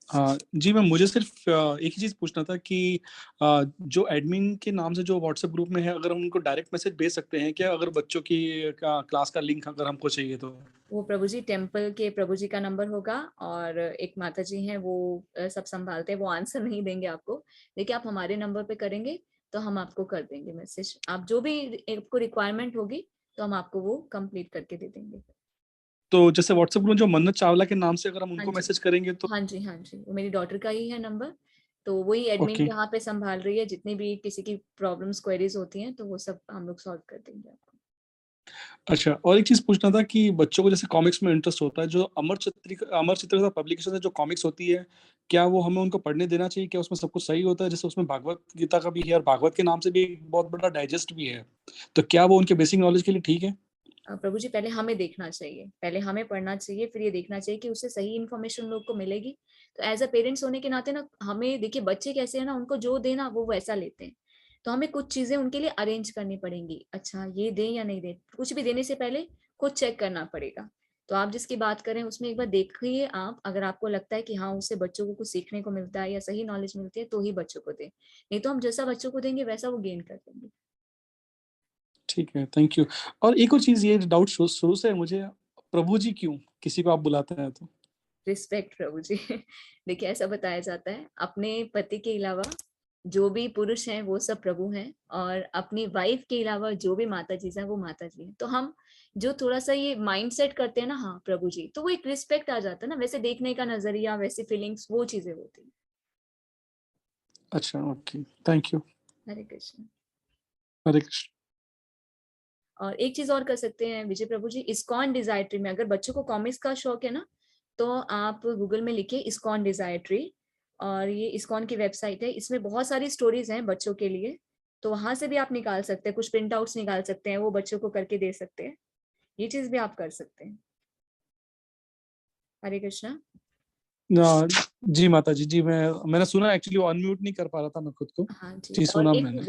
जी मैम, मुझे सिर्फ एक ही चीज पूछना था कि जो एडमिन के नाम से जो व्हाट्सएप ग्रुप में है, अगर हम उनको डायरेक्ट मैसेज भेज सकते हैं क्या, अगर बच्चों की क्लास का लिंक अगर हमको चाहिए तो? वो प्रभु जी टेम्पल के प्रभु जी का नंबर होगा, और एक माता जी हैं वो सब संभालते हैं, वो आंसर नहीं देंगे आपको। देखिए आप हमारे नंबर पे करेंगे तो हम आपको कर देंगे मैसेज, आप जो भी आपको रिक्वायरमेंट होगी तो हम आपको वो कंप्लीट करके दे देंगे। तो जैसे व्हाट्सएप ग्रुप जो मन्नत चावला के नाम से अगर हम हाँ उनको जी मैसेज करेंगे तो? हाँ जी हाँ जी, वो मेरी डॉटर का ही है नंबर, तो वही एडमिन ओके, यहाँ पे संभाल रही है, जितनी भी किसी की प्रॉब्लम्स क्वेरीज होती हैं तो वो सब हम लोग सॉल्व कर देंगे आपको। अच्छा। और एक चीज पूछना था कि बच्चों को जैसे कॉमिक्स में इंटरेस्ट होता है, जो अमर चित्र का पब्लिकेशन है, जो कॉमिक्स होती है, क्या वो हमें उनको पढ़ने देना चाहिए? क्या उसमें सब कुछ सही होता है? जैसे उसमें भागवत गीता का भी है, और भागवत के नाम से भी एक बहुत बड़ा डाइजेस्ट भी है, तो क्या वो उनके बेसिक नॉलेज के लिए ठीक है? प्रभु जी पहले हमें देखना चाहिए, पहले हमें पढ़ना चाहिए, फिर ये देखना चाहिए कि उससे सही इन्फॉर्मेशन लोग को मिलेगी। तो एज अ पेरेंट्स होने के नाते ना, हमें देखिए बच्चे कैसे है ना, उनको जो देना वो वैसा लेते हैं, तो हमें कुछ चीजें उनके लिए अरेंज करनी पड़ेंगी। अच्छा ये दें या नहीं दें, कुछ भी देने से पहले खुद चेक करना पड़ेगा। तो आप जिसकी बात करें उसमें एक बार देखिए आप, अगर आपको लगता है कि हाँ उससे बच्चों को कुछ सीखने को मिलता है या सही नॉलेज मिलती है, तो ही बच्चों को दें, नहीं तो हम जैसा बच्चों को देंगे वैसा वो गेन कर लेंगे। ठीक है, थैंक यू। और एक और चीज, ये डाउट शुरू से है मुझे, प्रभु जी क्यों किसी को आप बुलाते हैं तो? रिस्पेक्ट प्रभु जी। देखिए ऐसा बताया जाता है, अपने पति के अलावा जो भी पुरुष हैं वो सब प्रभु हैं, और अपनी वाइफ के अलावा जो भी माता जी हैं वो माता जी हैं। तो हम जो थोड़ा सा ये माइंडसेट करते हैं ना, हाँ प्रभु जी, तो वो एक रिस्पेक्ट आ जाता है ना, वैसे देखने का नजरिया, वैसी फीलिंग्स, वो चीजें होती हैं। अच्छा, ओके, थैंक यू। हरे कृष्ण। हरे कृष्ण। और एक चीज और कर सकते हैं विजय प्रभु जी, इस्कॉन डिजायर ट्री में, अगर बच्चों को कॉमिक्स का शौक है ना, तो आप गूगल में लिखिए इस्कॉन डिजायर ट्री, और ये इस्कॉन की वेबसाइट है, इसमें बहुत सारी स्टोरीज हैं बच्चों के लिए, तो वहां से भी आप निकाल सकते हैं, कुछ प्रिंट आउट्स निकाल सकते हैं, वो बच्चों को करके दे सकते हैं, ये चीज भी आप कर सकते हैं। हरे कृष्णा। जी माता जी, मैंने सुना, एक्चुअली वो अनम्यूट नहीं कर पा रहा था मैं खुद को। हाँ जी, जी, और सुना एक मैंने।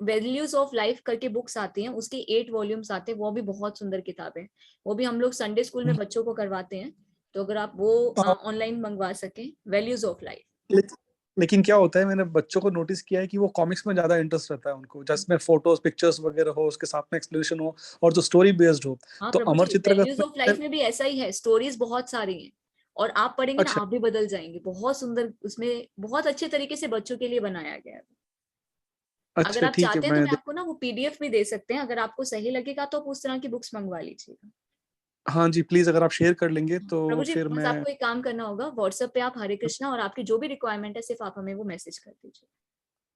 वैल्यूज ऑफ लाइफ करके बुक्स आती हैं, उसके 8 वॉल्यूम्स आते हैं, वो भी बहुत सुंदर किताबें, वो भी हम लोग संडे स्कूल में बच्चों को करवाते हैं, तो अगर आप वो ऑनलाइन मंगवा सकें, वैल्यूज ऑफ लाइफ। लेकिन क्या होता है, मैंने बच्चों को नोटिस किया है कि वो कॉमिक्स में ज्यादा इंटरेस्ट रहता है उनको, जिसमें फोटोज पिक्चर्स वगैरह हो, उसके साथ में एक्सप्लेनेशन हो, और जो स्टोरी बेस्ड हो। हाँ तो प्रभु अमर जी, चित्र वैल्यूज ऑफ लाइफ का में भी ऐसा ही है, स्टोरीज बहुत सारी हैं, और आप पढ़ेंगे ना अच्छा, आप भी बदल जाएंगे, बहुत सुंदर, उसमें बहुत अच्छे तरीके से बच्चों के लिए बनाया गया है। अगर अच्छा, आप ठीक है। चाहते हैं तो मैं आपको ना वो पीडीएफ भी दे सकते हैं, अगर आपको सही लगेगा तो आप उस तरह की बुक्स मंगवा लीजिएगा। हाँ जी, प्लीज अगर आप शेयर कर लेंगे तो प्रभु जी फिर बस मैं। आपको एक काम करना होगा, व्हाट्सएप पे आप हरे कृष्णा और आपकी जो भी रिक्वायरमेंट है सिर्फ आप हमें वो मैसेज कर दीजिए।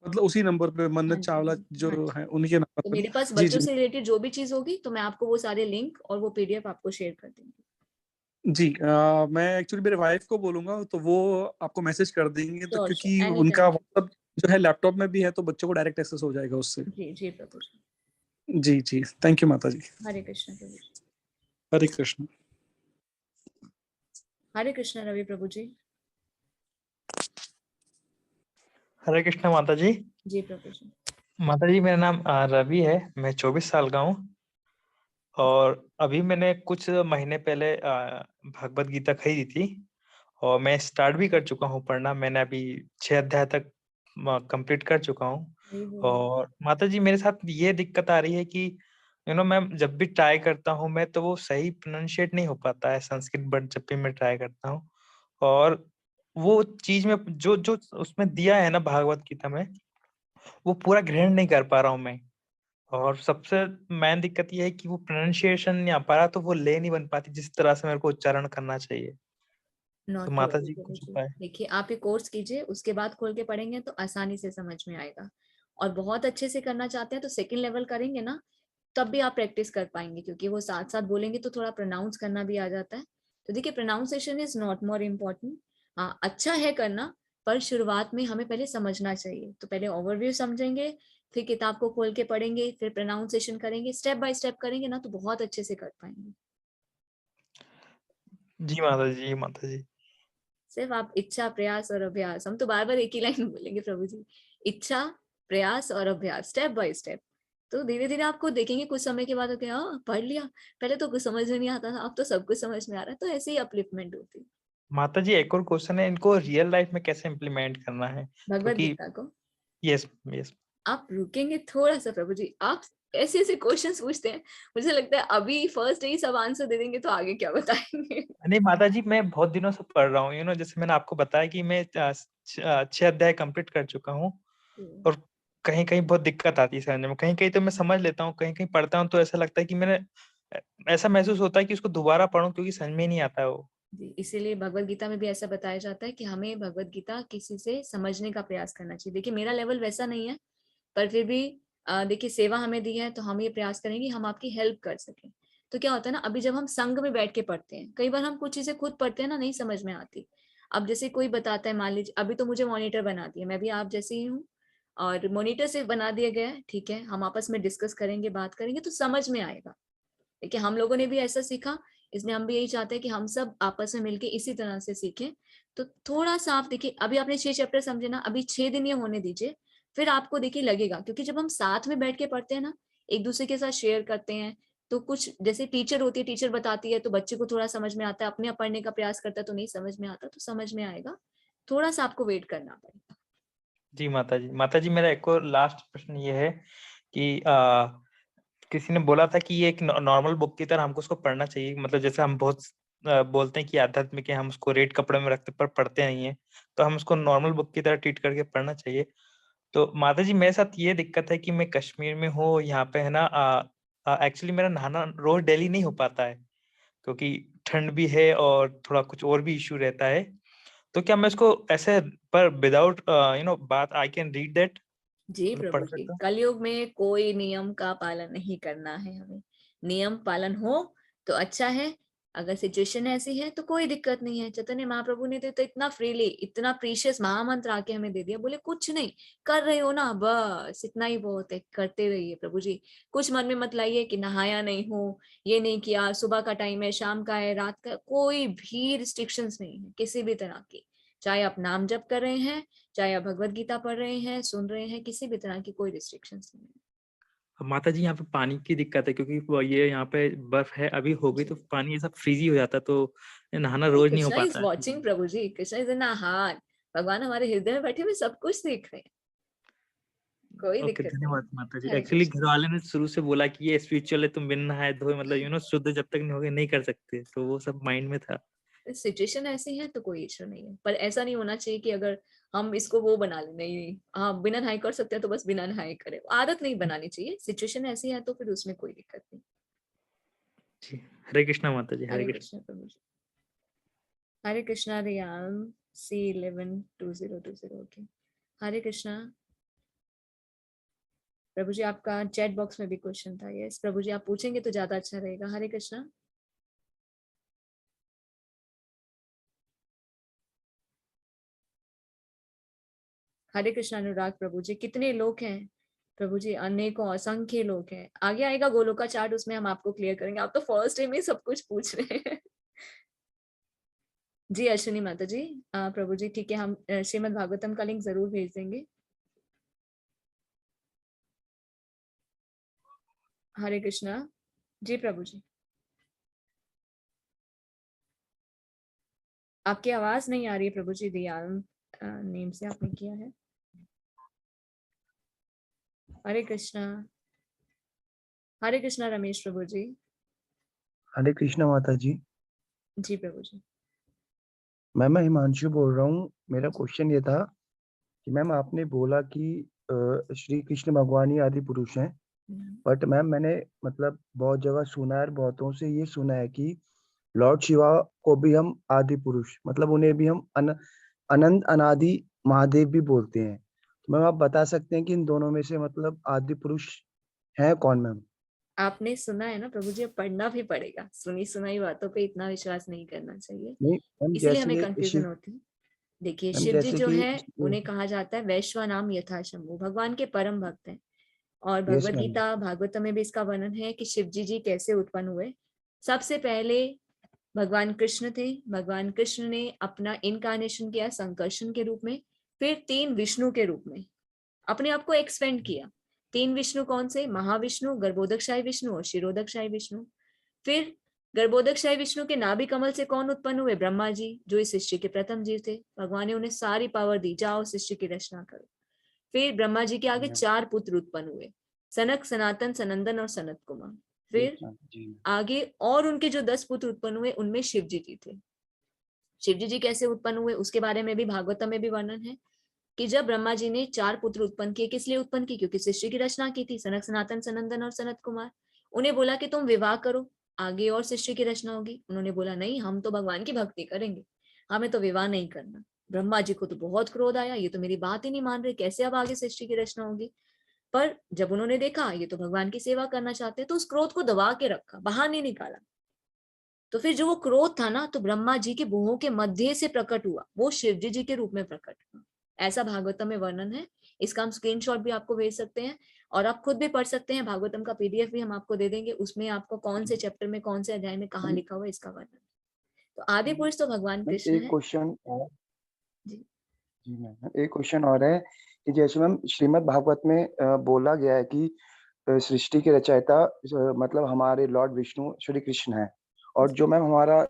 मतलब उसी नंबर पे मन्नत हाँ जी चावला जो हाँ जी। है उनके नंबर तो पे मेरे ना? पास जी बच्चों जी। से रिलेटेड जो भी चीज होगी तो मैं आपको वो सारे लिंक और वो पीडीएफ आपको शेयर कर देंगे। जी, मैं एक्चुअली मेरे वाइफ को बोलूंगा तो वो आपको मैसेज कर देंगे, तो श्योर क्योंकि श्योर, एनी उनका टाइम। व्हाट्सएप जो है लैपटॉप में भी है, तो बच्चों को डायरेक्ट एक्सेस हो जाएगा उससे। जी जी प्रभु जी। जी जी, थैंक यू माता जी। हरे कृष्ण प्रभु जी। हरे कृष्ण। हरे कृष्ण रवि प्रभु जी। हरे कृष्णा माता जी। जी प्रभु जी। माता जी मेरा नाम रवि है, मैं 24 साल का हूँ और अभी मैंने कुछ महीने पहले भगवत गीता खरीदी थी और मैं स्टार्ट भी कर चुका हूँ पढ़ना। मैंने अभी 6 अध्याय तक कंप्लीट कर चुका हूँ और माता जी मेरे साथ ये दिक्कत आ रही है कि मैं जब भी ट्राई करता हूँ मैं तो वो सही प्रोनाउंशिएट नहीं हो पाता है संस्कृत वर्ड जब भी मैं ट्राई करता हूँ और वो चीज में जो जो उसमें दिया है ना भागवत गीता में वो पूरा ग्रहण नहीं कर पा रहा हूँ मैं। और सबसे मेन दिक्कत ये है कि वो प्रोनाउंसिएशन नहीं आ पा रहा तो वो ले नहीं बन पाती जिस तरह से मेरे को उच्चारण करना चाहिए। तो नॉट माता वरी जी प्रभु कुछ जी। उपाय। देखिए आप ये कोर्स कीजिए, उसके बाद खोल के पढ़ेंगे तो आसानी से समझ में आएगा। और बहुत अच्छे से करना चाहते हैं तो सेकंड लेवल करेंगे ना, तब भी आप प्रैक्टिस कर पाएंगे, क्योंकि वो साथ साथ बोलेंगे तो थोड़ा प्रोनाउंस करना भी आ जाता है। तो देखिए pronunciation is not more important. हाँ अच्छा है करना, पर शुरुआत में हमें पहले समझना चाहिए। तो पहले ओवरव्यू समझेंगे, फिर किताब को खोल के पढ़ेंगे, फिर प्रोनाउंसिएशन करेंगे, स्टेप बाय स्टेप करेंगे ना तो बहुत अच्छे से कर पाएंगे। जी माता जी, जी माता जी। सिर्फ आप इच्छा, प्रयास और अभ्यास, हम तो बार बार एक ही लाइन बोलेंगे प्रभु जी, इच्छा, प्रयास और अभ्यास, स्टेप बाय स्टेप। तो धीरे धीरे आपको देखेंगे कुछ समय के बाद पढ़ लिया, पहले तो कुछ समझ में नहीं आता था, अब तो सब कुछ समझ में आ रहा है। तो ऐसे ही अपलिफ्टमेंट होती है। माता जी एक और क्वेश्चन है, इनको रियल लाइफ में कैसे इम्प्लीमेंट करना है? भगवत क्योंकि गीता को यस यस आप रुकेंगे थोड़ा सा प्रभु जी, आप ऐसे ऐसे क्वेश्चंस पूछते हैं, मुझे लगता है अभी फर्स्ट डे ही सब आंसर दे देंगे तो आगे क्या बताएंगे। नहीं माता जी मैं बहुत दिनों से पढ़ रहा हूँ जैसे मैंने आपको बताया कि मैं 6 अध्याय कंप्लीट कर चुका हूँ और कहीं कहीं बहुत दिक्कत आती है समझने में। कहीं कहीं तो मैं समझ लेता हूँ, कहीं कहीं पढ़ता हूँ तो ऐसा लगता है कि मैंने ऐसा महसूस होता है कि उसको दोबारा पढूं क्योंकि समझ में ही नहीं आता है वो। जी, इसीलिए भगवत गीता में भी ऐसा बताया जाता है कि हमें भगवत गीता किसी से समझने का प्रयास करना चाहिए। देखिए मेरा लेवल वैसा नहीं है, पर फिर भी देखिए सेवा हमें दी है तो हम ये प्रयास करेंगे हम आपकी हेल्प कर सकें। तो क्या होता है ना, अभी जब हम संघ में बैठ के पढ़ते हैं, कई बार हम कुछ चीजें खुद पढ़ते हैं ना, नहीं समझ में आती। अब जैसे कोई बताता है, मान लीजिए अभी तो मुझे मॉनिटर बना दिया, मैं भी आप जैसे ही हूँ और मॉनिटर से बना दिया गया है, ठीक है, हम आपस में डिस्कस करेंगे, बात करेंगे तो समझ में आएगा। देखिए हम लोगों ने भी ऐसा सीखा, इसलिए हम भी यही चाहते हैं कि हम सब आपस में मिलके इसी तरह से सीखें। तो थोड़ा सा आप देखिए, अभी आपने 6 चैप्टर समझे ना, अभी 6 दिन ये होने दीजिए, फिर आपको देखिए लगेगा। क्योंकि जब हम साथ में बैठ के पढ़ते हैं ना, एक दूसरे के साथ शेयर करते हैं, तो कुछ जैसे टीचर होती है, टीचर बताती है तो बच्चे को थोड़ा समझ में आता है, अपने आप पढ़ने का प्रयास करता है तो नहीं समझ में आता, तो समझ में आएगा। थोड़ा सा आपको वेट करना पड़ेगा। जी माता जी मेरा एक और लास्ट प्रश्न ये है कि किसी ने बोला था कि ये एक नॉर्मल बुक की तरह हमको उसको पढ़ना चाहिए। मतलब जैसे हम बहुत बोलते हैं कि आध्यात्मिक है, हम उसको रेड कपड़े में रखते पर पढ़ते नहीं है, तो हम उसको नॉर्मल बुक की तरह ट्रीट करके पढ़ना चाहिए। तो माता जी मेरे साथ ये दिक्कत है कि मैं कश्मीर में हूँ, यहाँ पे है ना एक्चुअली मेरा नहाना रोज डेली नहीं हो पाता है क्योंकि ठंड भी है और थोड़ा कुछ और भी इश्यू रहता है। तो क्या मैं इसको ऐसे पर विदाउट बात आई कैन रीड दैट, जी मतलब प्रभु पढ़ जी, सकता हूँ? कलयुग में कोई नियम का पालन नहीं करना है हमें। नियम पालन हो तो अच्छा है, अगर सिचुएशन ऐसी है तो कोई दिक्कत नहीं है। चैतन्य महाप्रभु ने तो इतना फ्रीली, इतना प्रीशियस महामंत्र आके हमें दे दिया, बोले कुछ नहीं कर रहे हो ना, बस इतना ही बहुत है, करते रहिए प्रभु जी। कुछ मन में मत लाइए कि नहाया नहीं हो, ये नहीं किया, सुबह का टाइम है, शाम का है, रात का, कोई भी रिस्ट्रिक्शंस नहीं है किसी भी तरह की। चाहे आप नाम जप कर रहे हैं, चाहे आप भगवत गीता पढ़ रहे हैं, सुन रहे हैं, किसी भी तरह की कोई रिस्ट्रिक्शंस नहीं है। माता जी यहाँ पे पानी की दिक्कत है क्योंकि ये यहाँ पे बर्फ है, अभी हो गई तो पानी ऐसा फ्रीजी हो जाता तो नहाना रोज नहीं हो कृष्णा इज पाता है। Watching Prabhu ji, Krishna is in our heart. भगवान हमारे हृदय में बैठे हुए सब कुछ देख रहे हैं, कोई ओके दिक्कत नहीं। धन्यवाद माता जी। हरे एक्चुअली घर कृष्णा। वाले ने शुरू से बोला कि ये स्पिरिचुअल है, तुम बिन नहाए धोए मतलब शुद्ध जब तक नहीं होगे नहीं कर सकते, तो वो सब माइंड में था। सिचुएशन ऐसी है तो कोई इश्यू नहीं है, पर ऐसा नहीं होना चाहिए कि अगर हम इसको वो बना ले, नहीं हाँ बिना नहाए कर सकते हैं तो बस बिना नहाए करें, आदत नहीं बनानी चाहिए। सिचुएशन ऐसी है तो फिर उसमें कोई दिक्कत नहीं। जी हरे कृष्णा माता जी, हरे हरे कृष्णा। कृष्णा प्रभु जी। हरे कृष्णा रियाम C112020। ओके, हरे कृष्णा प्रभु जी। आपका चैट बॉक्स में भी क्वेश्चन था। यस प्रभु जी, आप पूछेंगे तो ज्यादा अच्छा रहेगा। हरे कृष्णा। हरे कृष्णा अनुराग प्रभु जी। कितने लोग हैं प्रभु जी? अनेकों, असंख्य लोग हैं। आगे आएगा गोलोका चार्ट, उसमें हम आपको क्लियर करेंगे। आप तो फर्स्ट डे में सब कुछ पूछ रहे हैं। जी अश्विनी माता जी, प्रभु जी ठीक है, हम श्रीमद् भागवतम का लिंक जरूर भेज देंगे। हरे कृष्णा। जी प्रभु जी, आपकी आवाज नहीं आ रही है प्रभु जी, दयाल नेम से आपने किया है। हरे कृष्णा। हरे कृष्णा रमेश प्रभु जी। हरे कृष्णा माता जी। जी प्रभु जी। मैम मैं हिमांशु बोल रहा हूँ। मेरा क्वेश्चन ये था कि मैम आपने बोला कि श्री कृष्ण भगवान ही आदि पुरुष हैं, बट मैम मैंने मतलब बहुत जगह सुना है और बहुतों से ये सुना है कि लॉर्ड शिवा को भी हम आदि पुरुष मतलब उन्हें भी हम अनंत अनादि महादेव भी बोलते हैं। तो मैम आप बता सकते हैं कि इन दोनों में से मतलब आदि पुरुष है कौन मैम? आपने सुना है ना प्रभु जी, अब पढ़ना भी पड़ेगा। सुनी सुनाई बातों पे इतना विश्वास नहीं करना चाहिए, नहीं मैम, इसलिए जैसे हमें कि कंफ्यूजन होती है। देखिए मैम शिव जी जैसे जो कि है उन्हें कहा जाता है वैश्वा नाम यथा शंभु, भगवान के परम भक्त हैं। और यस भगवत मैम। गीता भागवतम में भी इसका वर्णन है कि शिव जी कैसे उत्पन्न हुए। सबसे पहले भगवान कृष्ण थे। भगवान कृष्ण ने अपना इनकार्नेशन किया संकर्षण के रूप में, फिर 3 विष्णु के रूप में अपने आप को एक्सपेंड किया। 3 विष्णु कौन से? महाविष्णु, गर्भोदकशाही विष्णु और शिरोदकशाही विष्णु। फिर गर्भोदकशाही विष्णु के नाभि कमल से कौन उत्पन्न हुए? ब्रह्मा जी, जो इस सृष्टि के प्रथम जीव थे। भगवान ने उन्हें सारी पावर दी, जाओ सृष्टि की रचना करो। फिर ब्रह्मा जी के आगे 4 पुत्र उत्पन्न हुए, सनक, सनातन, सनंदन और सनत कुमार। फिर आगे और उनके जो 10 पुत्र उत्पन्न हुए उनमें शिव जी थे। शिव जी कैसे उत्पन्न हुए उसके बारे में भी भागवतम में भी वर्णन है कि जब ब्रह्मा जी ने 4 पुत्र उत्पन्न किए, किस लिए उत्पन्न की? क्योंकि सृष्टि की रचना की थी। सनक, सनातन, सनंदन और सनत कुमार। उन्हें बोला कि तुम विवाह करो, आगे और सृष्टि की रचना होगी। उन्होंने बोला नहीं, हम तो भगवान की भक्ति करेंगे, हमें तो विवाह नहीं करना। ब्रह्मा जी को तो बहुत क्रोध आया, ये तो मेरी बात ही नहीं मान रहे, कैसे अब आगे सृष्टि की रचना होगी। पर जब उन्होंने देखा ये तो भगवान की सेवा करना चाहते हैं, तो उस क्रोध को दबा के रखा, बाहर नहीं निकाला। तो फिर जो वो क्रोध था ना, तो ब्रह्मा जी के भुवों के मध्य से प्रकट हुआ, वो शिव जी के रूप में प्रकट हुआ। ऐसा भागवतम में वर्णन है। इसका हम स्क्रीनशॉट भी आपको भेज सकते हैं और आप खुद भी पढ़ सकते हैं। भागवतम का पीडीएफ भी हम आपको दे देंगे, उसमें आपको कौन से चैप्टर में कौन से अध्याय में कहाँ लिखा हुआ है इसका वर्णन। तो आदि पुरुष तो भगवान कृष्ण एक है। क्वेश्चन जी जी मैम, एक क्वेश्चन और है कि जैसे मैम श्रीमद् भागवत में बोला गया है कि सृष्टि के रचयिता मतलब हमारे लॉर्ड विष्णु श्री कृष्ण है, और जो मैम हमारा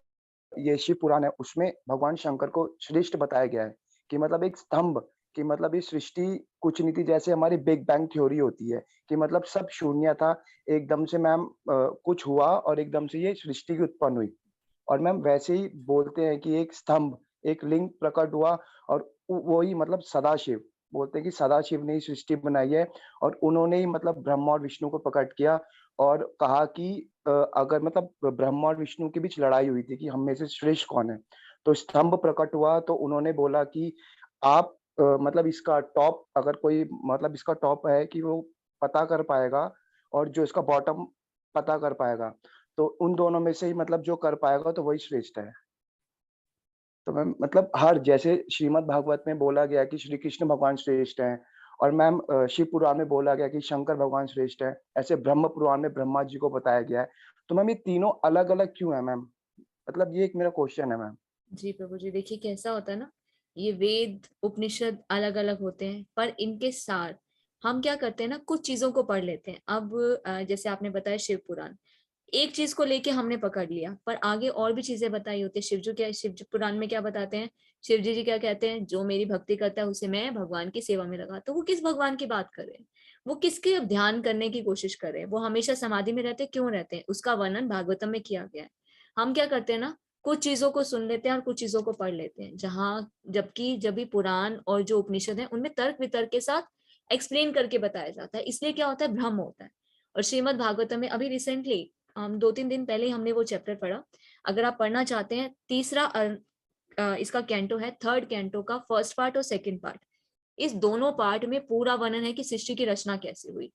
ये शिव पुराण है उसमें भगवान शंकर को श्रेष्ठ बताया गया है कि मतलब एक स्तंभ कि मतलब ये सृष्टि कुछ नहीं थी, जैसे हमारी बिग बैंग थ्योरी होती है कि मतलब सब शून्य था, एकदम से मैम कुछ हुआ और एकदम से ये सृष्टि की उत्पन्न हुई। और मैम वैसे ही बोलते हैं कि एक स्तंभ, एक लिंग प्रकट हुआ और वही मतलब सदाशिव बोलते हैं कि सदाशिव ने ही सृष्टि बनाई है, और उन्होंने ही मतलब ब्रह्मा और विष्णु को प्रकट किया और कहा कि अगर मतलब ब्रह्मा और विष्णु के बीच लड़ाई हुई थी कि हम में से श्रेष्ठ कौन है, तो स्तंभ प्रकट हुआ तो उन्होंने बोला कि आप मतलब इसका टॉप, अगर कोई मतलब इसका टॉप है कि वो पता कर पाएगा और जो इसका बॉटम पता कर पाएगा, तो उन दोनों में से ही मतलब जो कर पाएगा तो वही श्रेष्ठ है। तो मैम मतलब हर जैसे श्रीमद् भागवत में बोला गया कि श्री कृष्ण भगवान श्रेष्ठ हैं, और मैम शिव पुराण में बोला गया कि शंकर भगवान श्रेष्ठ है, ऐसे ब्रह्म पुराण में ब्रह्मा जी को बताया गया है। तो मैम ये तीनों अलग अलग क्यों है मैम? मतलब ये एक मेरा क्वेश्चन है मैम। जी प्रभु जी, देखिए कैसा होता है ना, ये वेद उपनिषद अलग अलग होते हैं पर इनके साथ हम क्या करते हैं ना, कुछ चीजों को पढ़ लेते हैं। अब जैसे आपने बताया शिव पुराण, एक चीज को लेके हमने पकड़ लिया, पर आगे और भी चीजें बताई होती है। शिव पुराण में क्या बताते हैं, शिव जी क्या कहते हैं, जो मेरी भक्ति करता है उसे मैं भगवान की सेवा में लगा। तो वो किस भगवान की बात कर रहे हैं, वो किसके ध्यान करने की कोशिश कर रहे हैं, वो हमेशा समाधि में रहते हैं, क्यों रहते हैं, उसका वर्णन भागवतम में किया गया है। हम क्या करते हैं ना, कुछ चीजों को सुन लेते हैं और कुछ चीजों को पढ़ लेते हैं, जहां जबकि जब भी पुराण और जो उपनिषद है उनमें तर्क वितर्क के साथ एक्सप्लेन करके बताया जाता है, इसलिए क्या होता है, भ्रम होता है। और श्रीमद् भागवतम में अभी रिसेंटली हम 2-3 दिन पहले हमने वो चैप्टर पढ़ा। अगर आप पढ़ना चाहते हैं, तीसरा इसका कैंटो है, 3rd कैंटो का 1st पार्ट और 2nd पार्ट। इस दोनों पार्ट में पूरा वर्णन है कि सृष्टि की रचना कैसे हुई।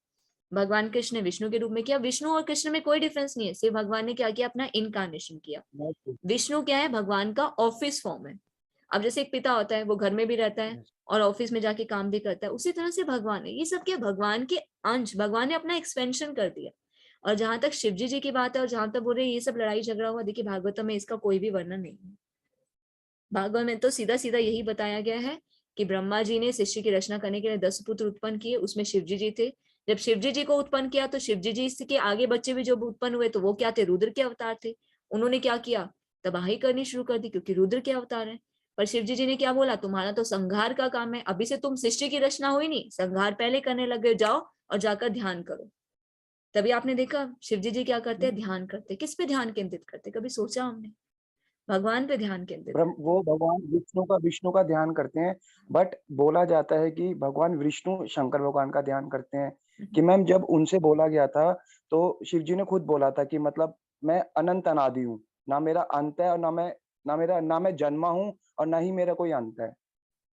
भगवान कृष्ण ने विष्णु के रूप में किया। विष्णु और कृष्ण में कोई डिफरेंस नहीं है, सिर्फ भगवान ने क्या किया, अपना इनकार्नेशन किया। विष्णु क्या है, भगवान का ऑफिस फॉर्म है। अब जैसे एक पिता होता है, वो घर में भी रहता है और ऑफिस में जाके काम भी करता है, उसी तरह से भगवान है। ये सब क्या, भगवान के अंश, भगवान ने अपना एक्सपेंशन कर दिया। और जहां तक शिव जी की बात है और जहां तक बोल रहे ये सब लड़ाई झगड़ा हुआ, देखिए भागवतम में इसका कोई भी वर्णन नहीं है। भागवत में तो सीधा सीधा यही बताया गया है कि ब्रह्मा जी ने सृष्टि की रचना करने के लिए 10 पुत्र उत्पन्न किए, उसमें शिवजी जी थे। जब शिवजी जी को उत्पन्न किया तो शिवजी जी के आगे बच्चे भी जब उत्पन्न हुए तो वो क्या थे, रुद्र के अवतार थे। उन्होंने क्या किया, तबाही करनी शुरू कर दी, क्योंकि रुद्र के अवतार है। पर शिवजी जी ने क्या बोला, तुम्हारा तो संहार का काम है, अभी से तुम सृष्टि की रचना हुई नहीं, संहार पहले करने लगे, जाओ और जाकर ध्यान करो। तभी आपने देखा शिवजी जी क्या करते हैं, ध्यान करते। किस पे ध्यान केंद्रित करते, कभी सोचा हमने? भगवान पे ध्यान केंद्रित ब्रह्म वो भगवान विष्णु का ध्यान करते हैं, बट बोला जाता है कि भगवान विष्णु शंकर भगवान का ध्यान करते हैं। कि मैम जब उनसे बोला गया था तो शिव जी ने खुद बोला था कि मतलब मैं अनंत अनादि हूँ, ना मेरा अंत है और ना मैं जन्मा हूँ और ना ही मेरा कोई अंत है।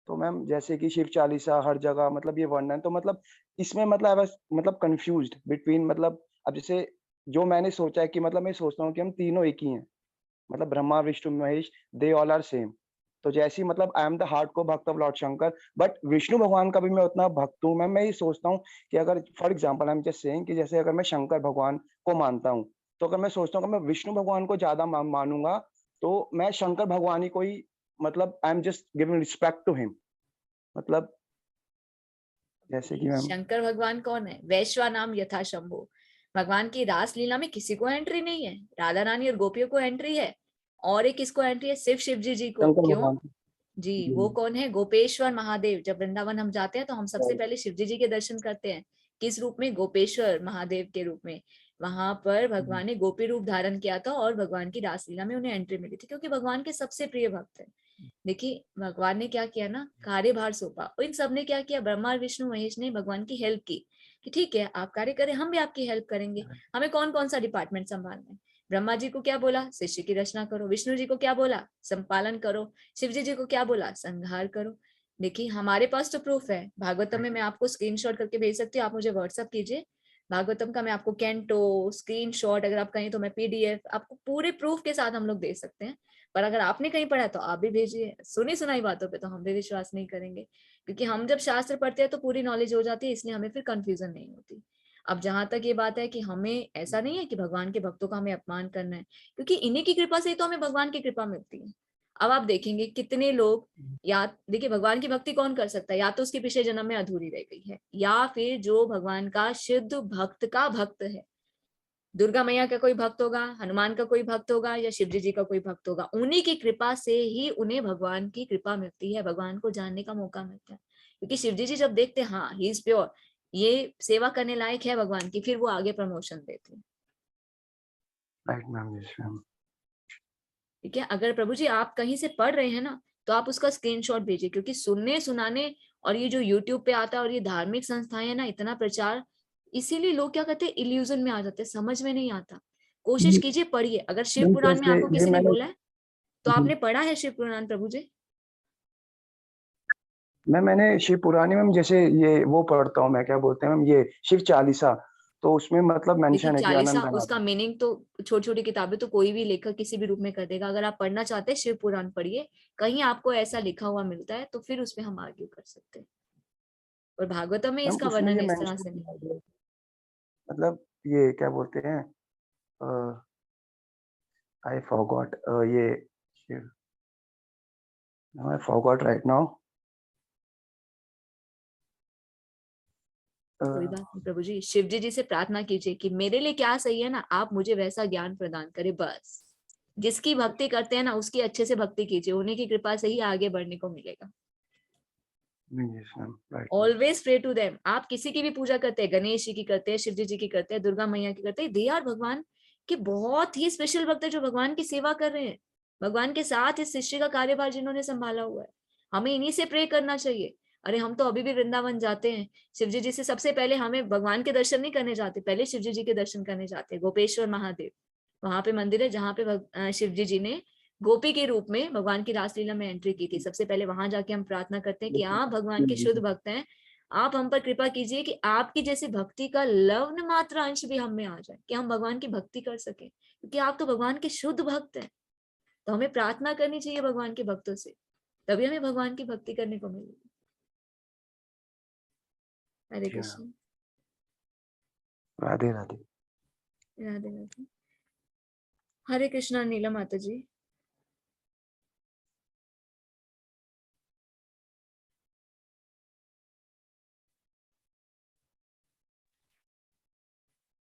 तो मैम जैसे कि शिव चालीसा हर जगह मतलब ये वर्णन, तो मतलब इसमें मतलब आई वाज मतलब कंफ्यूज्ड बिटवीन, मतलब अब जैसे जो मैंने सोचा है कि मतलब मैं सोचता हूँ कि हम तीनों एक ही हैं, मतलब Brahma Vishnu Mahesh, they all are same. तो जैसे ही मतलब I am the hardcore bhakt of lord Shankar, but Vishnu भगवान का भी मैं उतना भक्त हूँ। मैं ये सोचता हूँ कि अगर for example I am just saying कि जैसे अगर मैं शंकर भगवान को मानता हूँ, तो अगर मैं सोचता हूँ कि मैं विष्णु भगवान को ज्यादा मानूंगा, तो मैं शंकर भगवान ही को ही मतलब I am just giving respect to him. मतलब जैसे कि मैम शंकर भगवान कौन है? वैश्वा नाम यथा शंभो। भगवान की रास लीला में किसी को एंट्री नहीं है, राधा रानी और गोपियों को एंट्री है। और एक किसको एंट्री है? सिर्फ शिवजी जी को। शंकर क्यों भगवान जी? जी वो कौन है? गोपेश्वर महादेव। जब वृंदावन हम जाते हैं तो हम सबसे पहले शिवजी जी के दर्शन करते हैं। किस रूप में? गोपेश्वर महादेव के रूप में। वहां पर भगवान ने गोपी रूप धारण किया था और भगवान की रासलीला में उन्हें एंट्री मिली थी, क्योंकि भगवान के सबसे प्रिय भक्त है। देखिए भगवान ने क्या किया ना, कार्यभार सौंपा। और इन सब ने क्या किया, ब्रह्मा और विष्णु महेश ने भगवान की हेल्प की कि ठीक है आप कार्य करें, हम भी आपकी हेल्प करेंगे। हमें कौन कौन सा डिपार्टमेंट संभालना है? ब्रह्मा जी को क्या बोला? सृष्टि की रचना करो। विष्णु जी को क्या बोला? संपालन करो। शिवजी जी को क्या बोला? संहार करो। देखिए हमारे पास तो प्रूफ है, भागवतम में मैं आपको स्क्रीनशॉट करके भेज सकती हूँ, आप मुझे व्हाट्सअप कीजिए। भागवतम का मैं आपको कैंटो स्क्रीनशॉट, अगर आप कहें तो मैं पीडीएफ आपको पूरे प्रूफ के साथ हम लोग दे सकते हैं। पर अगर आपने कहीं पढ़ा है तो आप भी भेजिए। सुनी सुनाई बातों पे तो हम भी विश्वास नहीं करेंगे, क्योंकि हम जब शास्त्र पढ़ते हैं तो पूरी नॉलेज हो जाती है, इसलिए हमें फिर कंफ्यूजन नहीं होती। अब जहां तक ये बात है कि हमें ऐसा नहीं है कि भगवान के भक्तों का हमें अपमान करना है, क्योंकि इन्हीं की कृपा से ही तो हमें भगवान की कृपा मिलती है। अब आप देखेंगे कितने लोग, या देखिए भगवान की भक्ति कौन कर सकता है? या तो उसके पिछले जन्म में अधूरी रह गई है, या फिर जो भगवान का शुद्ध भक्त का भक्त है। दुर्गा मैया का कोई भक्त होगा, हनुमान का कोई भक्त होगा, या शिवजी जी का कोई भक्त होगा। उन्हीं की कृपा से ही उन्हें भगवान की कृपा मिलती है, भगवान को जानने का मौका मिलता है। क्योंकि शिवजी जी जब देखते हैं हाँ ही इज प्योर, ये सेवा करने लायक है भगवान की, फिर वो आगे प्रमोशन देते हैं। Right ma'am, yes ma'am. ठीक है, अगर प्रभु जी आप कहीं से पढ़ रहे हैं ना तो आप उसका स्क्रीनशॉट भेजिए, क्योंकि सुनने सुनाने और ये जो यूट्यूब पे आता है और ये धार्मिक संस्थाएं है ना, इतना प्रचार, इसीलिए लोग क्या करते हैं, इल्यूजन में आ जाते हैं, समझ में नहीं आता। कोशिश ये कीजिए, पढ़िए। अगर शिव मैम पुराण में जैसे आपको ये किसी ने मैंने बोला है तो आपने पढ़ा है शिव पुराण प्रभु जी? मैंने शिव पुराणी में जैसे ये वो पढ़ता हूँ मैं, क्या बोलते हैं मैम, ये शिव चालीसा, तो उसमें मतलब देखिए मेंशन है कि चालीसा, अनंत अनादि। उसका मीनिंग तो छोटी छोटी किताबें तो कोई भी लेखक किसी भी रूप में कर देगा। अगर आप पढ़ना चाहते हैं शिव पुराण पढ़िए, कहीं आपको ऐसा लिखा हुआ मिलता है तो फिर उसमें हम आर्ग्यू कर सकते हैं। और भागवतम में मैम इसका उसमें वर्णन ये इस तरह मेंशन से नहीं। किया गया है, मतलब ये क्या बोलते हैं, आई फॉरगॉट, ये आई फॉरगॉट राइट नाउ। कोई बात नहीं प्रभु जी, शिवजी जी से प्रार्थना कीजिए कि मेरे लिए क्या सही है ना, आप मुझे वैसा ज्ञान प्रदान करें बस। जिसकी भक्ति करते हैं ना उसकी अच्छे से भक्ति कीजिए, उन्हीं की कृपा से ही आगे बढ़ने को मिलेगा। Yes ma'am, right. Always pray to them. आप किसी की भी पूजा करते हैं, गणेश जी की करते हैं, शिवजी जी की करते हैं, दुर्गा मैया की करते हैं, दे आर भगवान के बहुत ही स्पेशल भक्त है जो भगवान की सेवा कर रहे हैं, भगवान के साथ इस सृष्टि का कार्यभार जिन्होंने संभाला हुआ है। हमें इन्हीं से प्रे करना चाहिए। अरे हम तो अभी भी वृंदावन जाते हैं, शिवजी जी से सबसे पहले हमें भगवान के दर्शन नहीं करने जाते, पहले शिवजी जी के दर्शन करने जाते हैं। गोपेश्वर महादेव वहां पे मंदिर है जहाँ पे शिवजी जी ने गोपी के रूप में भगवान की रासलीला में एंट्री की थी। सबसे पहले वहां जाके हम प्रार्थना करते हैं कि आप भगवान के शुद्ध भक्त हैं, आप हम पर कृपा कीजिए कि आपकी जैसी भक्ति का लवण मात्र अंश भी हम में आ जाए, कि हम भगवान की भक्ति कर सके, क्योंकि आप तो भगवान के शुद्ध भक्त हैं। तो हमें प्रार्थना करनी चाहिए भगवान के भक्तों से, तभी हमें भगवान की भक्ति करने को मिलेगी। हरे कृष्ण। राधे राधे। राधे राधे। हरे कृष्णा। नीला माता जी।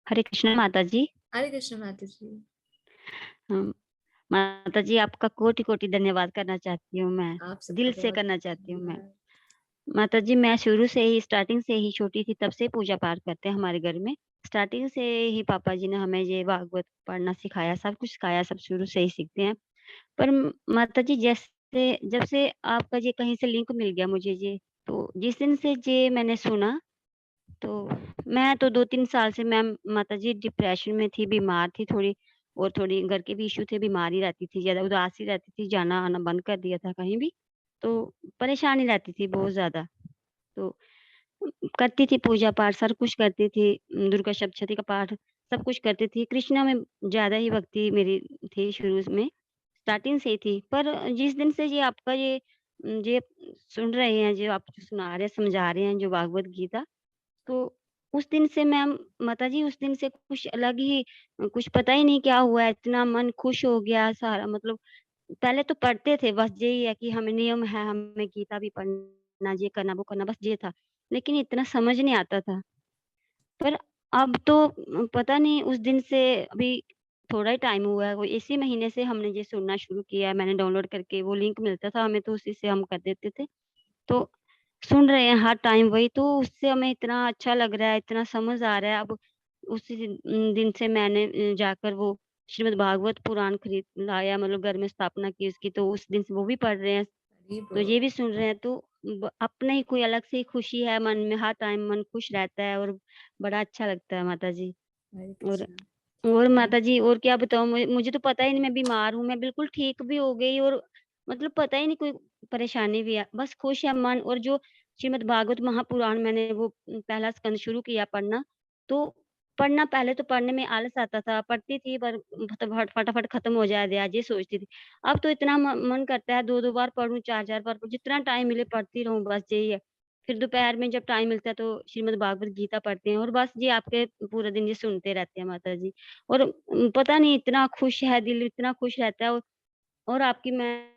हरे कृष्ण माता जी। हरे कृष्ण माता जी। माता जी आपका कोटि-कोटि धन्यवाद करना चाहती हूँ मैं, आप सबका दिल से बहुत करना चाहती हूँ मैं। धन्यवाद। माता जी मैं शुरू से ही स्टार्टिंग से ही छोटी थी तब से पूजा पाठ करते हैं हमारे घर में। स्टार्टिंग से ही पापा जी ने हमें ये भागवत पढ़ना सिखाया, सब कुछ सिखाया, सब शुरू से ही सीखते हैं। पर माता जी जैसे जब से आपका ये कहीं से लिंक मिल गया मुझे ये, तो जिस दिन से ये मैंने सुना, तो मैं तो 2-3 साल से मैम माता जी डिप्रेशन में थी, बीमार थी थोड़ी और थोड़ी घर के भी इश्यू थे, बीमार ही रहती थी, ज़्यादा उदास ही रहती थी, जाना-आना बंद कर दिया था कहीं भी। तो परेशान ही रहती थी बहुत ज़्यादा। तो करती थी पूजा-पाठ, सब कुछ करती थी, दुर्गा सप्तशती का पाठ, सब कुछ करती थी। कृष्णा में ज़्यादा ही भक्ति मेरी थी शुरू में, स्टार्टिंग से ही थी। पर जिस दिन से ये आपका ये सुन रहे हैं, जो आप सुना रहे हैं, समझा रहे हैं जो भागवत गीता, तो उस दिन से मैम माताजी उस दिन से कुछ अलग ही कुछ पता ही नहीं क्या हुआ है, इतना मन खुश हो गया सारा मतलब पहले तो पढ़ते थे बस यही है कि हमें नियम है, हमें गीता भी पढ़ना, ये करना, वो करना, बस ये था। लेकिन इतना समझ नहीं आता था। पर अब तो पता नहीं उस दिन से अभी थोड़ा ही टाइम हुआ है, वो इसी महीने से हमने ये सुनना शुरू किया है, मैंने डाउनलोड करके वो लिंक मिलता था हमें तो उसी से हम कर देते थे। तो सुन रहे हैं हर टाइम वही तो उससे हमें इतना अच्छा लग रहा है, इतना समझ आ रहा है। अब उसी दिन से मैंने जाकर वो श्रीमद् भागवत पुराण खरीद लाया मतलब घर में स्थापना की उसकी, तो उस दिन से वो भी पढ़ रहे हैं। हरि तो ये बोल। भी सुन रहे हैं तो अपने ही कोई अलग से ही खुशी है मन में, हर टाइम मन खुश रहता है और बड़ा अच्छा लगता है माता जी। हरे और कृष्ण। और माता जी और क्या बताऊँ मुझे तो पता ही नहीं मैं बीमार हूँ, मैं बिल्कुल ठीक भी हो गई और मतलब पता ही नहीं कोई परेशानी भी है, बस खुश है मन। और जो श्रीमद् भागवत महापुराण मैंने वो पहला स्कंद शुरू किया पढ़ना, तो पढ़ना पहले तो पढ़ने में आलस आता था, पढ़ती थी पर फटाफट खत्म हो जाए आज ये सोचती थी। अब तो इतना मन करता है 2-2 बार पढ़ूँ, 4-4 बार पढ़ूँ, जितना टाइम मिले पढ़ती रहूँ बस यही है। फिर दोपहर में जब टाइम मिलता है तो श्रीमद् भागवत गीता पढ़ते हैं और बस ये आपके पूरा दिन ये सुनते रहते हैं माता जी। और पता नहीं इतना खुश है दिल, इतना खुश रहता है और आपकी मैं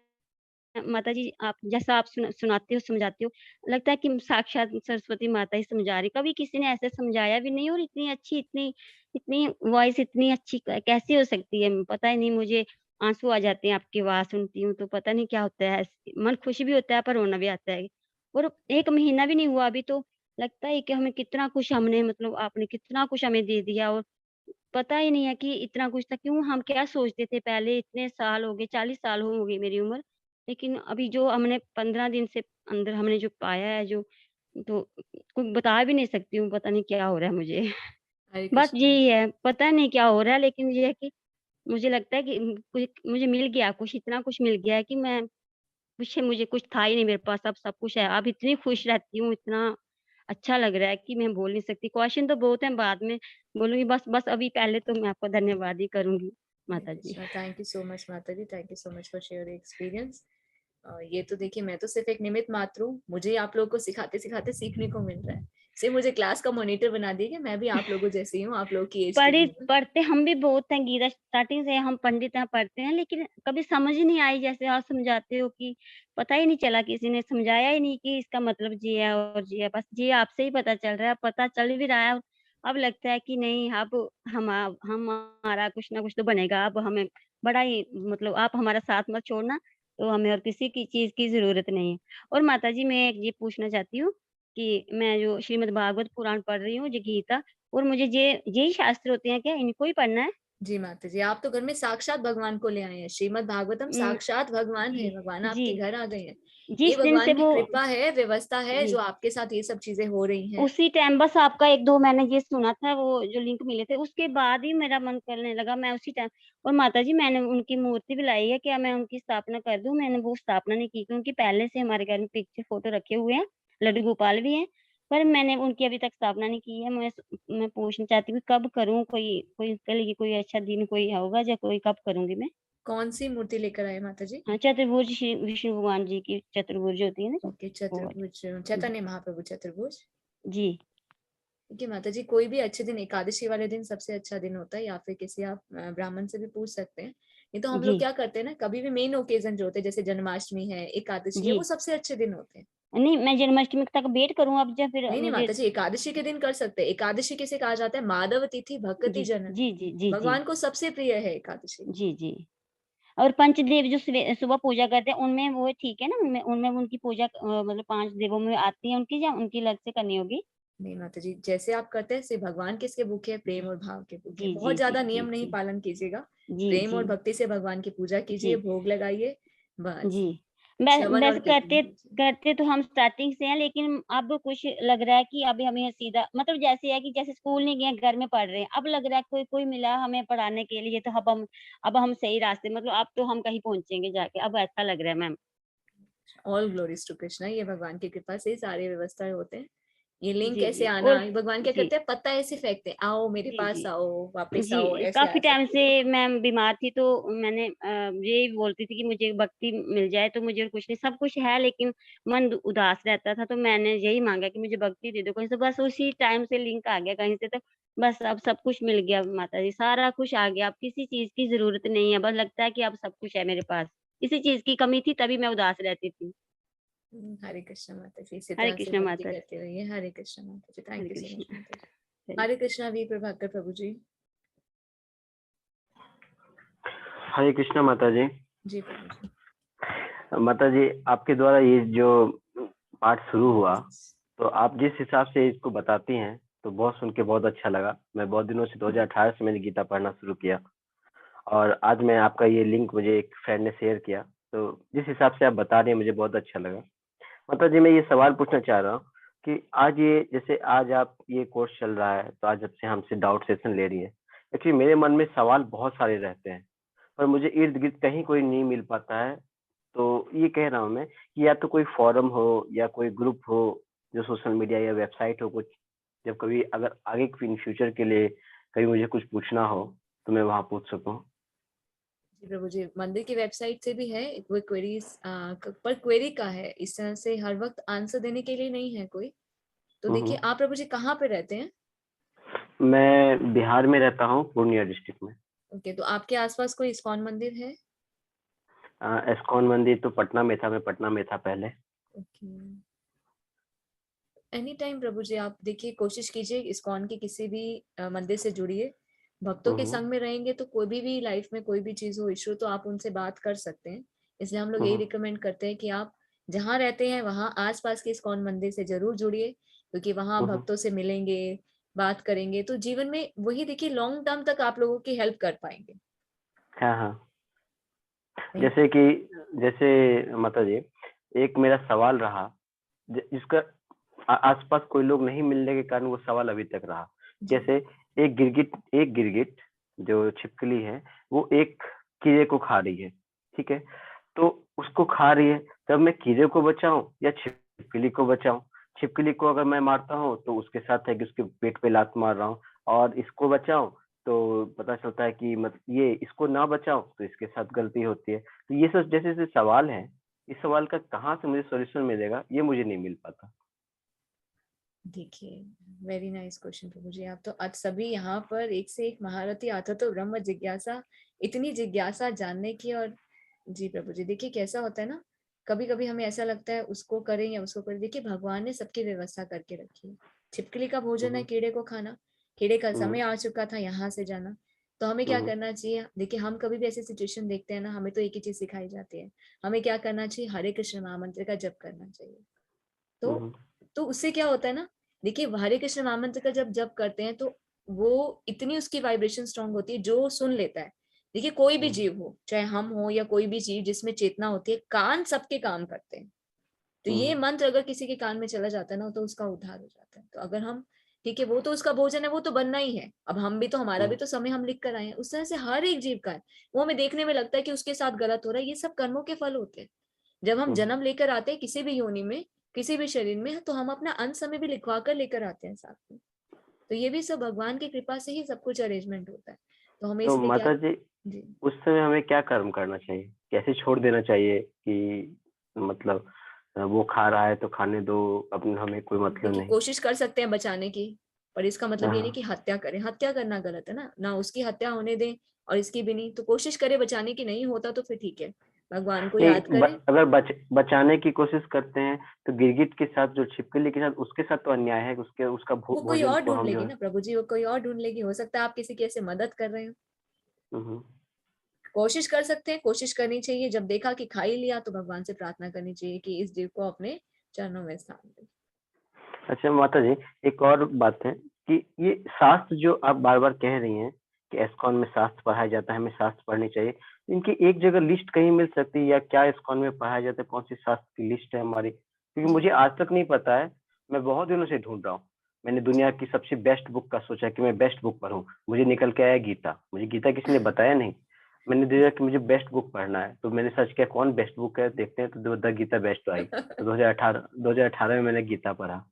माताजी आप जैसा आप सुनाते हो, समझाते हो, लगता है कि साक्षात सरस्वती माता ही समझा रही। कभी किसी ने ऐसे समझाया भी नहीं और इतनी अच्छी इतनी इतनी वॉइस इतनी अच्छी कैसे हो सकती है? पता ही नहीं मुझे आँसू आ जाते हैं आपकी आवाज़ सुनती हूँ तो पता नहीं क्या होता है। मन खुश भी होता है पर रोना भी आता है। और 1 महीना भी नहीं हुआ अभी तो लगता है कि हमें कितना कुछ हमने मतलब आपने कितना कुछ हमें दे दिया और पता ही नहीं है कि इतना कुछ था क्यों हम क्या सोचते थे पहले इतने साल हो गए 40 साल हो गई मेरी उम्र। लेकिन अभी जो हमने 15 दिन से अंदर हमने जो पाया है जो तो कोई बता भी नहीं सकती हूँ पता नहीं क्या हो रहा है मुझे। हरे बस कृष्ण। यही है, पता नहीं क्या हो रहा है लेकिन ये है कि मुझे लगता है कि कुछ मुझे मिल गया कुछ इतना कुछ मिल गया है कि मैं कुछ मुझे कुछ था ही नहीं मेरे पास अब सब कुछ है। अब इतनी खुश रहती हूँ, इतना अच्छा लग रहा है कि मैं बोल नहीं सकती। क्वेश्चन तो बहुत हैं बाद में बोलूँगी बस बस अभी पहले तो मैं आपको धन्यवाद ही करूँगी हरे माता जी। Krishna. Thank you so much माता जी, thank you so much for share experience. ये तो देखिए मैं तो सिर्फ एक निमित्त मात्र हूँ, मुझे आप लोगों को सिखाते सिखाते सीखने को मिल रहा है। सिर्फ मुझे क्लास का मॉनिटर बना दिया कि मैं भी आप लोगों जैसी हूँ, आप लोगों की एज की पढ़ी ही हूँ। पढ़ते हम भी बहुत हैं गीता स्टार्टिंग से हम पंडित हैं पढ़ते हैं लेकिन कभी समझ ही नहीं आई जैसे आप समझाते हो कि पता ही नहीं चला किसी ने समझाया ही नहीं कि इसका मतलब ये है और ये है बस ये आपसे ही पता चल रहा है पता चल भी रहा है। अब लगता है कि नहीं अब हमारा कुछ ना कुछ तो बनेगा अब हमें बड़ा ही मतलब आप हमारा साथ मत छोड़ना तो हमें और किसी की चीज की जरूरत नहीं है। और माता जी मैं एक ये पूछना चाहती हूँ कि मैं जो श्रीमद् भागवत पुराण पढ़ रही हूँ जो गीता और मुझे यही शास्त्र होते हैं क्या? इनको ही पढ़ना है? जी माता जी, आप तो घर में साक्षात भगवान को ले आए हैं। श्रीमद् भागवतम उम, साक्षात भगवान है, जी, भगवान जी। आपके घर आ गए हैं। ये जिस दिन से भगवान की वो कृपा है, व्यवस्था है जी। जो आपके साथ ये सब चीजें हो रही हैं। उसी टाइम बस आपका 1-2 मैंने ये सुना था वो जो लिंक मिले थे, उसके बाद ही मेरा मन करने लगा मैं उसी टाइम और माताजी मैंने उनकी मूर्ति भी लाई है, क्या मैं उनकी स्थापना कर दूँ? मैंने वो स्थापना नहीं की क्योंकि पहले से हमारे घर में पिक्चर फ़ोटो रखे हुए हैं, लड्डू गोपाल भी हैं, पर मैंने उनकी अभी तक स्थापना नहीं की है। मैं पूछना चाहती हूँ कब करूँ? कोई कोई कल की कोई अच्छा दिन कोई होगा या कोई कब करूँगी मैं? कौन सी मूर्ति लेकर आए माता जी? हाँ, चतुर्भुज श्री विष्णु भगवान जी की चतुर्भुज होती है ना जो, ओके, वो वाली। चतुर्भुज जी। चैतन्य महाप्रभु चतुर्भुज। जी। देखिए माता जी, कोई भी अच्छे दिन एकादशी वाले दिन सबसे अच्छा दिन होता है या फिर किसी आप ब्राह्मण से भी पूछ सकते हैं। नहीं तो हम लोग जी। क्या करते हैं ना, कभी भी मेन ओकेजन जो होते हैं जैसे जन्माष्टमी है, एकादशी है, जी। वो सबसे अच्छे दिन होते हैं। नहीं, मैं जन्माष्टमी तक वेट करूँ अब, जब फिर नहीं मुझे माताजी, एकादशी के दिन कर सकते हैं। एकादशी किसे कहा जाता है? माधव तिथि भक्ति जी, जन, जी, जी, जी, भगवान जी, को सबसे प्रिय है एकादशी। जी, जी। और पंचदेव जो सुबह पूजा करते हैं, उनमें वो ठीक है ना? उनमें उनमें उनकी पूजा मतलब 5 देवों में आती है उनकी, या उनकी अलग से करनी होगी? नहीं माताजी, जैसे आप करते हैं, सिर्फ भगवान किसके भूखे हैं? प्रेम और भाव के भूखे। जी, बहुत जी, जी, ज्यादा जी, नियम नहीं जी। पालन कीजिएगा। जी, प्रेम और जी, भक्ति से भगवान की पूजा कीजिए, जी, भोग लगाइए, बस। जी। वै श्रवण और वैसे कीर्तन कीजिए। करते तो हम स्टार्टिंग से हैं, लेकिन अब कुछ लग रहा है कि अभी हमें सीधा मतलब जैसे है कि जैसे स्कूल नहीं गए, घर में पढ़ रहे हैं। अब लग रहा है कोई मिला हमें पढ़ाने के लिए, तो अब हम सही रास्ते, मतलब अब तो हम कहीं पहुँचेंगे जाके, अब ऐसा लग रहा है ma'am. All glories to Krishna. ये भगवान की कृपा से ही सारे व्यवस्था होते हैं। ये लिंक जी, कैसे जी। आना, और ये भगवान क्या जी। करते हैं? पत्ता ऐसे फेंकते हैं, आओ मेरे जी, पास जी। आओ, वापस आओ, जी, ऐसे आ काफ़ी टाइम सकते से हो। मैं बीमार थी, तो मैंने यही बोलती थी कि मुझे भक्ति मिल जाए, तो मुझे कुछ नहीं, सब कुछ है लेकिन मन उदास रहता था, तो मैंने यही माँगा कि मुझे भक्ति दे दो कहीं से, बस उसी टाइम से लिंक आ गया कहीं से, तो बस अब सब कुछ मिल गया माताजी, सारा कुछ आ गया, अब किसी चीज़ की ज़रूरत नहीं है, बस लगता है कि अब सब कुछ है मेरे पास। किसी चीज़ की कमी थी तभी मैं उदास रहती थी। हरे कृष्ण माता जी, इसी हरे तरह से कृष्ण भक्ति माता जी, करते रहिए। हरे कृष्ण माता जी, हरे thank you so much Krishna. माता जी। थैंक हरे कृष्णा वी प्रभाकर प्रभु जी। हरे कृष्णा माता जी। जी प्रभु जी। माता जी, आपके द्वारा ये जो पाठ शुरू हुआ, तो आप जिस हिसाब से इसको बताती हैं, तो बहुत सुन के बहुत अच्छा लगा। मैं बहुत दिनों से 2018 से मैंने गीता पढ़ना शुरू किया, और आज मैं आपका ये लिंक मुझे एक फ्रेंड ने शेयर किया, तो जिस हिसाब से आप बता रहे हैं मुझे बहुत अच्छा लगा। माता जी, मैं ये सवाल पूछना चाह रहा हूँ कि आज ये जैसे आज आप ये कोर्स चल रहा है, तो आज जब से हमसे डाउट सेशन ले रही है, एक्चुअली मेरे मन में सवाल बहुत सारे रहते हैं, पर मुझे इर्द गिर्द कहीं कोई नहीं मिल पाता है। तो ये कह रहा हूँ मैं कि या तो कोई फोरम हो या कोई ग्रुप हो, जो सोशल मीडिया या वेबसाइट हो कुछ, जब कभी अगर आगे इन फ्यूचर के लिए कभी मुझे कुछ पूछना हो तो मैं वहां पूछ सकूं। जी प्रभु जी, मंदिर की वेबसाइट से भी है कोई क्वेरीज, पर क्वेरी का है, इस तरह से हर वक्त आंसर देने के लिए नहीं है कोई। तो देखिए, आप प्रभु जी कहाँ पे रहते हैं? मैं बिहार में रहता हूँ, पूर्णिया डिस्ट्रिक्ट में। ओके, तो आपके आसपास कोई इस्कॉन मंदिर है? इस्कॉन मंदिर तो पटना में था, मैं पटना में था पहले। ओके, एनी टाइम प्रभु जी आप देखिए, कोशिश कीजिए इस्कॉन के किसी भी मंदिर से जुड़िए। भक्तों के संग में रहेंगे तो कोई भी लाइफ में कोई भी चीज हो, इशू, तो आप उनसे बात कर सकते हैं। इसलिए हम लोग यही रिकमेंड करते हैं कि आप जहाँ रहते हैं वहाँ आसपास के इस्कॉन मंदिर से जरूर जुड़िए, क्योंकि वहाँ भक्तों से मिलेंगे, बात करेंगे, तो जीवन में वही देखिए लॉन्ग टर्म तक आप लोगों की हेल्प कर पाएंगे। हाँ हाँ, जैसे माता जी, एक मेरा सवाल रहा जिसका आसपास कोई लोग नहीं मिलने के कारण वो सवाल अभी तक रहा। जैसे एक गिरगिट जो छिपकली है, वो एक कीड़े को खा रही है, ठीक है, तो उसको खा रही है, तब मैं कीड़े को बचाऊं या छिपकली को बचाऊं? छिपकली को अगर मैं मारता हूँ तो उसके साथ है कि उसके पेट पे लात मार रहा हूँ, और इसको बचाऊं तो पता चलता है कि ये इसको ना बचाऊं तो इसके साथ गलती होती है। तो ये सब जैसे जैसे सवाल है, इस सवाल का कहाँ से मुझे सॉल्यूशन मिलेगा, ये मुझे नहीं मिल पाता। देखिए, वेरी नाइस क्वेश्चन प्रभु जी। आप तो आज सभी यहाँ पर एक से एक महारथी, आता तो ब्रह्म जिज्ञासा, इतनी जिज्ञासा जानने की। और जी प्रभु जी, देखिए कैसा होता है ना, कभी कभी हमें ऐसा लगता है उसको करें या उसको करें। देखिए भगवान ने सबकी व्यवस्था करके रखी है। छिपकली का भोजन है कीड़े को खाना, कीड़े का समय आ चुका था यहाँ से जाना, तो हमें क्या करना चाहिए? देखिए, हम कभी भी ऐसी सिचुएशन देखते हैं ना, हमें तो एक ही चीज सिखाई जाती है, हमें क्या करना चाहिए? हरे कृष्ण महामंत्र का जप करना चाहिए। तो उससे क्या होता है ना, देखिए हरे कृष्ण महामंत्र का जब जप करते हैं तो वो इतनी उसकी वाइब्रेशन स्ट्रांग होती है, जो सुन लेता है। देखिए कोई भी जीव हो, चाहे हम हो या कोई भी जीव जिसमें चेतना होती है, कान सबके काम करते हैं। तो ये मंत्र अगर किसी के कान में चला जाता है ना, तो उसका उद्धार हो जाता है। तो अगर हम, ठीक है, वो तो उसका भोजन है, वो तो बनना ही है, अब हम भी तो, हमारा भी तो समय हम लिख कर आए हैं। उस तरह से हर एक जीव का है, वो हमें देखने में लगता है कि उसके साथ गलत हो रहा है, ये सब कर्मों के फल होते हैं। जब हम जन्म लेकर आते हैं किसी भी योनि में, किसी भी शरीर में, तो हम अपना अंत समय भी लिखवा कर लेकर आते हैं साथ में। तो ये भी सब भगवान की कृपा से ही सब कुछ अरेंजमेंट होता है। तो हमें तो इसलिए क्या, माता जी, जी उस समय हमें क्या कर्म करना चाहिए, कैसे छोड़ देना चाहिए कि मतलब वो खा रहा है तो खाने दो, अपने हमें कोई मतलब देखिए नहीं। कोशिश कर सकते हैं बचाने की, पर इसका मतलब ये नहीं हाँ, कि हत्या करें। हत्या करना गलत है ना, ना उसकी हत्या होने दें और इसकी भी नहीं। तो कोशिश करें बचाने की, नहीं होता तो फिर ठीक है, भगवान को नहीं, याद करें। अगर बचाने की कोशिश करते हैं तो गिरगिट के साथ, जो छिपकली के साथ, उसके साथ तो अन्याय है, उसका वो कोई भोजन और को ढूंढ हम जो लेगी है। ना प्रभु जी, वो कोई और ढूंढ लेगी। हो सकता है आप किसी की ऐसे मदद कर रहे हो। हम्म, कोशिश कर सकते हैं, कोशिश करनी चाहिए। जब देखा कि खा ही लिया तो भगवान से प्रार्थना करनी चाहिए कि इस जीव को अपने चरणों में स्थान दे। अच्छा माता जी, एक और बात है कि ये शास्त्र जो आप बार बार कह रही हैं कि एस्कॉन में शास्त्र पढ़ाया जाता है, हमें शास्त्र पढ़नी चाहिए, इनकी एक जगह लिस्ट कहीं मिल सकती है, या क्या एस्कॉन में पढ़ाया जाता है, कौन सी शास्त्र की लिस्ट है हमारी? क्योंकि मुझे आज तक नहीं पता है, मैं बहुत दिनों से ढूंढ रहा हूँ। मैंने दुनिया की सबसे बेस्ट बुक का सोचा कि मैं बेस्ट बुक पढूं, मुझे निकल के आया गीता। मुझे गीता किसी ने बताया नहीं, मैंने देखा कि मुझे बेस्ट बुक पढ़ना है, तो मैंने सर्च किया कौन बेस्ट बुक है, देखते हैं तो द गीता बेस्ट आई। तो 2018 में मैंने गीता पढ़ा।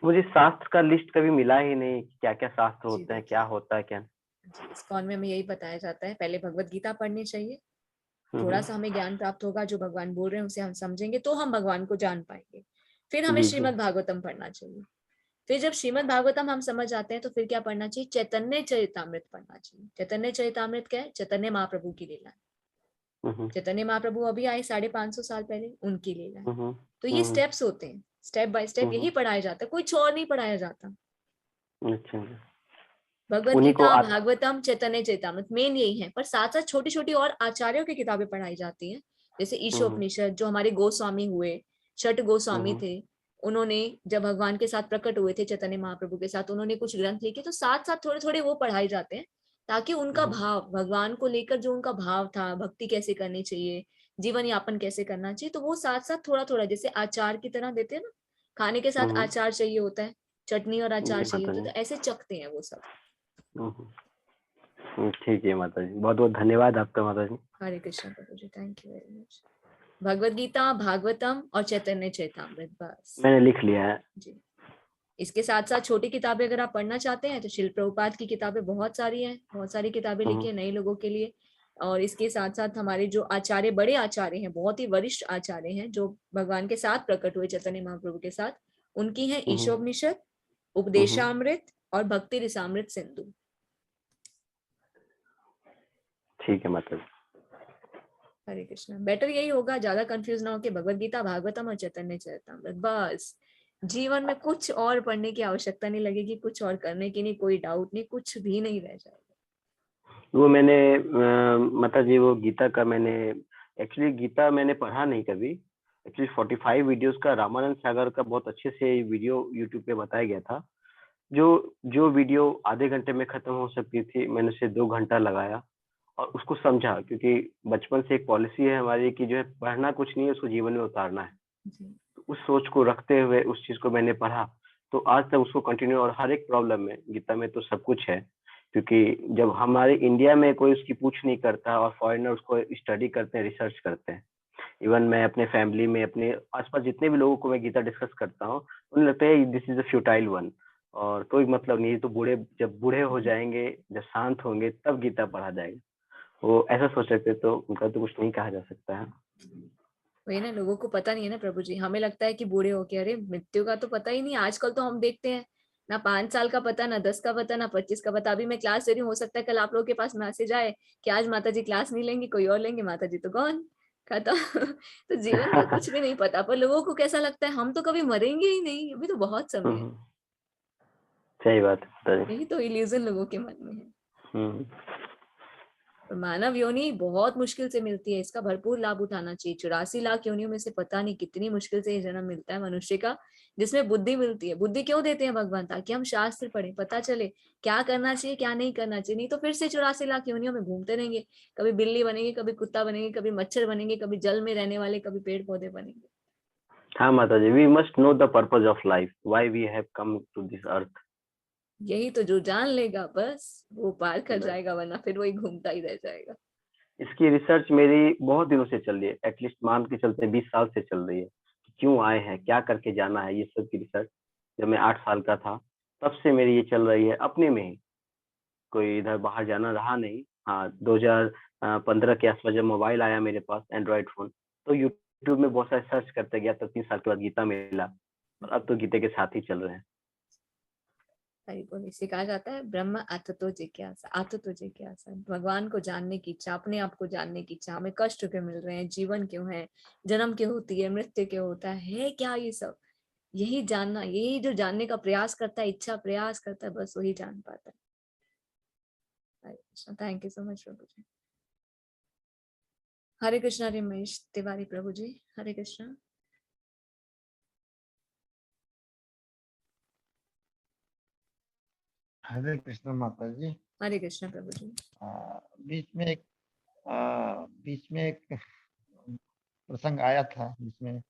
मुझे शास्त्र का लिस्ट कभी मिला ही नहीं, क्या क्या शास्त्र होते हैं, क्या होता है, क्या। इस्कॉन में हमें यही बताया जाता है, पहले भगवत गीता पढ़नी चाहिए, थोड़ा सा हमें ज्ञान प्राप्त होगा, जो भगवान बोल रहे हैं उसे हम समझेंगे तो हम भगवान को जान पाएंगे। फिर हमें जी, जी। श्रीमद् भागवतम पढ़ना चाहिए। फिर जब श्रीमद् भागवतम हम समझ आते हैं तो फिर क्या पढ़ना चाहिए? चैतन्य चरितामृत पढ़ना चाहिए। चैतन्य चरितामृत क्या है? चैतन्य महाप्रभु की लीला है। चैतन्य महाप्रभु अभी आए 550 साल पहले, उनकी लीला है। तो ये स्टेप्स होते हैं, स्टेप बाय स्टेप यही पढ़ाया जाता है, कुछ और नहीं पढ़ाया जाता। अच्छा, भगवत उन्हीं को गीता, भागवतम, चैतन्य चरितामृत मेन यही है, पर साथ साथ छोटी छोटी और आचार्यों की किताबें पढ़ाई जाती हैं, जैसे ईशोपनिषद, जो हमारे गोस्वामी हुए, छठ गोस्वामी थे, उन्होंने जब भगवान के साथ प्रकट हुए थे चैतन्य महाप्रभु के साथ, उन्होंने कुछ ग्रंथ लिखे, तो साथ साथ थोड़े थोड़े वो पढ़ाए जाते हैं, ताकि उनका भाव, भगवान को लेकर जो उनका भाव था, भक्ति कैसे करनी चाहिए, जीवन यापन कैसे करना चाहिए, तो वो साथ साथ थोड़ा थोड़ा, जैसे आचार की तरह देते हैं ना, खाने के साथ आचार चाहिए होता है, चटनी और अचार चाहिए होता है, तो ऐसे चखते हैं वो सब। ठीक है माता जी, बहुत बहुत धन्यवाद आपका माता जी। हरे कृष्ण प्रभु जी, थैंक यू वेरी मच। भगवत गीता, भागवतम और चैतन्य चैतामृत, बस मैंने लिख लिया है जी। इसके साथ साथ छोटी किताबें अगर आप पढ़ना चाहते हैं तो शिल प्रभुपाद की किताबें बहुत सारी हैं, बहुत सारी किताबें लिखी है नए लोगों के लिए। और इसके साथ साथ हमारे जो आचार्य, बड़े आचार्य हैं, बहुत ही वरिष्ठ आचार्य हैं, जो भगवान के साथ प्रकट हुए चैतन्य महाप्रभु के साथ, उनकी है ईशोपनिषद, उपदेशामृत और भक्ति रसामृत सिंधु। ठीक है माता जी। हरे कृष्णा। बेटर यही होगा, ज्यादा कंफ्यूज ना हो कि भगवत गीता, भागवतम और चैतन्य चरितामृत, बस। जीवन में कुछ और पढ़ने की आवश्यकता नहीं लगेगी, कुछ और करने की नहीं, कोई डाउट नहीं, कुछ भी नहीं रह जाएगा। वो मैंने माता जी, वो गीता का मैंने एक्चुअली गीता मैंने पढ़ा नहीं कभी। एक्चुअली 45 वीडियोस का रामानंद सागर का बहुत अच्छे से वीडियो यूट्यूब पे बताया गया था। जो वीडियो आधे घंटे में खत्म हो सकती थी, मैंने उसे 2 घंटा लगाया और उसको समझा, क्योंकि बचपन से एक पॉलिसी है हमारी कि जो है पढ़ना कुछ नहीं है, उसको जीवन में उतारना है। तो उस सोच को रखते हुए उस चीज को मैंने पढ़ा, तो आज तक उसको कंटिन्यू, और हर एक प्रॉब्लम में, गीता में तो सब कुछ है, क्योंकि जब हमारे इंडिया में कोई उसकी पूछ नहीं करता और फॉरेनर उसको स्टडी करते हैं, रिसर्च करते हैं। इवन मैं अपने फैमिली में, अपने आसपास जितने भी लोगों को मैं गीता डिस्कस करता हूँ, उन्हें लगता है this is a futile one, और कोई मतलब नहीं। तो जब बूढ़े हो जाएंगे, जब शांत होंगे, तब गीता पढ़ा जाएगा। वो ऐसा सोच सकते, तो उनका तो कुछ नहीं कहा जा सकता है। वही ना, लोगों को पता नहीं है ना प्रभु जी, हमें लगता है कि बूढ़े होके, अरे मृत्यु का तो पता ही नहीं। आजकल तो हम देखते हैं ना 5 साल का पता, ना 10 का पता, ना 25 का पता। अभी मैं क्लास दे रही हूँ, हो सकता है कल आप लोगों के पास मैसेज आए कि आज माता जी क्लास नहीं लेंगी, कोई और लेंगे, माता जी तो गॉन, खत्म। तो जीवन का कुछ भी नहीं पता, पर लोगों को कैसा लगता है हम तो कभी मरेंगे ही नहीं, अभी तो बहुत समय है। सही बात है। यही तो इल्यूजन लोगों के मन में है। मानव योनि बहुत मुश्किल से मिलती है, इसका भरपूर लाभ उठाना चाहिए। 84 लाख योनियों में से पता नहीं कितनी मुश्किल से ये जन्म मिलता है मनुष्य का, जिसमें बुद्धि मिलती है। बुद्धि क्यों देते हैं भगवान? ताकि हम शास्त्र पढ़ें, पता चले क्या करना चाहिए, क्या नहीं करना चाहिए। नहीं तो फिर से 84 लाख योनियों में घूमते रहेंगे, कभी बिल्ली बनेंगे, कभी कुत्ता बनेंगे, कभी मच्छर बनेंगे, कभी जल में रहने वाले, कभी पेड़ पौधे बनेंगे। हाँ माता जी, we must know the purpose of life, why we have come to this earth. यही तो, जो जान लेगा बस वो पार कर जाएगा, वरना फिर वही घूमता ही रह जाएगा। इसकी रिसर्च मेरी बहुत दिनों से चल रही है, एटलीस्ट मान के चलते 20 साल से चल रही है। क्यों आए हैं, क्या करके जाना है, ये सब की रिसर्च जब मैं 8 साल का था तब से मेरी ये चल रही है, अपने में ही। कोई इधर बाहर जाना रहा नहीं। हाँ, 2015 के आसपास जब मोबाइल आया मेरे पास, एंड्रॉइड फोन, तो यूट्यूब में बहुत सारे सर्च करते गया, तब 3 साल के बाद गीता मिला, और अब तो गीता के साथ ही चल रहे हैं। हरि बोल। इसे कहा जाता है ब्रह्म अथतो जिज्ञासा। अथतो जिज्ञासा, भगवान को जानने की इच्छा, अपने आप को जानने की इच्छा। हमें कष्ट क्यों मिल रहे हैं, जीवन क्यों है, जन्म क्यों होती है, मृत्यु क्यों होता है क्या ये सब, यही जानना, यही जो जानने का प्रयास करता है, इच्छा प्रयास करता है, बस वही जान पाता है। हरे Krishna, thank you so much प्रभु जी। हरे कृष्णा रमेश तिवारी प्रभु जी, हरे कृष्णा। हरे कृष्ण माता जी। हरे कृष्णा प्रभु जी। बीच में एक प्रसंग आया था जिसमें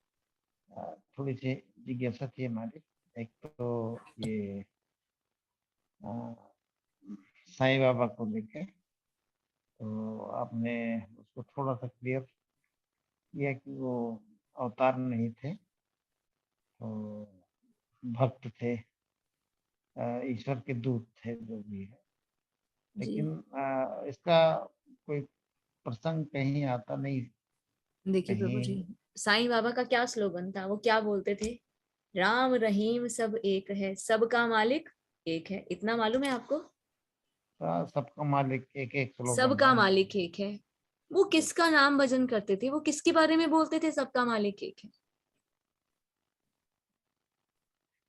थोड़ी सी जिज्ञासा थी हमारी। एक तो ये साईं बाबा को लेकर, तो आपने उसको थोड़ा सा क्लियर किया कि वो अवतार नहीं थे, तो भक्त थे, ईश्वर के दूत थे, जो भी है। लेकिन इसका कोई प्रसंग कहीं आता नहीं। देखिए प्रभु जी, साईं बाबा का क्या स्लोगन था, वो क्या बोलते थे? राम रहीम सब एक है, सबका मालिक एक है। इतना मालूम है आपको? सबका मालिक एक एक स्लोगन सबका है। मालिक एक है। वो किसका नाम भजन करते थे, वो किसके बारे में बोलते थे सबका मालिक एक है?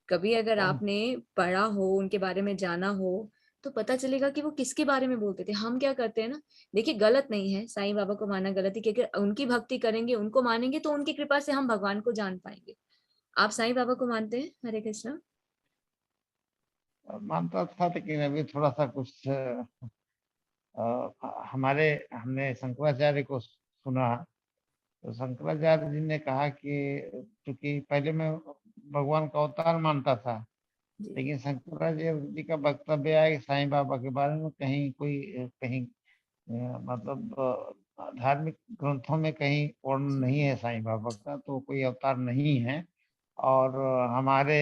कभी अगर आपने पढ़ा हो, उनके बारे में जाना हो, तो पता चलेगा कि वो किसके बारे में बोलते थे। हम क्या करते हैं ना, देखिए गलत नहीं है साईं बाबा को मानना, गलत ही, क्योंकि उनकी भक्ति करेंगे, उनको मानेंगे, तो उनकी कृपा से हम भगवान को जान पाएंगे। आप साईं बाबा को मानते हैं? हरे कृष्णा। मानता था, लेकिन अभी थोड़ा सा कुछ हमने शंकराचार्य को सुना, तो शंकराचार्य जी ने कहा कि क्योंकि पहले मैं भगवान का अवतार मानता था, लेकिन शंकराचार्य जी का वक्तव्य आया कि साईं बाबा के बारे में कहीं मतलब धार्मिक ग्रंथों में कहीं वर्णन नहीं है साईं बाबा का, तो कोई अवतार नहीं है। और हमारे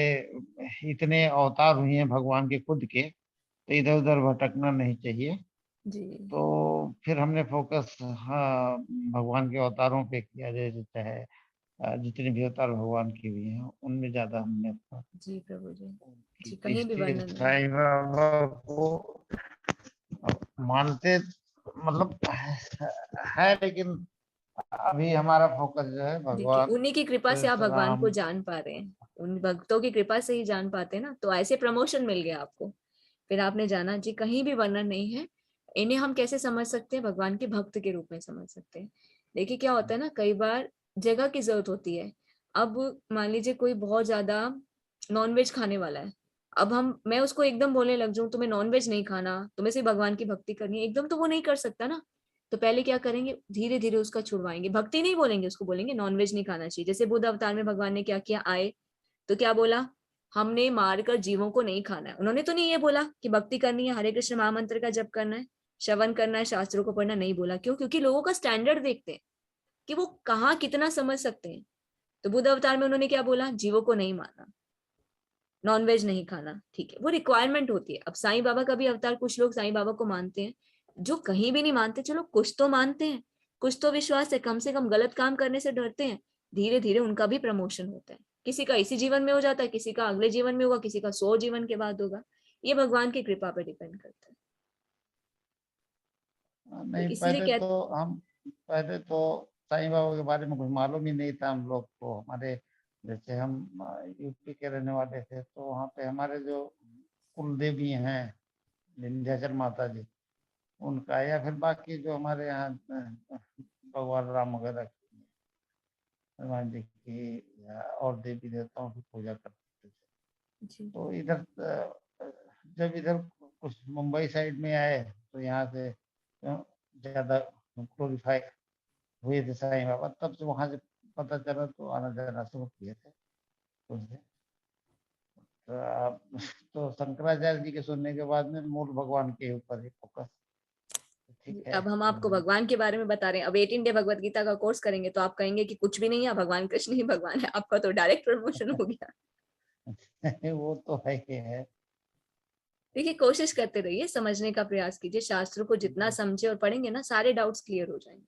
इतने अवतार हुए हैं भगवान के खुद के, तो इधर उधर भटकना नहीं चाहिए। जी। तो फिर हमने फोकस भगवान के अवतारों पे किया, जैसे चाहे जितने भी अवतार भगवान के भी हैं उनमें ज्यादा हमने जी प्रभु जी, जी कहीं भी इसलिए वर्णन नहीं। साईं बाबा को मानते मतलब है, लेकिन अभी हमारा फोकस जो है देखिए भगवान उन्हीं की कृपा से आप श्री भगवान को राम। जान पा रहे हैं, उन भक्तों की कृपा से ही जान पाते हैं ना, तो ऐसे प्रमोशन मिल गया आपको, फिर आपने जाना। जी कहीं भी वर्णन नहीं है। इन्हें हम कैसे समझ सकते हैं? भगवान के भक्त के रूप में समझ सकते हैं। देखिए क्या होता है ना, कई बार जगह की जरूरत होती है। अब मान लीजिए कोई बहुत ज्यादा नॉनवेज खाने वाला है, अब मैं उसको एकदम बोलने लग जाऊं तुम्हें नॉनवेज नहीं खाना, तुम्हें सिर्फ भगवान की भक्ति करनी है, एकदम तो वो नहीं कर सकता ना। तो पहले क्या करेंगे, धीरे धीरे उसका छुड़वाएंगे। भक्ति नहीं बोलेंगे, उसको बोलेंगे नॉनवेज नहीं खाना चाहिए। जैसे बुद्ध अवतार में भगवान ने क्या किया, आए तो क्या बोला, हमने मारकर जीवों को नहीं खाना है। उन्होंने तो नहीं ये बोला कि भक्ति करनी है, हरे कृष्ण महामंत्र का जप करना है, श्रवण करना है, शास्त्रों को पढ़ना, नहीं बोला। क्यों? क्योंकि लोगों का स्टैंडर्ड देखते हैं कि वो कहाँ कितना समझ सकते हैं। तो बुद्ध अवतार में उन्होंने क्या बोला, जीवों को नहीं मारना, नॉनवेज नहीं खाना, ठीक है, वो रिक्वायरमेंट होती है। अब साईं बाबा का भी अवतार, कुछ लोग साईं बाबा को मानते हैं, जो कहीं भी नहीं मानते, चलो कुछ तो मानते हैं, कुछ तो विश्वास है, कम से कम गलत काम करने से डरते हैं। धीरे धीरे उनका भी प्रमोशन होता है। किसी का इसी जीवन में हो जाता है, किसी का अगले जीवन में होगा, किसी का 100 जीवन के बाद होगा। ये भगवान की कृपा पर डिपेंड करता है। नहीं, इसीलिए क्या, पहले तो साईं बाबा के बारे में कुछ मालूम ही नहीं था हम लोग को। हमारे जैसे हम यूपी के रहने वाले थे, तो वहाँ पे हमारे जो कुल देवी हैं विंध्याचल माता जी, उनका, या फिर बाकी जो हमारे यहाँ भगवान राम वगैरह की, हनुमान जी की, या और देवी देवताओं की पूजा करते थे। तो इधर जब इधर कुछ मुंबई साइड में आए, तो यहाँ से ज्यादा ग्लोरीफाई हुए थे साईं बाबा, तब से वहां से पता चला, तो आना जाना शुरू किए थे उनसे। तो शंकराचार्य जी के सुनने के बाद में मूल भगवान के ऊपर ही फोकस। ठीक है, अब हम आपको भगवान के बारे में बता रहे हैं। अब 18 डे भगवत गीता का कोर्स करेंगे तो आप कहेंगे कि कुछ भी नहीं है, भगवान कृष्ण ही भगवान है। आपका तो डायरेक्ट प्रमोशन हो गया। वो तो है कि है। देखिए कोशिश करते रहिए, समझने का प्रयास कीजिए। शास्त्रों को जितना समझे और पढ़ेंगे ना, सारे डाउट्स क्लियर हो जाएंगे।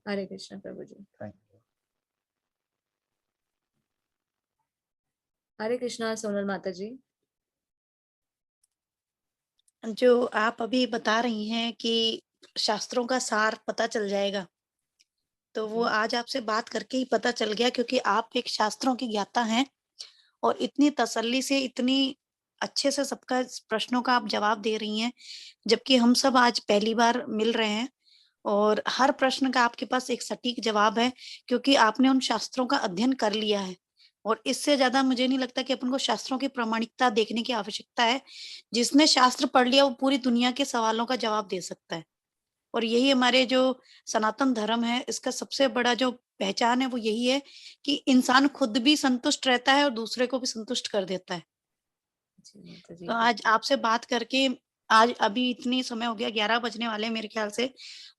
हरे कृष्ण प्रभु जी। Thank you. हरे कृष्णा सोनल माता जी। जो आप अभी बता रही हैं कि शास्त्रों का सार पता चल जाएगा, तो वो जी आज आपसे बात करके ही पता चल गया, क्योंकि आप एक शास्त्रों की ज्ञाता हैं और इतनी तसल्ली से, इतनी अच्छे से सबका प्रश्नों का आप जवाब दे रही हैं, जबकि हम सब आज पहली बार मिल रहे हैं और हर प्रश्न का आपके पास एक सटीक जवाब है, क्योंकि आपने उन शास्त्रों का अध्ययन कर लिया है। और इससे ज़्यादा मुझे नहीं लगता कि अपन को शास्त्रों की प्रामाणिकता देखने की आवश्यकता है। जिसने शास्त्र पढ़ लिया वो पूरी दुनिया के सवालों का जवाब दे सकता है। और यही हमारे जो सनातन धर्म है, इसका सबसे बड़ा जो पहचान है वो यही है कि इंसान खुद भी संतुष्ट रहता है और दूसरे को भी संतुष्ट कर देता है। जी माता जी। तो आज आपसे बात करके, आज अभी इतनी समय हो गया, 11 बजने वाले हैं मेरे ख्याल से।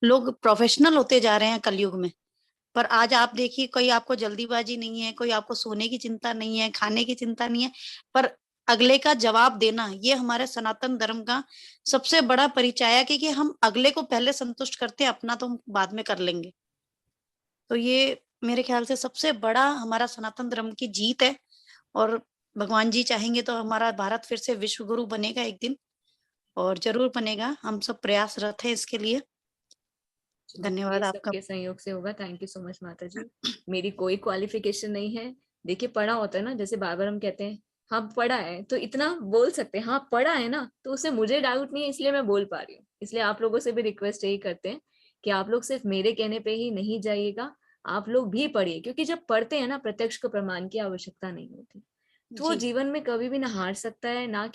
लोग प्रोफेशनल होते जा रहे हैं कलयुग में। पर आज आप देखिए, कोई आपको जल्दीबाजी नहीं है, कोई आपको सोने की चिंता नहीं है, खाने की चिंता नहीं है, पर अगले का जवाब देना, ये हमारे सनातन धर्म का सबसे बड़ा परिचायक है कि हम अगले को पहले संतुष्ट करते हैं, अपना तो हम बाद में कर लेंगे। तो ये मेरे ख्याल से सबसे बड़ा हमारा सनातन धर्म की जीत है। और भगवान जी चाहेंगे तो हमारा भारत फिर से विश्व गुरु बनेगा एक दिन, और ज़रूर बनेगा। हम सब प्रयासरत हैं इसके लिए। ये धन्यवाद आपका। सबके संयोग से होगा। थैंक यू सो मच माता जी। मेरी कोई क्वालिफिकेशन नहीं है। देखिए पढ़ा होता है ना, जैसे बार बार हम कहते हैं हाँ पढ़ा है तो इतना बोल सकते हैं, हाँ पढ़ा है ना, तो उससे मुझे डाउट नहीं है, इसलिए मैं बोल पा रही हूँ। इसलिए आप लोगों से भी रिक्वेस्ट यही करते हैं कि आप लोग सिर्फ मेरे कहने पे ही नहीं जाइएगा, आप लोग भी पढ़िए, क्योंकि जब पढ़ते हैं ना प्रत्यक्ष को प्रमाण की आवश्यकता नहीं होती। तो वो जी। जीवन में कभी भी ना हार सकता है, ना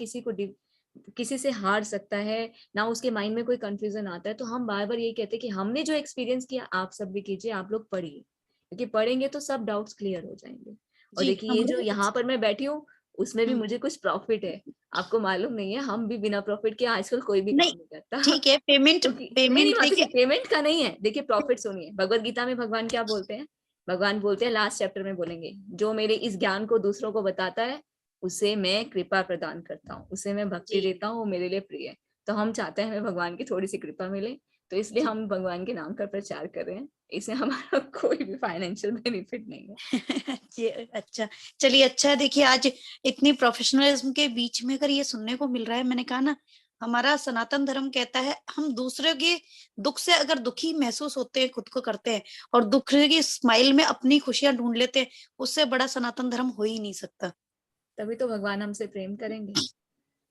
किसी से हार सकता है, ना उसके माइंड में कोई कंफ्यूजन आता है। तो हम बार बार यही कहते हैं कि हमने जो एक्सपीरियंस किया आप सब भी कीजिए, आप लोग पढ़िए, क्योंकि पढ़ेंगे तो सब डाउट्स क्लियर हो जाएंगे। और जी, देखिए ये हम जो यहाँ पर मैं बैठी हूँ उसमें भी हुँ। मुझे कुछ प्रॉफिट है, आपको मालूम नहीं है, हम भी बिना प्रॉफिट के आजकल कोई भी नहीं, काम नहीं करता। ठीक है, पेमेंट क्योंकि नहीं पेमेंट माता जी, देखिए। पेमेंट का नहीं है। देखिए प्रॉफिट सुनिए, भगवत गीता में भगवान क्या बोलते हैं, भगवान बोलते हैं लास्ट चैप्टर में बोलेंगे, जो मेरे इस ज्ञान को दूसरों को बताता है उसे मैं कृपा प्रदान करता हूँ, उसे मैं भक्ति जी, देता हूँ, वो मेरे लिए प्रिय है। तो हम चाहते हैं हमें भगवान की थोड़ी सी कृपा मिले, तो इसलिए जी। हम भगवान के नाम का प्रचार कर रहे हैं। इसमें हमारा कोई भी फाइनेंशियल बेनिफिट नहीं है। जी, अच्छा। चलिए, अच्छा है, देखिए आज इतनी प्रोफेशनलिज्म के बीच में अगर ये सुनने को मिल रहा है, मैंने कहा ना, हमारा सनातन धर्म कहता है हम दूसरे के दुख से अगर दुखी महसूस होते हैं, खुद को करते हैं और दूसरे की स्माइल में अपनी खुशियाँ ढूँढ लेते हैं, उससे बड़ा सनातन धर्म हो ही नहीं सकता। तभी तो भगवान हमसे प्रेम करेंगे।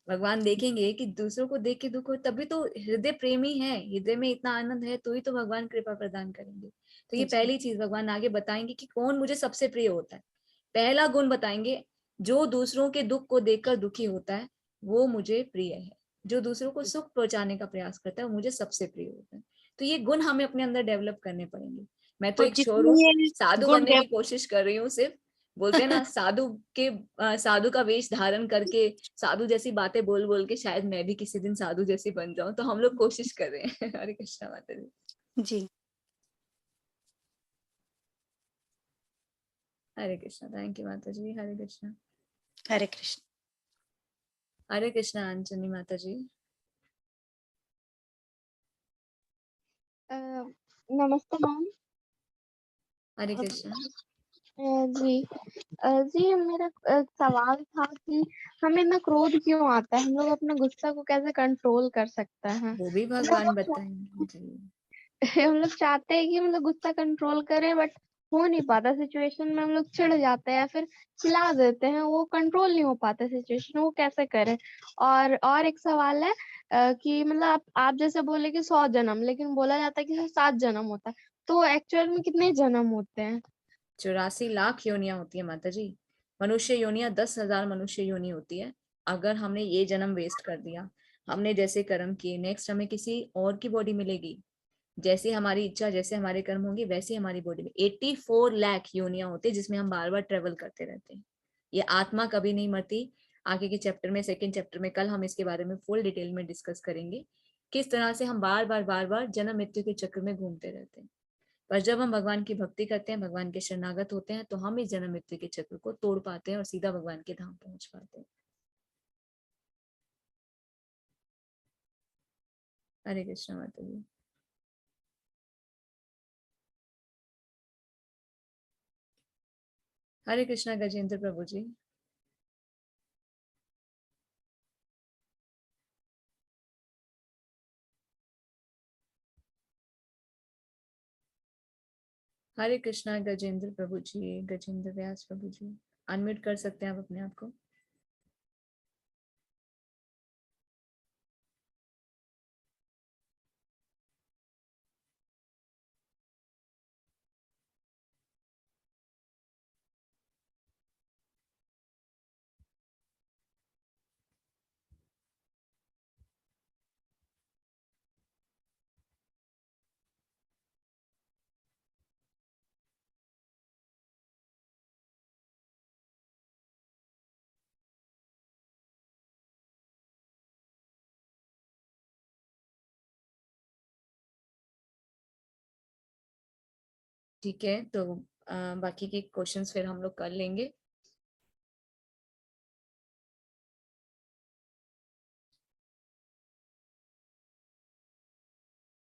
भगवान देखेंगे कि दूसरों को देख के दुख हो, तभी तो हृदय प्रेमी है, हृदय में इतना आनंद है, तो ही तो भगवान कृपा प्रदान करेंगे। तो ये जी, पहली चीज भगवान आगे बताएंगे कि कौन मुझे सबसे प्रिय होता है। पहला गुण बताएंगे, जो दूसरों के दुख को देखकर दुखी होता है वो मुझे प्रिय है, जो दूसरों को सुख पहुंचाने का प्रयास करता है वो मुझे सबसे प्रिय होता है। तो ये गुण हमें अपने अंदर डेवलप करने पड़ेंगे। मैं तो और एक छोर हूँ, जितनी ये साधु गुण बनने की कोशिश कर रही हूँ सिर्फ। बोलते हैं ना साधु का वेश धारण करके साधु जैसी बातें बोल बोल के शायद मैं भी किसी दिन साधु जैसी बन जाऊं, तो हम लोग कोशिश कर रहे हैं। हरे कृष्णा माता जी। जी। हरे कृष्णा, थैंक यू माता जी। हरे कृष्णा। हरे कृष्ण। हरे कृष्णा अंजनी माता जी। नमस्ते मैम। हरे कृष्णा। जी जी, मेरा सवाल था कि हमें ना क्रोध क्यों आता है, हम लोग अपने गुस्सा को कैसे कंट्रोल कर सकते हैं। वो भी मतलब भगवान बताएंगे जी। हम लोग चाहते हैं कि मतलब गुस्सा कंट्रोल करें, बट हो नहीं पाता। सिचुएशन में हम लोग चिढ़ जाते हैं या फिर चिल्ला देते हैं, वो कंट्रोल नहीं हो पाता सिचुएशन, वो कैसे करें। और एक सवाल है कि मतलब आप जैसे बोले कि 100 जन्म, लेकिन बोला जाता है कि 7 जन्म होता है, तो एक्चुअल में कितने जन्म होते हैं? 84 लाख योनियां होती है माता जी। मनुष्य योनियां 10,000 मनुष्य योनि होती है। अगर हमने ये जन्म वेस्ट कर दिया, हमने जैसे कर्म किए, नेक्स्ट हमें किसी और की बॉडी मिलेगी, जैसी हमारी इच्छा, जैसे हमारे कर्म होंगे वैसी हमारी बॉडी में 84 लाख योनियां होती है, जिसमें हम बार बार ट्रेवल करते रहते हैं। ये आत्मा कभी नहीं मरती। आगे के चैप्टर में, सेकंड चैप्टर में कल हम इसके बारे में फुल डिटेल में डिस्कस करेंगे, किस तरह से हम बार बार जन्म मृत्यु के चक्र में घूमते रहते हैं। पर जब हम भगवान की भक्ति करते हैं, भगवान के शरणागत होते हैं, तो हम इस जन्म मृत्यु के चक्र को तोड़ पाते हैं और सीधा भगवान के धाम पहुंच पाते हैं। हरे कृष्ण माता जी। हरे कृष्णा गजेंद्र प्रभु जी। हरे कृष्णा गजेंद्र प्रभु जी, गजेंद्र व्यास प्रभु जी, अनम्यूट कर सकते हैं आप अपने आप को। ठीक है, तो बाकी के क्वेश्चंस फिर हम लोग कर लेंगे।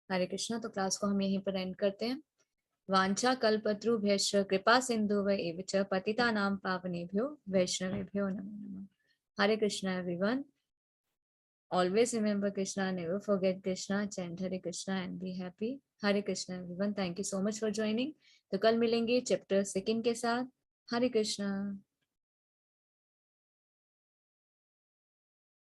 हरे कृष्णा, तो क्लास को हम यहीं पर एंड करते हैं। वांछा कल्पतरुभ्यश्च कृपा सिंधुभ्य च पतितानां पावनेभ्यो वैष्णवेभ्यो नमो नमः। हरे Krishna everyone, always remember Krishna, never forget Krishna, chant Hare Krishna and be happy. Hare Krishna everyone, thank you so much for joining। तो कल मिलेंगे चैप्टर 2 के साथ। हरे कृष्णा।